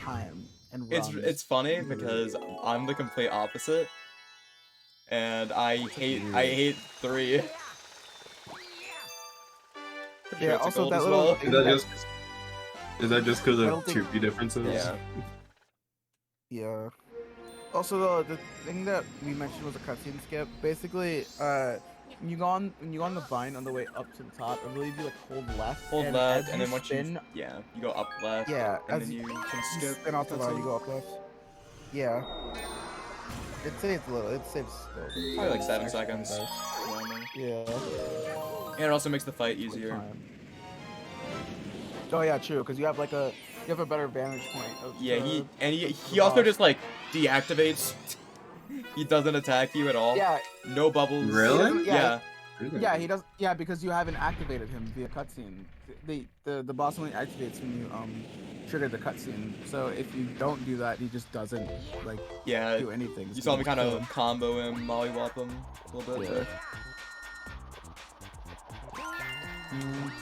time and runs. It's funny because I'm the complete opposite, and I hate 3. Yeah. Also, that as little. well. Is that just because I of don't think- 2P differences? Yeah. Yeah. Also, the thing that we mentioned was a cutscene skip. Basically, when you go on the vine on the way up to the top, I believe you like hold left. Hold left, and as then once spin, you go up left. yeah, and as then you can you skip. spin off the vine, cutscene. you go up left. Yeah. It saves a little. It saves still. Probably like 7 seconds. Does. around there. Yeah. And it also makes the fight easier. Time. Oh yeah, true. Because you have a better vantage point. Of Yeah, the, he also just like deactivates. He doesn't attack you at all. Yeah. No bubbles. Really? Yeah. Yeah, he does. Yeah, because you haven't activated him via cutscene. The boss only activates when you trigger the cutscene. So if you don't do that, he just doesn't like Yeah. do anything. You saw me kind of combo him, mollywop him a little bit. Yeah.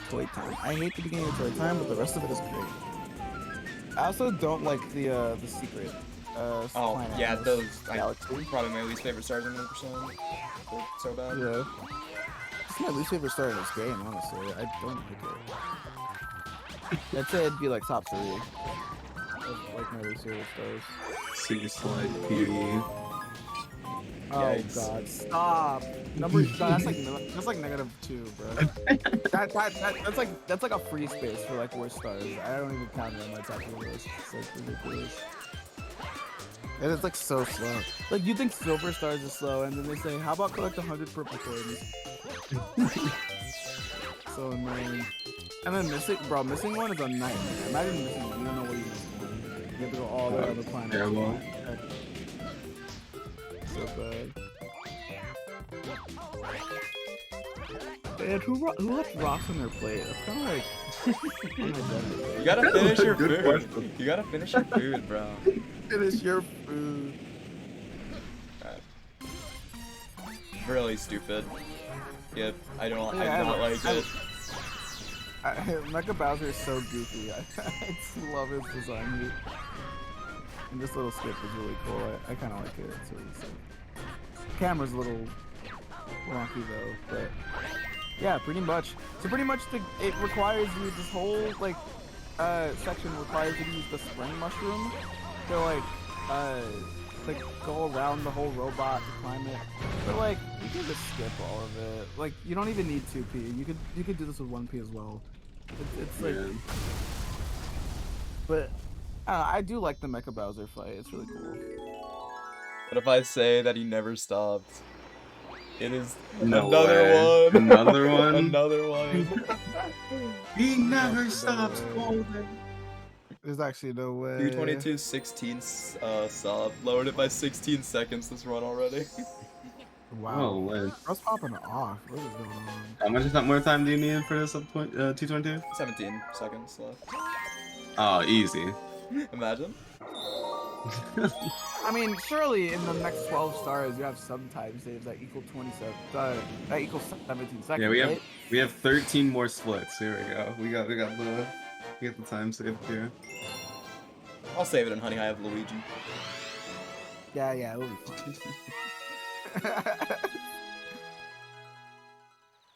Toy time. I hate the beginning of toy time, but the rest of it is great. I also don't like the secret. Oh planet yeah, in this those galaxy. probably my least favorite stars in 100%. They're so bad. Yeah. It's my least favorite star in this game, honestly. I don't like it. I'd say it'd be like top 3 of like my least favorite stars. Sea slide PvE. Oh Yikes. god, stop! That's like -2, bro. That's like a free space for like worst stars. I don't even count it on my top 3 list. It's like ridiculous. And it's like so slow. Like you think silver stars is slow, and then they say, how about collect 100 purple coins? So annoying. And then missing one is a nightmare. Imagine missing one. You don't know where you missed one. You have to go all the way on the planet. Terrible. So bad. And who left rocks on their plate? That's kind of like. You gotta finish your Good food. question. You gotta finish your food, bro. It is your food. Really stupid. Yep, I do not like it. Mecha Bowser is so goofy. I just love his design. And this little skip is really cool. I kind of like it. It's really sick. Camera's a little wonky though, but yeah, pretty much. So pretty much it requires you, this whole like section requires you to use the spring mushroom to like go around the whole robot to climb it. But like you can just skip all of it. Like you don't even need 2P. You could do this with 1P as well. It's like, but I do like the Mecha Bowser fight. It's really cool. What if I say that he never stopped? It is No another way. one. Another one? Another one. He never No stops way. golden. There's actually no way. 222, 16 sub. Lowered it by 16 seconds this run already. Wow. Oh, man. I was popping off. What is going on? How much more time do you need for this 222? 17 seconds left. Oh, easy. Imagine. I mean, surely in the next 12 stars, you have some time saves that equal 27. That equals 17 seconds. Yeah, right? we have 13 more splits. Here we go. We got the time saved here. I'll save it in Honey. I have Luigi. Yeah, it will be fun.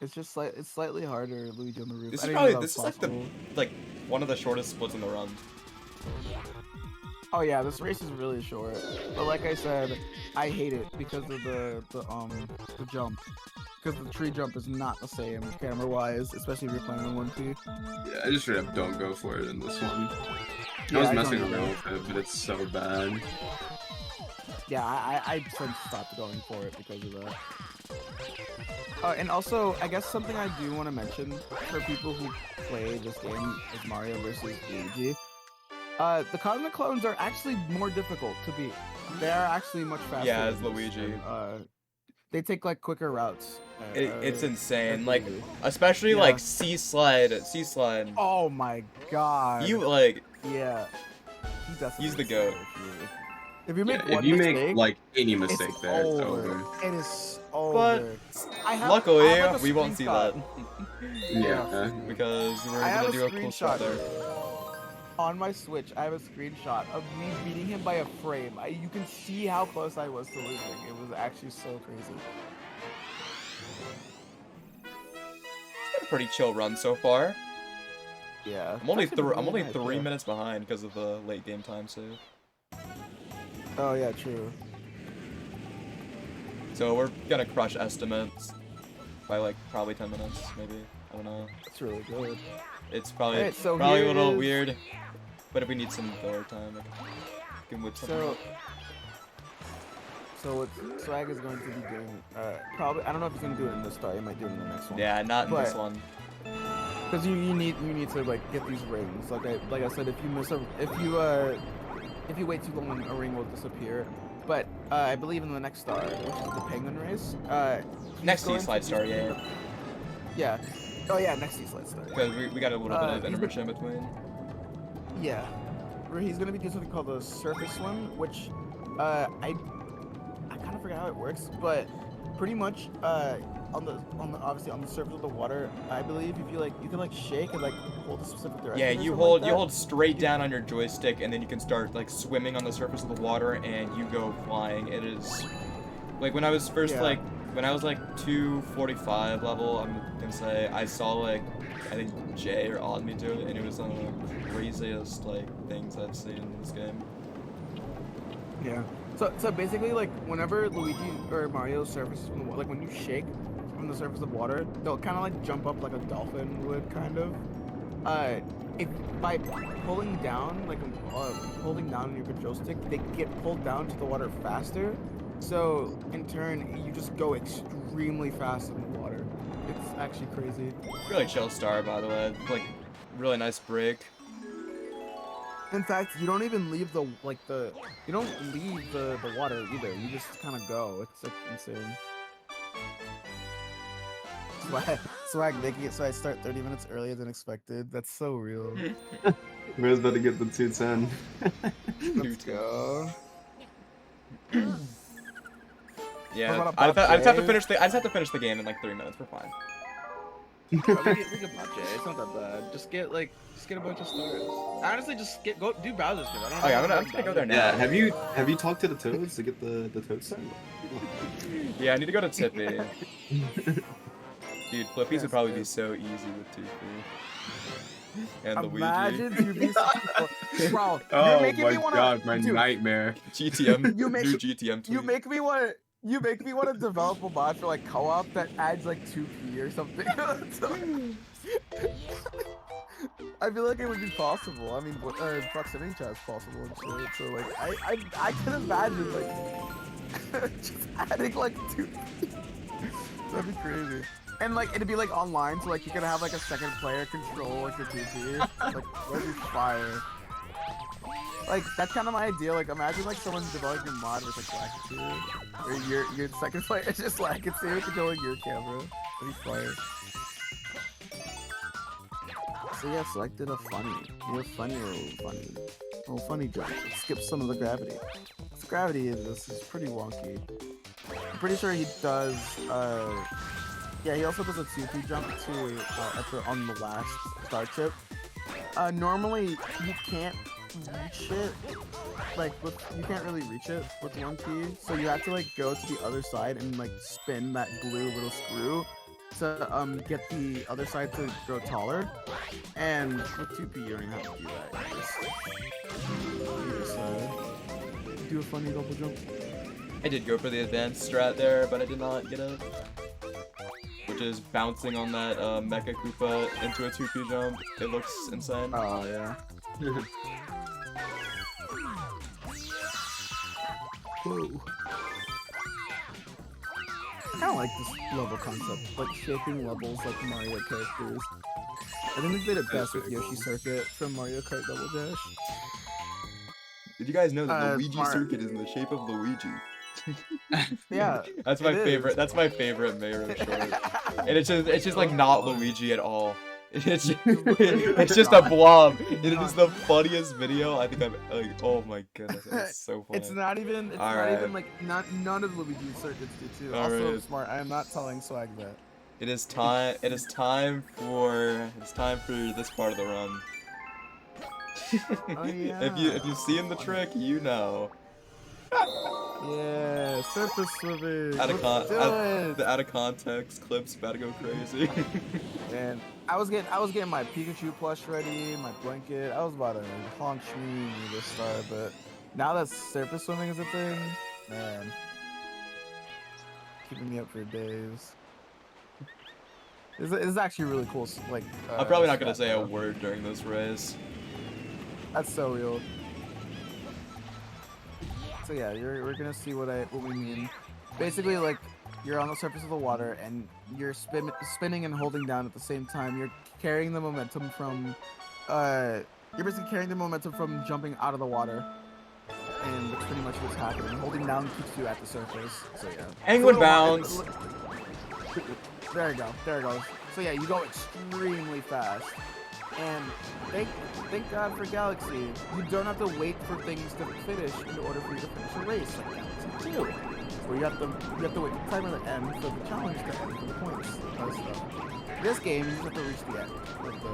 It's just like it's slightly harder, Luigi on the roof. This I is didn't know probably that this is was like possible. one of the shortest splits in the run. Oh yeah, this race is really short. But like I said, I hate it because of the jump. Because the tree jump is not the same camera-wise, especially if you're playing on 1P. Yeah, I just straight up don't go for it in this one. Yeah, I was I messing don't around either. with it, but it's so bad. Yeah, I since stopped going for it because of that. And also, I guess something I do want to mention for people who play this game as Mario versus Luigi, the Cosmic Clones are actually more difficult to beat. They are actually much faster. Yeah, as than Luigi. They take like quicker routes. It's insane. as Like, Luigi. especially Yeah. like C slide. Oh my god. You like Yeah. He definitely He's the is goat. so if you make Yeah, one if you mistake, make like any it's mistake there, it's over. It is But over. I have luckily like, a we won't see that screenshot. Yeah. because we're I have gonna do a a cool shot screenshot there. on my Switch. I have a screenshot of me beating him by a frame. You can see how close I was to losing. It was actually so crazy. It's been a pretty chill run so far. Yeah. I'm only It's actually been I'm only really nice, 3 yeah. minutes behind because of the late game time save. Oh yeah, true. So we're gonna crush estimates by like probably 10 minutes, maybe. I don't know. It's really good. It's probably Alright, so probably a here little is- weird, but if we need some filler time, I can whip something. So what Swag is going to be doing, probably, I don't know if he's going to do it in this star, he might do it in the next one. Yeah, not in this But- one. Because you need to like get these rings. Like I said, if you wait too long, a ring will disappear. But I believe in the next star, which is the penguin race. He's Next going slide to- star, yeah. Yeah. Oh yeah, next slide star. Because we got a little bit of he's intermission in between. Yeah. Where he's gonna be doing something called the surface swim, which I kind of forgot how it works, but pretty much on the obviously on the surface of the water, I believe if you can like shake and like hold a specific direction. Yeah, or you something hold like you that. hold straight down on your joystick, and then you can start like swimming on the surface of the water, and you go flying. It is like when I was first Yeah. when I was like 245 level, I'm gonna say I saw like I think Jay or Odd me do it, and it was one of the craziest like things I've seen in this game. Yeah. So basically, like whenever Luigi or Mario surfaces from the water, like when you shake from the surface of water, they'll kind of like jump up like a dolphin would, kind of. If by pulling down, like holding down your control stick, they get pulled down to the water faster. So in turn, you just go extremely fast in the water. It's actually crazy. Really chill star, by the way. Like really nice break. In fact, you don't even leave the water either. You just kind of go. It's like insane. Swag making it so I start 30 minutes earlier than expected. That's so real. We're about to get the 210. Let's go. Yeah, What about I just have to Jay? finish the the game in like 3 minutes. We're fine. We can pop Jay. It's not that bad. Just get a bunch of stars. Honestly, go do Bowser's Game. I don't know. Oh yeah, I'm gonna go there now. Yeah, have you talked to the toads to get the toad set? Yeah, I need to go to Tippy. Dude, Flippies Yes, would probably be yes. so easy with Tippy. And Imagine Luigi. you be bro. Oh you're making my me wanna, god, my dude, nightmare. GTM. You make- new GTM tweet. You make me want to develop a mod for like co-op that adds like 2p or something. I feel like it would be possible. I mean, proximity chat is possible and shit. So like, I can imagine like Just adding like 2. That'd be crazy. And like it'd be like online, so like you could have like a second player control like your TP. Like that'd be fire. Like that's kind of my idea. Like imagine like someone's developing a mod with like Lackitude, or your second player is just Lackitude controlling your camera. That'd be fire. So yeah, selected a funny. You're funny or funny. Oh, funny jump. Skip some of the gravity. This gravity in this is pretty wonky. I'm pretty sure he does. Yeah, he also does a 2P jump too on the last star chip. Normally you can't reach it. Like you can't really reach it with 1P, so you have to like go to the other side and like spin that blue little screw to get the other side to grow taller. And with 2P you don't even have to do that. You just do a funny double jump. I did go for the advanced strat there, but I did not get it. Which is bouncing on that Mecha Koopa into a 2P jump. It looks insane. Oh yeah. Whoa. I kind of like this level concept, like shaping levels like Mario characters. I think they did it best with Yoshi Circuit from Mario Kart Double Dash. Did you guys know that Luigi smart. Circuit is in the shape of Luigi? Yeah, That's my it favorite. is. That's my favorite Mario short. And it's just like not Luigi at all. It's just a blob. It is the funniest video I think I've like. Oh my goodness, it's so funny. It's not even. It's All not right. even like none of Luigi's circuits do too. All Also right. smart. I am not telling Swag that. It is time. It is time for. It's time for this part of the run. Oh yeah. If you've seen the trick, you know. Yeah, surface swimming. Out of Let's do it. the out of context clips about to go crazy. And I was getting my Pikachu plush ready, my blanket. I was about to launch me this star, but now that surface swimming is a thing, man, keeping me up for days. This is actually really cool. Like I'm probably not gonna strat, say a though. word during this race. That's so real. So yeah, we're gonna see what we mean. Basically, like you're on the surface of the water and you're spinning and holding down at the same time. You're carrying the momentum from, you're basically carrying the momentum from jumping out of the water, and that's pretty much what's happening. Holding down keeps you at the surface. So yeah. Penguin bounce. There you go. There it goes. So yeah, you go extremely fast. And thank God for Galaxy, you don't have to wait for things to finish in order for you to finish a race like Galaxy 2. Where you have to wait for the timer to end for the challenge to end for the points. This game, you just have to reach the end of the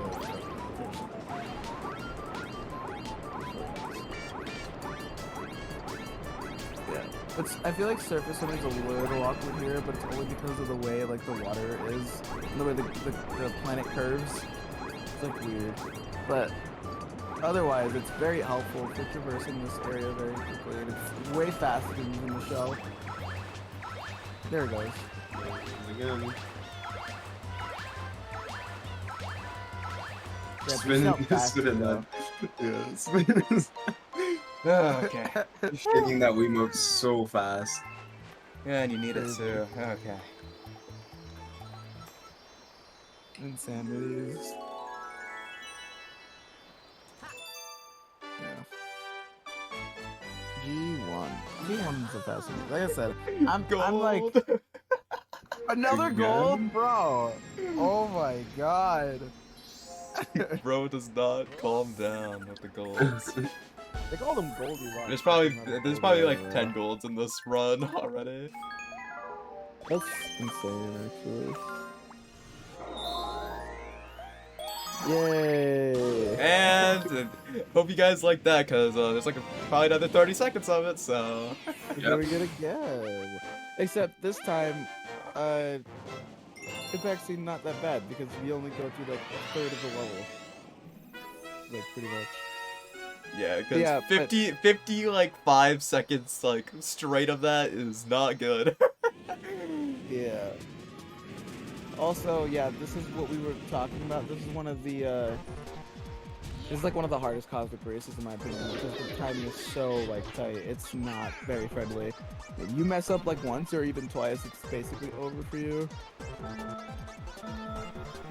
yeah. But I feel like surface swimming is a little awkward here, but it's only because of the way like the water is, and the way the planet curves. It's like weird, but otherwise it's very helpful for traversing this area very quickly, and it's way faster than using the shell. There it goes. Again. Yeah, Spin, just how fast spin you in go. that. Yeah, spin. Okay. Shaking that Wiimote so fast. Yeah, and you need it too. Okay. Insanities. Yeah. G1. G1's a fascinating. Like I said, I'm like another Again? gold, bro. Oh my god. Bro does not calm down with the golds. They call them Goldilocks. There's probably like 10 golds in this run already. That's insane, actually. Yay! And hope you guys like that, cause there's like probably another 30 seconds of it. So We're doing it again. Except this time, it's actually not that bad because we only go through like a third of the level. Like pretty much. yeah, cause Yeah, 50 like 5 seconds like straight of that is not good. Yeah. Also, yeah, this is what we were talking about. This is one of the This is like one of the hardest cosmic races in my opinion because the timing is so like tight. It's not very friendly. If you mess up like once or even twice, it's basically over for you.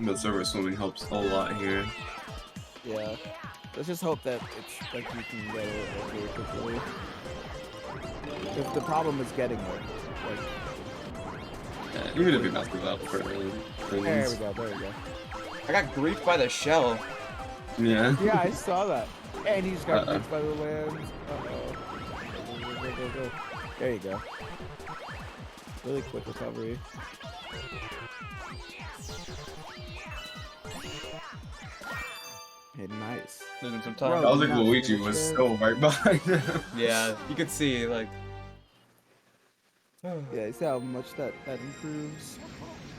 But server swimming helps a lot here. Yeah. Let's just hope that it's like you can get it like, really quickly. If the problem is getting it, like. Yeah, even if you mess it up for There we go. There we go. I got griefed by the shell. Yeah. Yeah, I saw that. And he just got griefed by the land. Go. There you go. Really quick recovery. Hey, nice. Losing some time. Bro, I was like, not Luigi finished was it. so right behind him. Yeah, you could see like. Yeah, you see how much that improves?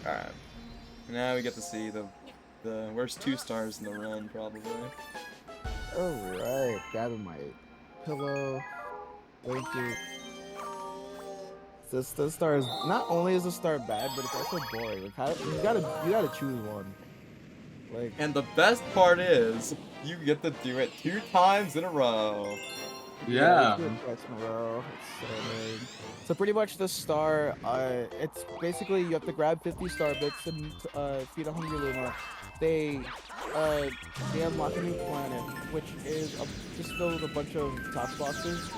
All right. Now we get to see the worst 2 stars in the run probably. Alright, grabbing my pillow. Blanket. This star is not only is the star bad, but it's also boring. Like, you gotta choose one. Like, And the best part is you get to do it 2 times in a row. Yeah. you do it twice in a row. It's so annoying. So pretty much the star, it's basically you have to grab 50 star bits and feed a hungry Luma. They unlock a new planet, which is just filled with a bunch of top boxes.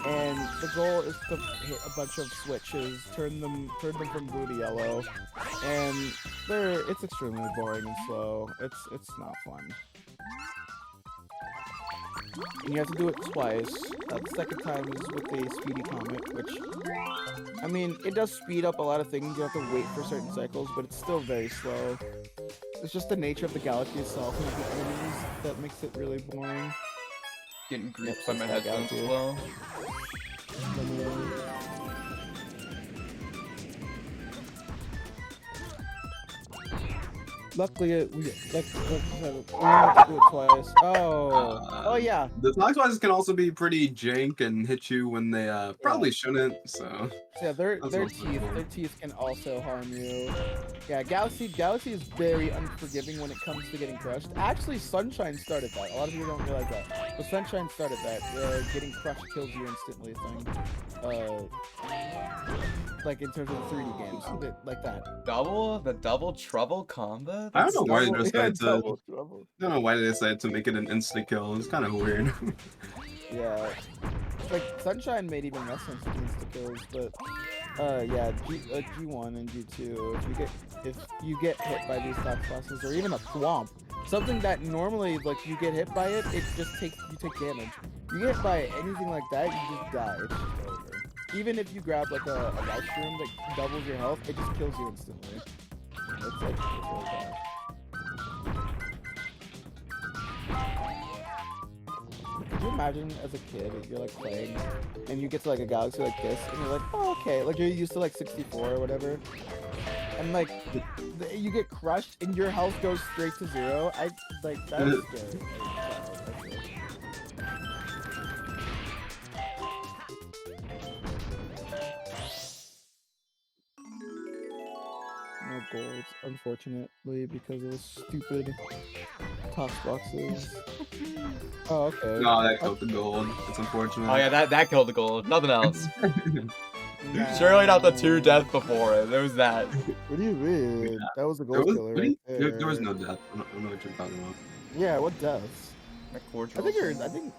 And the goal is to hit a bunch of switches, turn them from blue to yellow, and it's extremely boring and slow. It's not fun. And you have to do it twice. The second time is with a speedy comet, which, I mean, it does speed up a lot of things. You have to wait for certain cycles, but it's still very slow. It's just the nature of the galaxy itself and the enemies that makes it really boring. Getting griefed Yep, by my that's headphones how I as got well. Luckily, we have to do it twice. Oh yeah. The Foxwise can also be pretty jank and hit you when they probably shouldn't, so. Yeah, their That's also teeth, cool. their teeth can also harm you. Yeah, Galaxy is very unforgiving when it comes to getting crushed. Actually, Sunshine started that. A lot of people don't realize that. But Sunshine started that. Getting crushed kills you instantly thing. Like in terms of the 3D games, like that. The double trouble combo? I don't know why they Double- decided to. double trouble. I don't know why they decided to make it an instant kill. It's kind of weird. Yeah. Like Sunshine made even less sense with insta kills, but yeah, G1 and G2. If you get hit by these box bosses or even a thwomp, something that normally like you get hit by it, you take damage. You get hit by anything like that, you just die. It's just over. Even if you grab like a life stream that doubles your health, it just kills you instantly. It's really bad. Could you imagine as a kid, you're like playing, and you get to like a galaxy like this, and you're like, oh, okay, like you're used to like 64 or whatever, and like you get crushed and your health goes straight to 0. That is scary. No golds, unfortunately, because of the stupid tox boxes. Oh, okay. No, that killed the gold. It's unfortunate. Oh yeah, that killed the gold. Nothing else. Nah. Surely not the 2 deaths before it. There was that. What do you mean? That was a There gold was, killer what do right you- there. there was no death. I don't know what you're talking about. Yeah, what deaths? That cordial. I think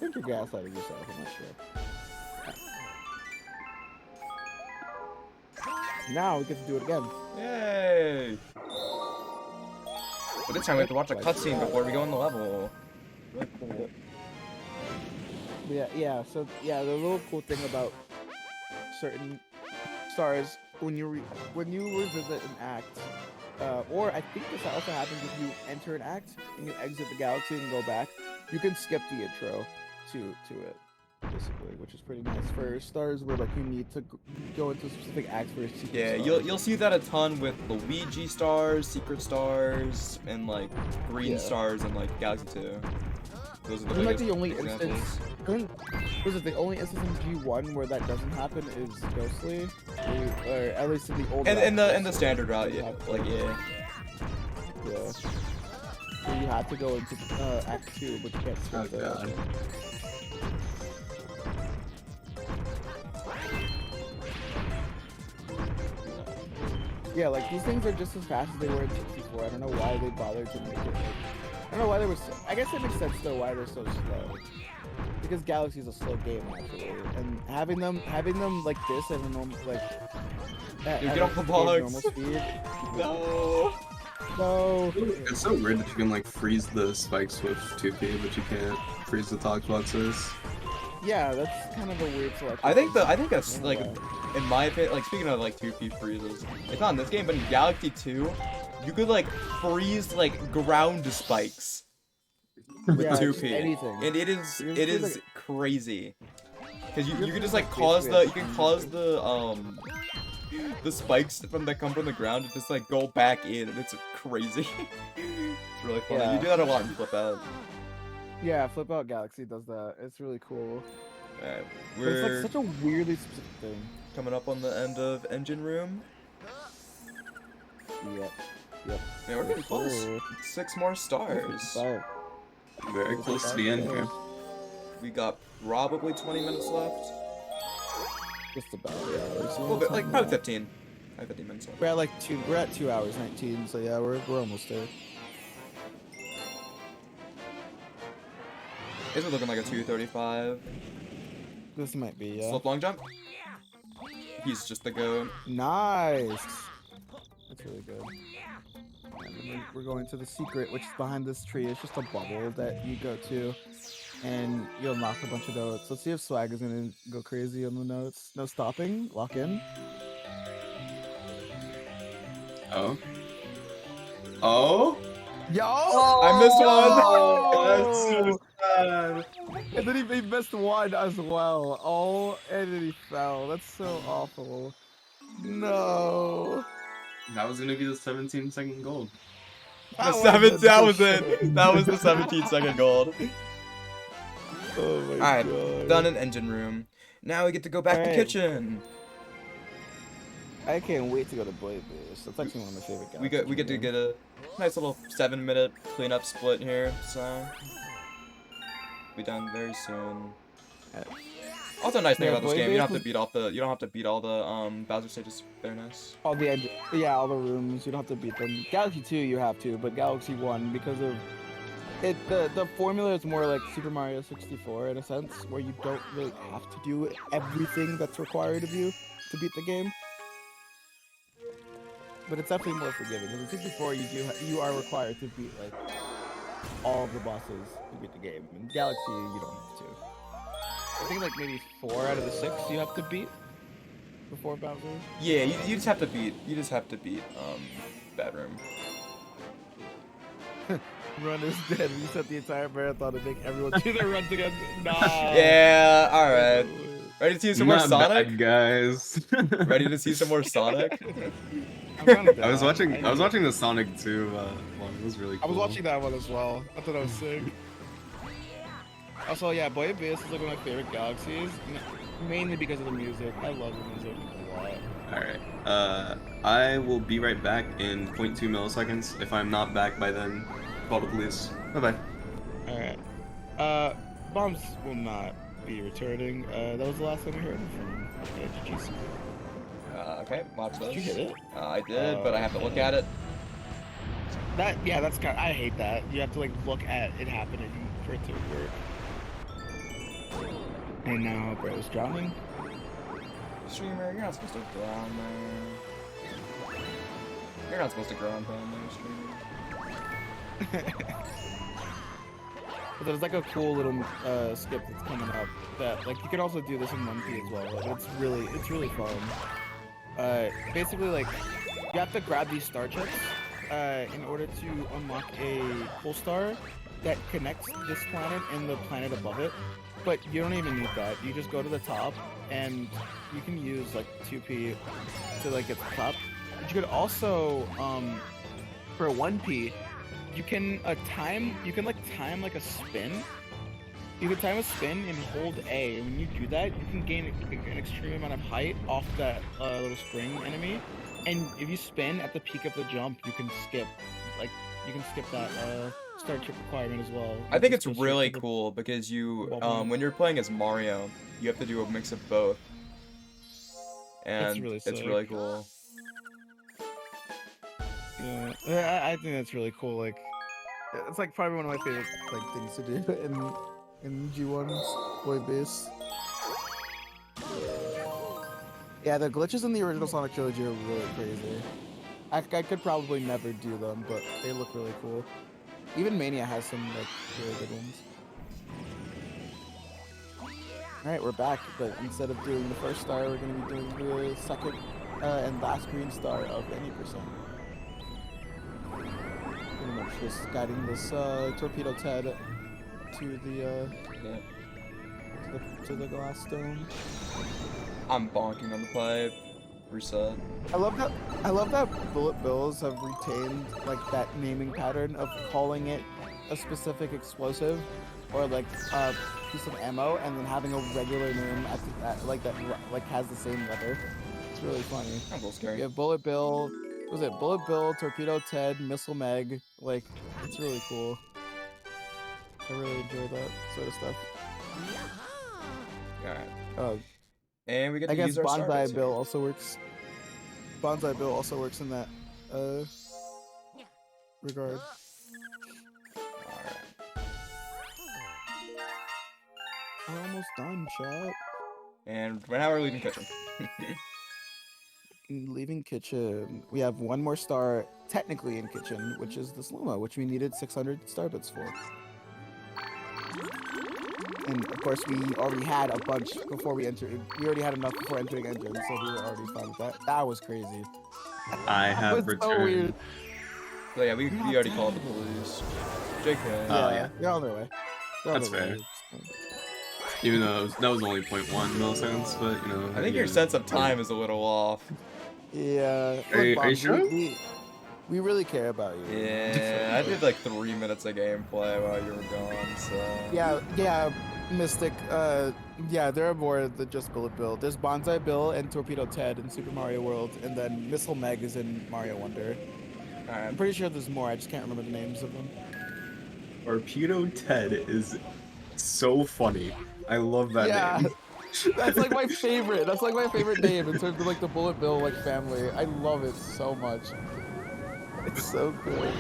you're gaslighting yourself. I'm not sure. Now we get to do it again. Yay! But this time we have to watch a cutscene before we go in the level. Yeah. So yeah, the little cool thing about certain stars when you revisit an act, or I think this also happens if you enter an act and you exit the galaxy and go back, you can skip the intro to it, basically, which is pretty nice for stars where like you need to go into specific acts for a secret Yeah, star. you'll see that a ton with Luigi stars, secret stars, and like green stars in like Galaxy 2. Those are the I think, like biggest the only examples. instance, the only instance in G1 where that doesn't happen is Ghostly, or at least in the old. And in route, the standard route, yeah, like yeah. Yeah. so you have to go into Act 2, but you can't skip Oh god. Yeah, like these things are just as fast as they were in 64. I don't know why they bothered to make it. I don't know why they were. I guess it makes sense though why they're so slow. Because Galaxy is a slow game actually, and having them like this at a normal You get off the box. normal speed. No. No. It's so weird that you can like freeze the spikes with 2P, but you can't freeze the talk boxes. Yeah, that's kind of a weird selection. I think that's Yeah. like, in my opinion, like speaking of like 2P freezes, it's not in this game, but in Galaxy 2, you could like freeze like ground spikes with Yeah, 2P, anything. and it is You can freeze, like- crazy, because you can can just freeze, like like, cause basically the the spikes that come from the ground to just like go back in, and it's crazy. It's really funny. Yeah. You do that a lot in Flip Out. Yeah, Flip Out Galaxy does that. It's really cool. Alright, But it's we're like such a weirdly specific thing. coming up on the end of Engine Room. Yep. Yep. Man, we're getting close. Sure. 6 more stars. But Very close to the end here. We got probably 20 minutes left. just about, yeah. A little bit, like probably 15. Like 15 minutes left. We're at like we're at 2 hours 19, so yeah, we're almost there. Is it looking like a 235? This might be, yeah. Slip long jump? He's just the goat. Nice. That's really good. And then we're going to the secret, which is behind this tree. It's just a bubble that you go to, and you'll knock a bunch of notes. Let's see if Swag is gonna go crazy on the notes. No stopping. Lock in. Oh. Oh? Yo! I missed one! That's so sad. And then he missed one as well. Oh, and then he fell. That's so awful. No. That was gonna be the 17-second gold. That was it. That was the 17-second gold. Oh my Alright, god. done in engine room. Now we get to go back to Alright. kitchen. I can't wait to go to Boy Boost. That's actually one of my favorite guys. We get to get a nice little 7-minute cleanup split here, so be done very soon. Also, nice thing Yeah, about this Boy game, you don't have Boost to beat off the all the Bowser stages. Very nice. all the edge, yeah, all the rooms. You don't have to beat them. Galaxy 2 you have to, but Galaxy 1 because of it, the formula is more like Super Mario 64 in a sense, where you don't really have to do everything that's required of you to beat the game. But it's definitely more forgiving. Because in 64 you are required to beat like all of the bosses to beat the game. In Galaxy you don't have to. I think like maybe 4 out of the 6 you have to beat before Bowser. Yeah, you just have to beat Bad Room. Run is dead. We set the entire marathon to make everyone do their runs again. Nah. Yeah, all right. Ready to see some more Not Sonic? bad, guys. Ready to see some more Sonic? I'm kinda down. I was watching I the Sonic 2 one. It was really cool. was watching that one as well. I thought that was sick. Also, yeah, Boy Abyss is like one of my favorite galaxies, mainly because of the music. I love the music a lot. Alright. I will be right back in 0.2 milliseconds. If I'm not back by then, call the police. Bye-bye. Alright. Bombs will not be returning. That was the last time we heard from GG's. Okay, watch those. Did you hit it? I did, but I have to look at it. That's kind of, I hate that. You have to like look at it happening for it to work. And now Bro's drowning. Streamer, you're not supposed to drown there. You're not supposed to drown down there, streamer. But there's like a cool little skip that's coming up that like you can also do this in 1P as well. But it's really fun. Basically like you have to grab these star chips in order to unlock a pole star that connects this planet and the planet above it. But you don't even need that. You just go to the top and you can use like 2P to like get to the top. But you could also for 1P you can time like a spin. You can time a spin and hold A, and when you do that, you can gain an extreme amount of height off that little spring enemy. And if you spin at the peak of the jump, you can skip that star trick requirement as well. I think Just it's go straight really to the cool because you, bubble. when you're playing as Mario, you have to do a mix of both. And really it's sick. really cool. Yeah, I think that's really cool. Like, it's like probably one of my favorite like things to do in G1's boy base. Yeah, the glitches in the original Sonic trilogy are really crazy. I could probably never do them, but they look really cool. Even Mania has some like really good ones. Alright, we're back, but instead of doing the first star, we're going to be doing the second and last green star of any percent. Pretty much just guiding this Torpedo Ted to the to the glass dome. I'm bonking on the pipe. Reset. I love that Bullet Bills have retained like that naming pattern of calling it a specific explosive or like a piece of ammo and then having a regular name like that like has the same letter. It's really funny. That's a little scary. You have Bullet Bill, what was it? Bullet Bill, Torpedo Ted, Missile Meg. Like, it's really cool. I really enjoy that sort of stuff. Alright. And we get to I guess use our star bits Bonsai here. Bill also works. Bonsai Bill also works in that regard. Alright. We're almost done, chat. And now we're leaving kitchen. Leaving kitchen. We have one more star technically in kitchen, which is the Sluma, which we needed 600 star bits for. And of course, we already had a bunch before we entered. We already had enough before entering engine, so we were already fine with that. That was crazy. I have was so returned. weird. So yeah, we already called the police. JK. Yeah, they're on their way. They're on That's their fair. way. Even though that was only 0.1 milliseconds, but you know. I think your sense of time is a little off. Yeah. Are you Bob, sure? We really care about you. Yeah, I did like 3 minutes of gameplay while you were gone, so. Yeah, Mystic. Yeah, there are more than just Bullet Bill. There's Bonsai Bill and Torpedo Ted in Super Mario World, and then Missile Meg is in Mario Wonder. I'm Alright. pretty sure there's more. I just can't remember the names of them. Torpedo Ted is so funny. I love that Yeah. name. That's like my favorite. That's like my favorite name in terms of like the Bullet Bill like family. I love it so much. It's so good.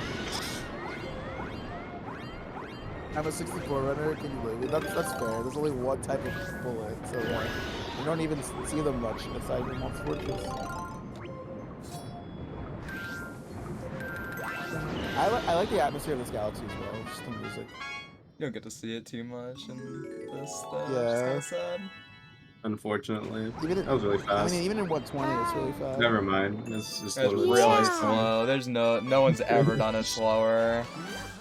I'm a 64 runner. Can you believe it? That's fair. There's only one type of bullet, so yeah, you don't even see them much aside from Monk's Fortress. I like the atmosphere of this galaxy as well. Just the music. You don't get to see it too much in this stuff. Yeah. It's kind of sad. Unfortunately. Even That was really fast. I mean, even in 120, it's really fast. Never mind. It's just It's literally really slow. slow. There's no one's ever done it slower.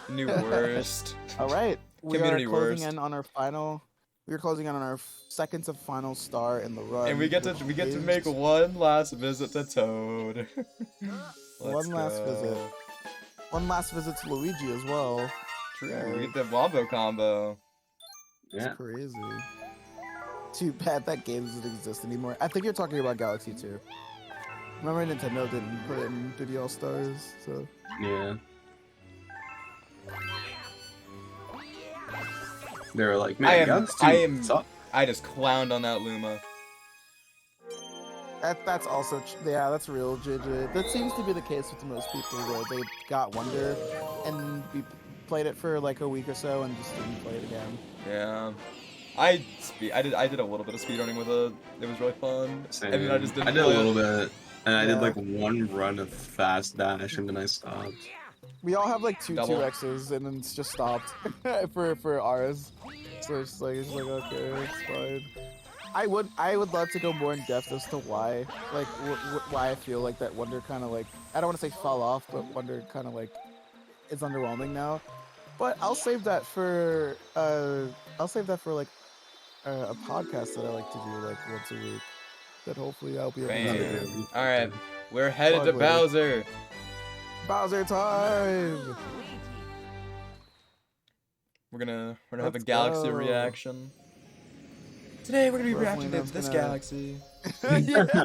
New worst. All right, we Community are closing worst. in on our final. We are closing in on our second to final star in the run. And we get to which make is one last visit to Toad. One last visit. one last visit to Luigi as well. True. We get the Wombo combo. It's Yeah. crazy. Too bad that game doesn't exist anymore. I think you're talking about Galaxy 2. Remember Nintendo didn't put it in 3D All Stars, so. Yeah. They were like, man, I just clowned on that Luma. That's also that's real, JJ. That seems to be the case with most people where they got Wonder and we played it for like a week or so and just didn't play it again. Yeah. I did a little bit of speedrunning with it. It was really fun. Same. And then I just didn't I did a play little it. bit, and I did Yeah. like one run of fast dash, and then I stopped. We all have like two Double. 2Xs and then it's just stopped for ours. So it's like okay, it's fine. I would love to go more in depth as to why, like why I feel like that Wonder kind of like, I don't want to say fell off, but Wonder kind of like is underwhelming now. But I'll save that for like a podcast that I like to do like once a week. That hopefully I'll be able to do. Bam. Alright, we're headed to Plug Bowser. Bowser time! We're gonna have a Let's galaxy go. reaction. Today we're gonna be reacting to Roughly this gonna- galaxy. Yeah.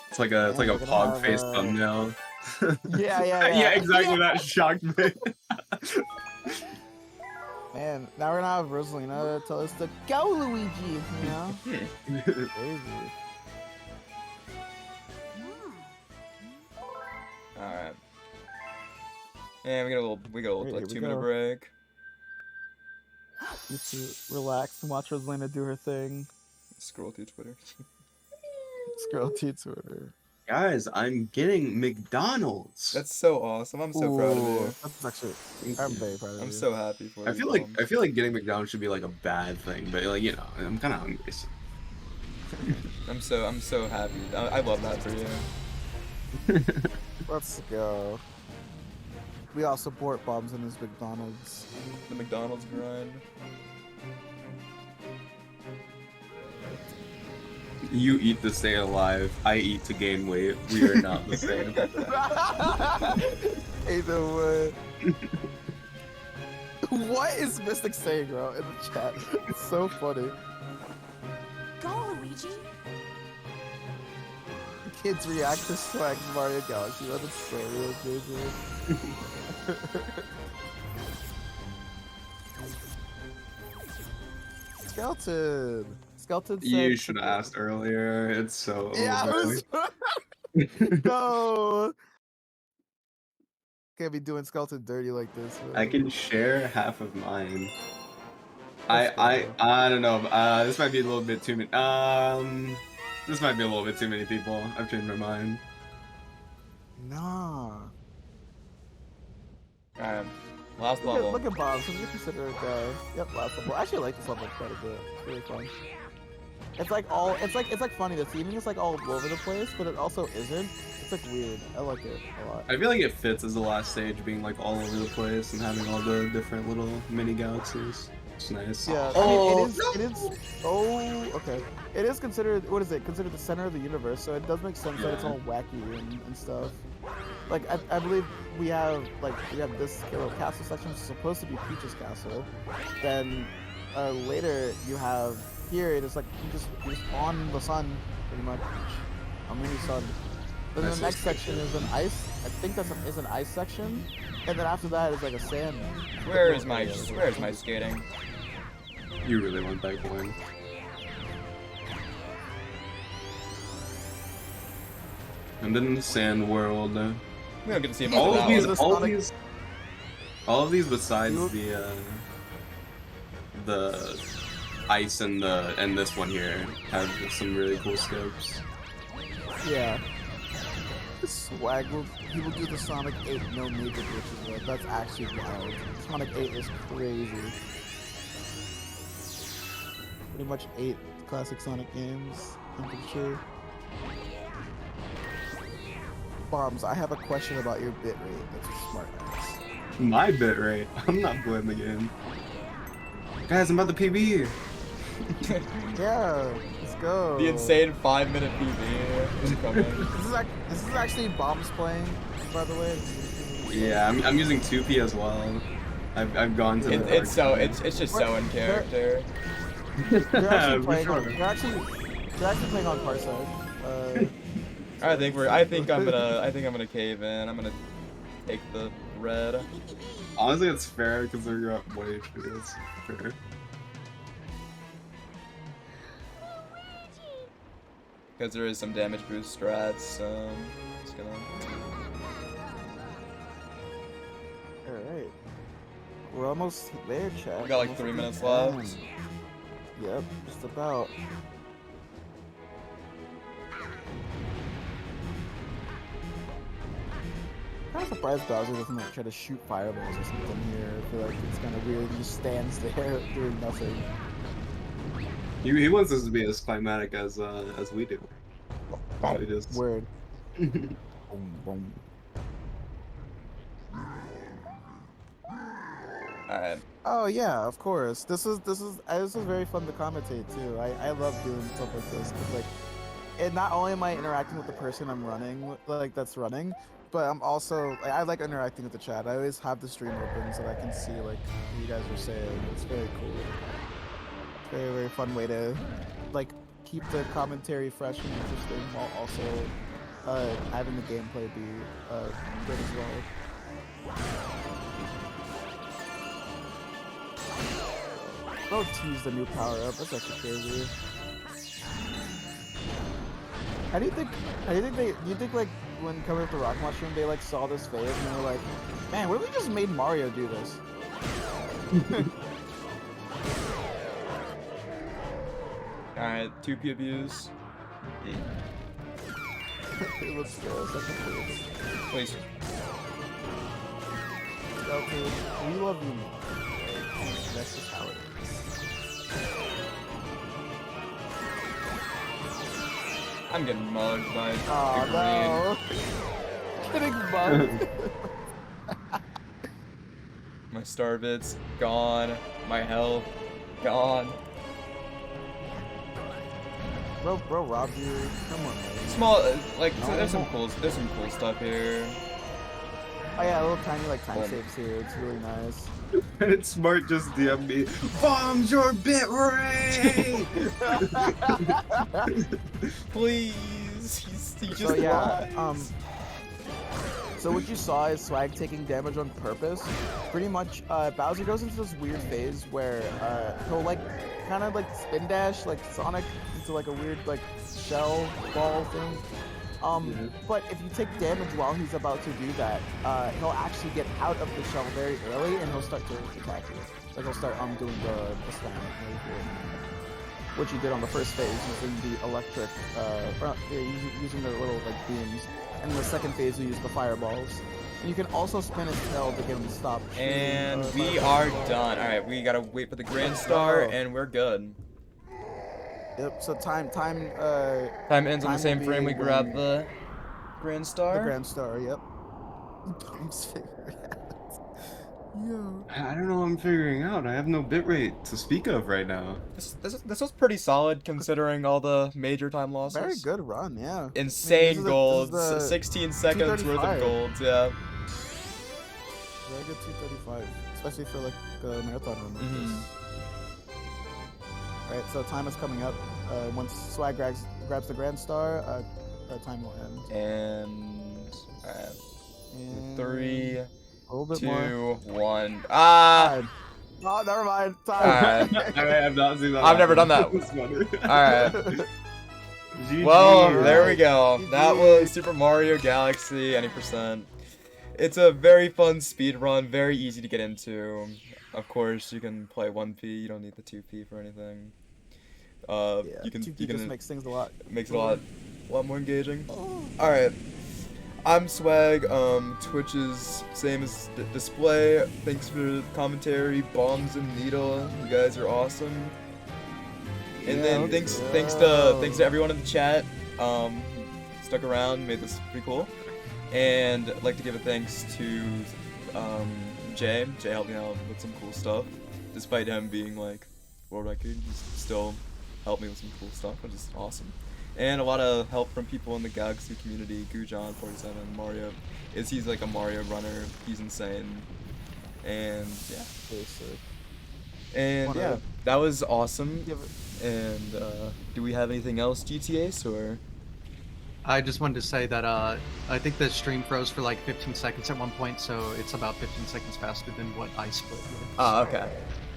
It's like a we're gonna pog have, face thumbnail. Yeah, exactly. That shocked me. Man, now we're gonna have Rosalina tell us to go, Luigi. You know, crazy. All right. And we got a little Here like we 2-minute go. break. Need to relax and watch Rosalina do her thing. Scroll through Twitter. Scroll to Twitter. Guys, I'm getting McDonald's. That's so awesome. I'm so proud of you. That's actually, I'm very proud of you. I'm so happy for you. I feel like getting McDonald's should be like a bad thing, but like, you know, I'm kind of hungry. So. I'm so happy. I love that for you. Let's go. We all support Bombs and his McDonald's. The McDonald's grind. You eat to stay alive. I eat to gain weight. We are not the same. Either way. What is Mystic saying, bro, in the chat? It's so funny. Go, Luigi. Kids react to swag Mario Galaxy. That's so real, JJ. Skeleton. Skeleton said You should have asked earlier. It's so Yeah, overbearing. no. Can't be doing Skeleton dirty like this. Man. I can share half of mine. Let's I don't know. This might be a little bit too many. This might be a little bit too many people. I've changed my mind. Nah. Alright. Last level. Look at Bob. So you consider a guy. Yep, last level. I actually like this level quite a bit. It's really fun. It's like all. It's like funny. The theming is like all over the place, but it also isn't. It's like weird. I like it a lot. I feel like it fits as the last stage, being like all over the place and having all the different little mini galaxies. It's nice. Yeah. Oh, I mean, it is. Oh, okay. It is considered. What is it? Considered the center of the universe. So it does make sense that it's all wacky and stuff. Like I believe we have this little castle section, which is supposed to be Peach's castle. Then later you have here it is like you just on the sun pretty much, a mini sun. Then the next section is an ice. I think is an ice section, and then after that is like a sand. Where's my skating? You really want that coin. And then the sand world. We don't get to see much All of of that these, one. all of these besides the ice and this one here have some really cool scopes. Yeah. Swag he will do the Sonic 8 no naked glitches. That's actually wild. Sonic 8 is crazy. Pretty much 8 classic Sonic games, I'm pretty sure. Bombs, I have a question about your bitrate. That's a smart ass. My bitrate? I'm not playing the game. Guys, I'm about the PB. Yeah, let's go. The insane 5-minute PB is coming. This is actually Bombs playing, by the way. Yeah, I'm using 2P as well. I've gone to it's just so in character. You're actually playing on. You're actually playing on Parsec. I think I'm gonna cave in. I'm gonna take the red. Honestly, it's fair because they're up way HP. It's fair. Because there is some damage boost strats, so just gonna. Alright. We're almost there, chat. We got like 3 minutes left. Yep, just about. I'm surprised Bowser doesn't like try to shoot fireballs or something here. I feel like it's kind of weird. He just stands there doing nothing. He wants us to be as climatic as we do. So he just... Word. Boom, boom. Alright. Oh yeah, of course. This is very fun to commentate too. I love doing stuff like this because like, it not only am I interacting with the person I'm running, like that's running, but I'm also like, I like interacting with the chat. I always have the stream open so that I can see like what you guys are saying. It's very cool. Very, very fun way to like keep the commentary fresh and interesting while also having the gameplay be good as well. Bro teased the new power up. That's actually crazy. How do you think do you think like when coming up the rock mushroom they like saw this phase and they were like, man, what if we just made Mario do this? Alright, 2P abuse. Let's go, second phase. Please. Okay, we love you more. That's just how it is. I'm getting mugged by Oh the no! Getting mugged. My star bits gone. My health gone. Bro robbed you. Come on, man. Small, like No. there's some cool stuff here. Oh yeah, little tiny like time saves here. It's really nice. And Smart just DM'd me. Bombs your bit rate. Please, he just So yeah, lies. so what you saw is Swag taking damage on purpose. Pretty much, Bowser goes into this weird phase where he'll like kind of like spin dash like Sonic into like a weird like shell ball thing. But if you take damage while he's about to do that, he'll actually get out of the shell very early and he'll start to attack you. Like he'll start doing the slam right here. Which you did on the first phase using the electric, using the little like beams. And in the second phase you use the fireballs. And you can also spin his tail to get him to stop. And we are done. Alright, we gotta wait for the Grand Star and we're good. Yep, so time Time ends on the will same be frame we when- grab the Grand Star. The Grand Star, yep. Bombs figuring out. Yo. I don't know what I'm figuring out. I have no bitrate to speak of right now. This was pretty solid considering all the major time losses. Very good run, yeah. Insane golds. this is the 16 seconds worth of 235. golds, yeah. Very good 235, especially for like a marathon run like this. Alright, so time is coming up. Once Swag grabs the Grand Star, time will end. And alright. And 3, a little bit more. 2, 1. Ah! Time. Oh, never mind. Time. Alright. I have not seen that. I've never done that. It's funny. Alright. GG. Well, there we Alright. go. That GG. was Super Mario Galaxy, any percent. It's a very fun speed run, very easy to get into. Of course, you can play 1P, you don't need the 2P for anything. Yeah, You can 2P just makes things a lot. makes it a lot more engaging. Alright. I'm Swag, Twitch's same as display. Thanks for the commentary, Bombs and Needle. You guys are awesome. And then thanks to everyone in the chat. Stuck around, made this pretty cool. And I'd like to give a thanks to Jay. Jay helped me out with some cool stuff. Despite him being like world record, he still helped me with some cool stuff, which is awesome. And a lot of help from people in the Galaxy community. Gujon47, Mario. He's like a Mario runner. He's insane. And yeah. Very sick. And yeah, that was awesome. Give it- And do we have anything else, GTAs, or? I just wanted to say that I think the stream froze for like 15 seconds at one point, so it's about 15 seconds faster than what I split with. Oh, So okay.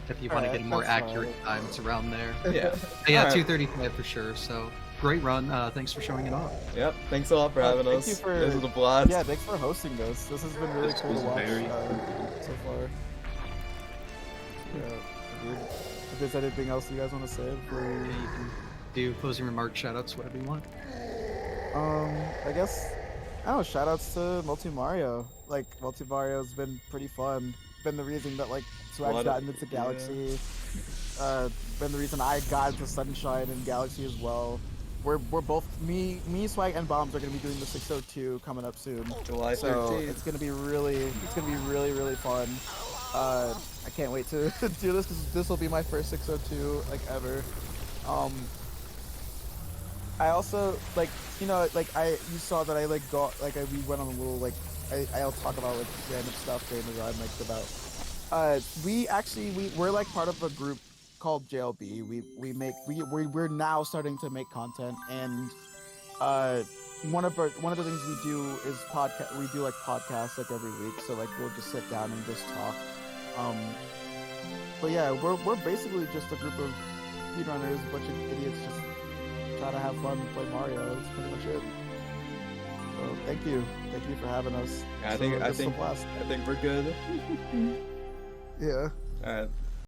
if you want to Alright, get a more that's accurate fine. time, it's around there. Yeah. But yeah, Alright. 235 for sure. So great run. Thanks for showing it off. Yep. Thanks a lot for having thank us. you for- This was a blast. Yeah, thanks for hosting this. This has been really This cool to was watch very so far. Yeah, dude. If there's anything else you guys want to say before Yeah, you can do closing remarks, shoutouts, whatever you want. I guess, I don't know, shoutouts to Multi Mario. Like, Multi Mario's been pretty fun. Been the reason that, like, Swag's What- gotten into Galaxy. Been the reason I got into Sunshine and Galaxy as well. We're both, me, Swag, and Bombs are gonna be doing the 602 coming up soon. July So 13th. it's gonna be really fun. I can't wait to do this because this will be my first 602 like ever. I also like, you know, like you saw that I like we went on a little like I'll talk about like random stuff during the run like about we're like part of a group called JLB. We're now starting to make content, and one of the things we do is podcast. We do like podcasts like every week, so like we'll just sit down and just talk. But yeah, we're basically just a group of speedrunners, a bunch of idiots just try to have fun and play Mario. That's pretty much it. So thank you for having us. I think we're good. Yeah. All right.